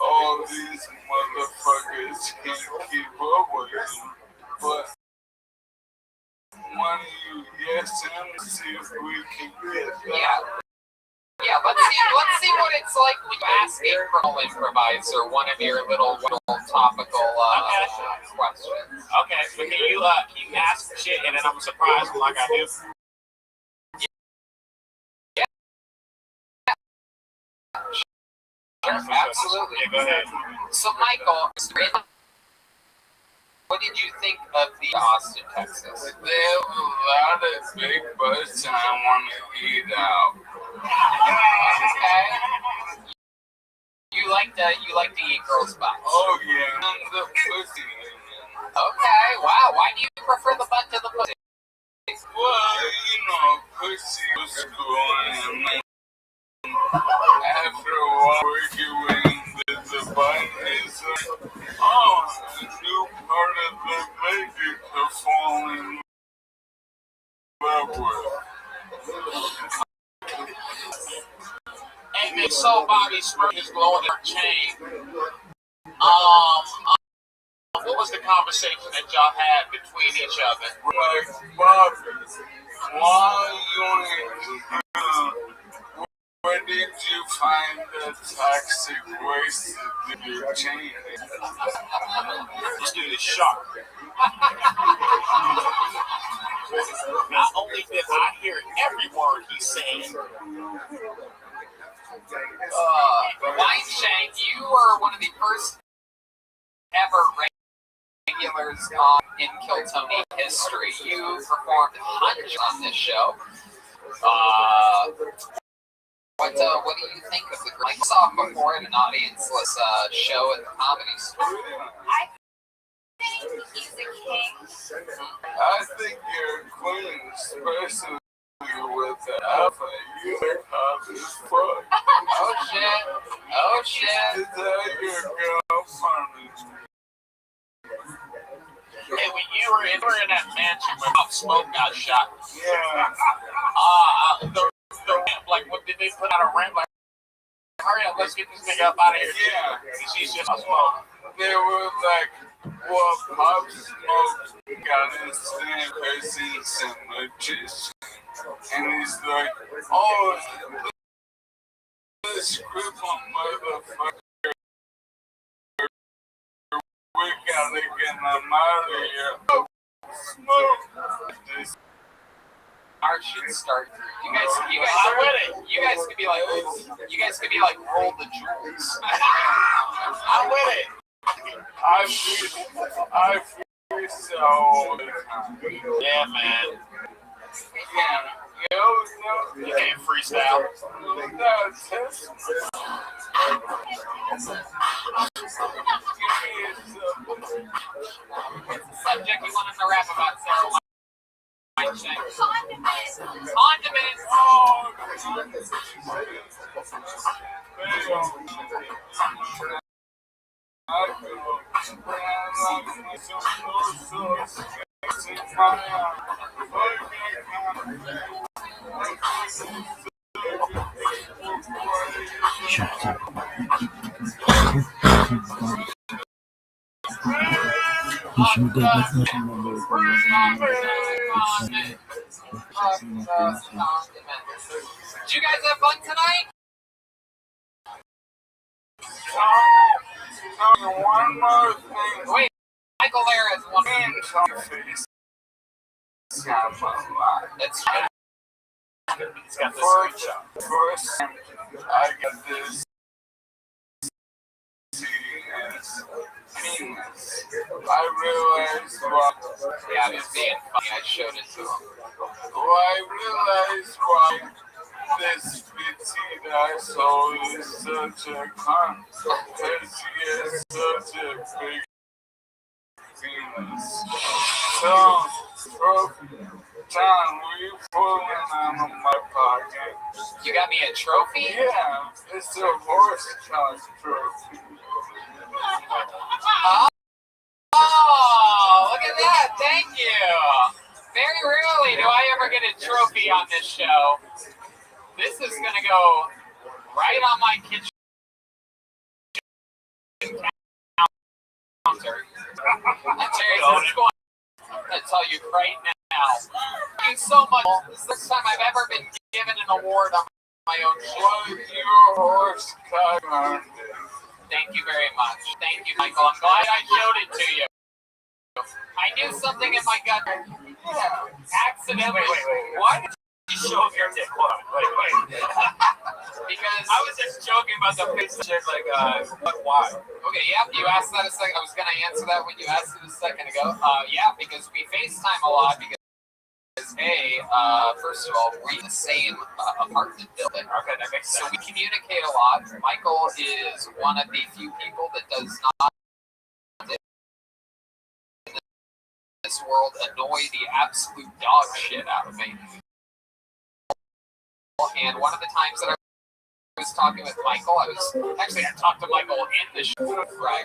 all these motherfuckers can't keep up with him. But why don't you yes him to see if we can get that? Yeah. Yeah, let's see what it's like when you ask a girl improviser one of your little topical questions. Okay, so can you ask shit and then I'm surprised like I do? Sure, absolutely. Yeah, go ahead. So, Michael, what did you think of the Austin, Texas? They have a lot of big butts and I want to eat out. Okay. You like to eat girls' butts? Oh yeah, and the pussy. Okay. Wow. Why do you prefer the butt to the pussy? Well, pussy was cool and after a while the butt is a new part of the baby to fall in love with. And they saw Bobby Smurf blowing her chain. What was the conversation that y'all had between each other? Like, Bobby, why you ain't where did you find the toxic waste of your chain? This dude is sharp. Not only did I hear every word he's saying. Wine Shank, you were one of the first ever regulars in Kiltony history. You performed hundreds on this show. What do you think of the group? I saw before at an audienceless show at the Comedy Store. I think he's a king. I think you're a queen, especially with the alpha. You're hot as fuck. Oh shit. Is that your girlfriend? Hey, when you were in that mansion where Pop Smoke got shot, Yeah. like, what did they put out a ramp? Like, hurry up, let's get this nigga up out of here. Yeah. She's just a smoke. They were like, well, Pop Smoke got his thing because he's a magician. And he's like, oh, this crippled motherfucker, we gotta get him out of here. Oh, Smoke. This Art should start. You guys I'm with it. You guys could be like Roll the Jewels. I'm with it. I feel so. Yeah, man. You can't freestyle. Subject you wanted to rap about, Sarah. Condiments. Condiments. Shut up. You should get that much more. Did you guys have fun tonight? One more thing. Wait, Michael Lair has one. That's true. He's got the screenshot. First, I got this penis. I realized why. Yeah, it was being funny. I showed it to him. I realized why this petite asshole is such a cunt. Because he has such a big penis. So, John, will you pull one out of my pocket? You got me a trophy? Yeah, it's a horse cock trophy. Oh, look at that. Thank you. Very rarely do I ever get a trophy on this show. This is going to go right on my kitchen counter. I'm going to tell you right now. Thank you so much. This is the first time I've ever been given an award on my own show. Your horse cock. Thank you very much. Thank you, Michael. I'm glad I showed it to you. I knew something in my gut. Yeah. Accidentally. Wait. Why did you show your dick? Hold on. Wait. Because I was just joking about the face shit, like, but why? Okay, yeah, you asked that a second. I was going to answer that when you asked it a second ago. Yeah, because we FaceTime a lot because, hey, first of all, we're in the same apartment building. Okay, that makes sense. So we communicate a lot. Michael is one of the few people that does not this world annoy the absolute dog shit out of me. And one of the times that I was talking with Michael, I talked to Michael in the show. Right.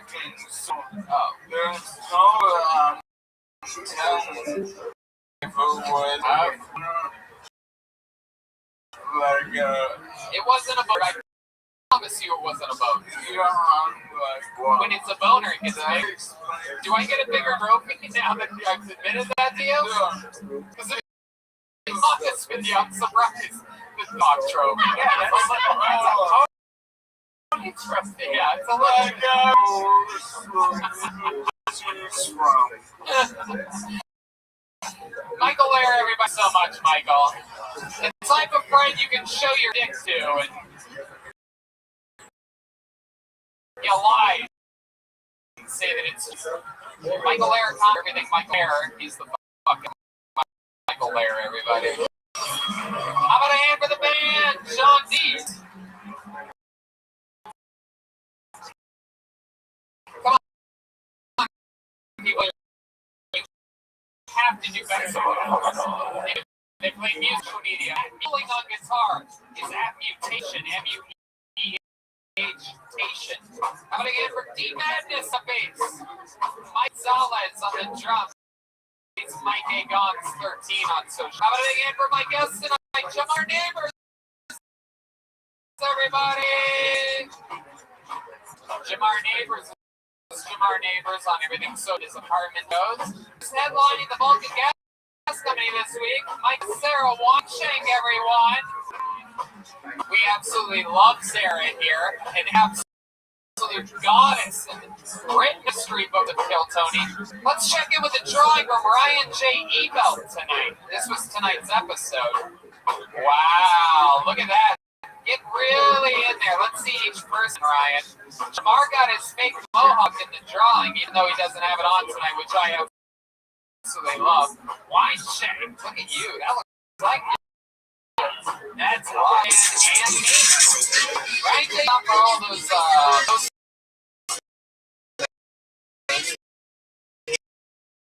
Oh. There's no who would have like it wasn't a boat. I promise you it wasn't a boat. like When it's a boner, it gets big. Do I get a bigger trophy now that I've admitted that to you? Because if I'm honest with you, I'm surprised the dog trophy. Yeah, that's interesting. Yeah, it's a Michael Lair, everybody so much, Michael. The type of friend you can show your dick to and you lie and say that it's Michael Lair, everything Michael Lair, he's the fucking Michael Lair, everybody. How about a hand for the band, Sean Dees? Come on, people. You have to do better. They play musical media. Pulling on guitar is at Mutation, M-U-T-H-Tation. How about a hand for D Madness on bass? Mike Zalez on the drums. It's Mike A. Gons 13 on social. How about a hand for my guests tonight, Jamar Neighbors? Everybody! Jamar Neighbors on everything so his apartment goes. He's headlining the Vulcan Gas Company this week. Mike Sarah Wangshank, everyone. We absolutely love Sarah here. An absolute goddess in written history book of Kill Tony. Let's check in with the drawing from Ryan J. Ebelt tonight. This was tonight's episode. Wow, look at that. Get really in there. Let's see each person, Ryan. Jamar got his fake mohawk in the drawing, even though he doesn't have it on tonight, which I absolutely love. Wine shake. Look at you. That looks like you. That's Ryan and me. Ryan takes off for all those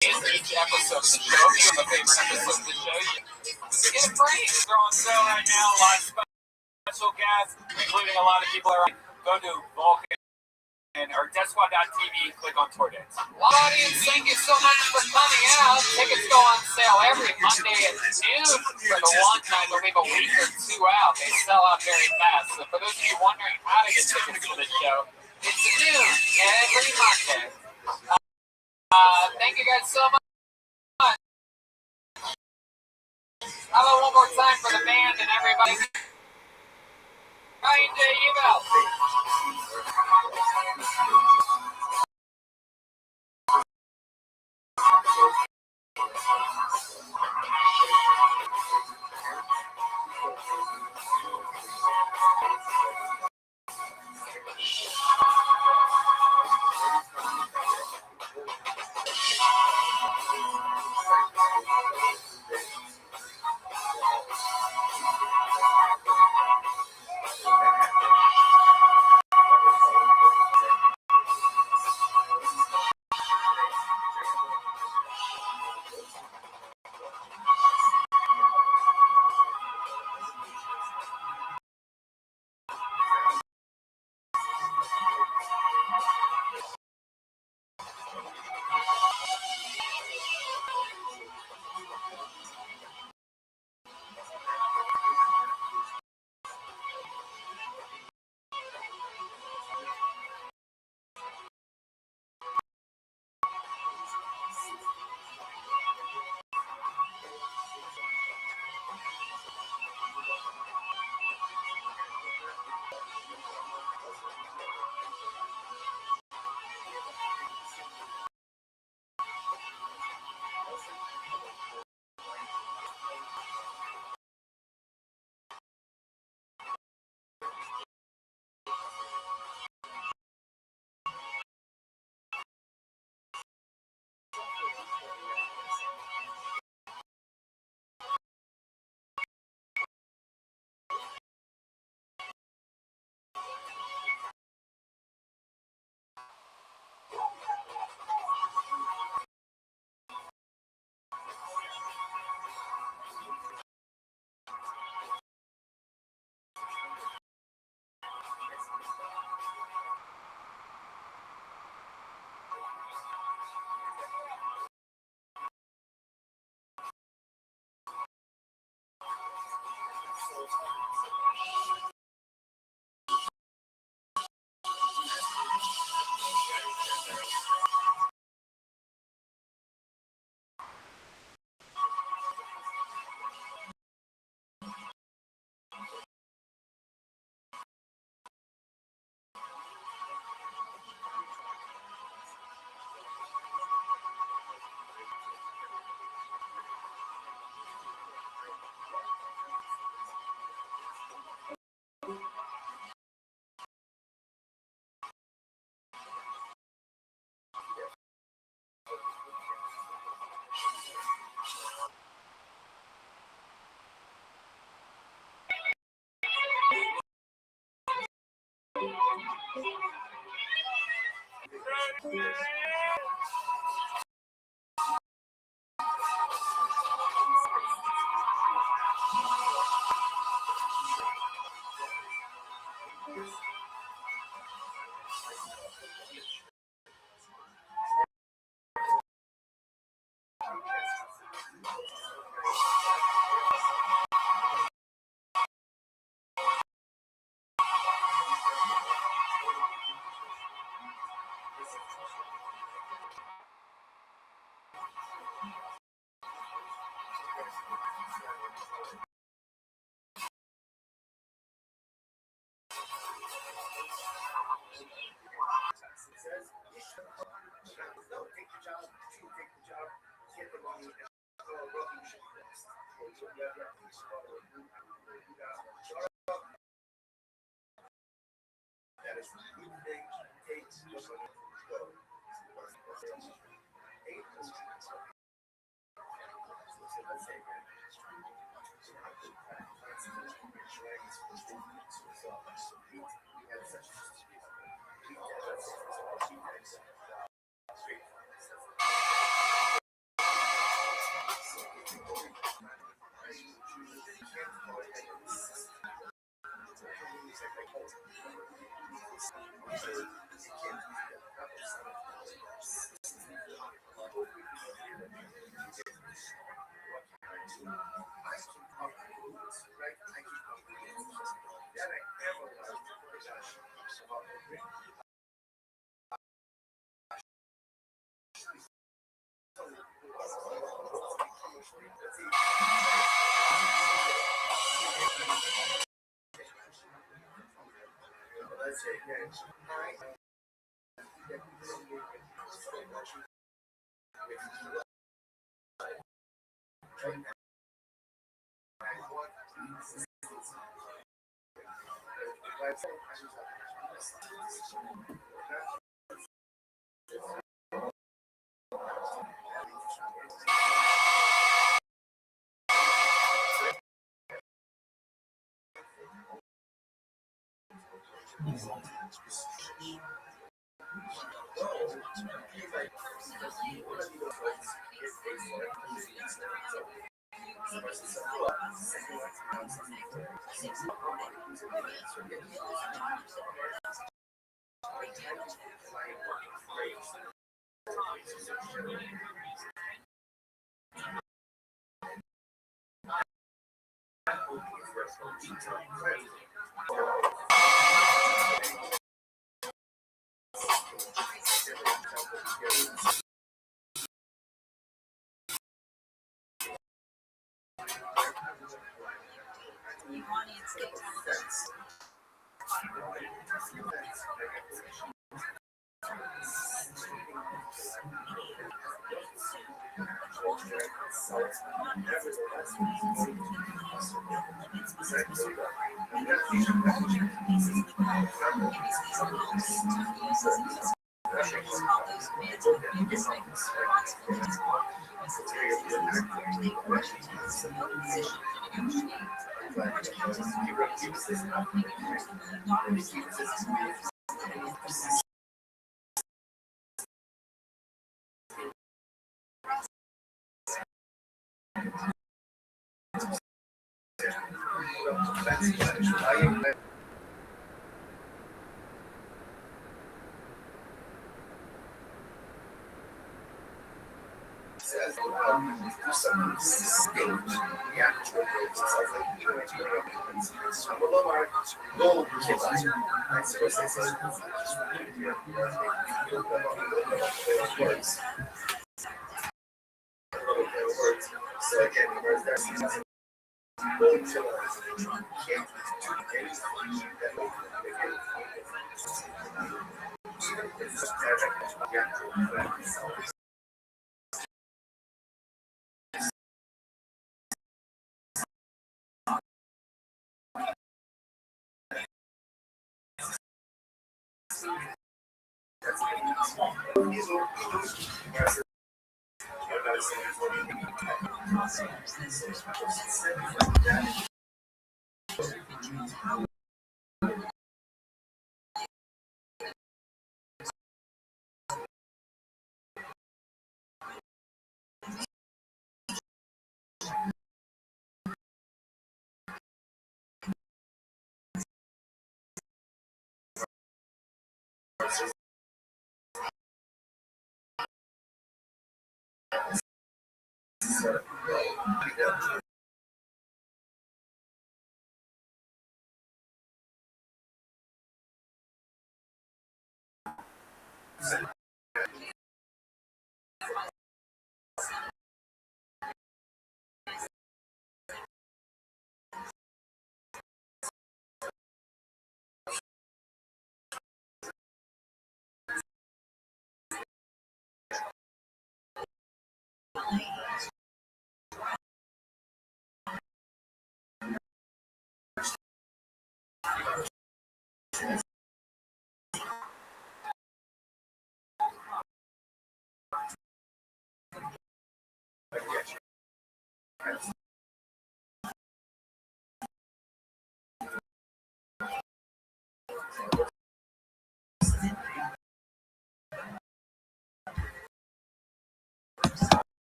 in each episode of the show. If you have a favorite episode of the show, you get a break. They're on sale right now. A lot of special guests, including a lot of people are go to Vulcan or DeathSquad.tv, click on Tour Dates. Audience, thank you so much for coming out. Tickets go on sale every Monday at noon for the one night. They'll leave a week or two out. They sell out very fast. So for those of you wondering how to get tickets for the show, it's at noon every Monday. Thank you guys so much. How about one more time for the band and everybody? Ryan J. Ebelt.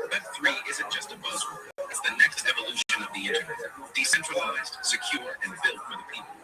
Web3 isn't just a buzzword. It's the next evolution of the internet. Decentralized, secure, and built for the people.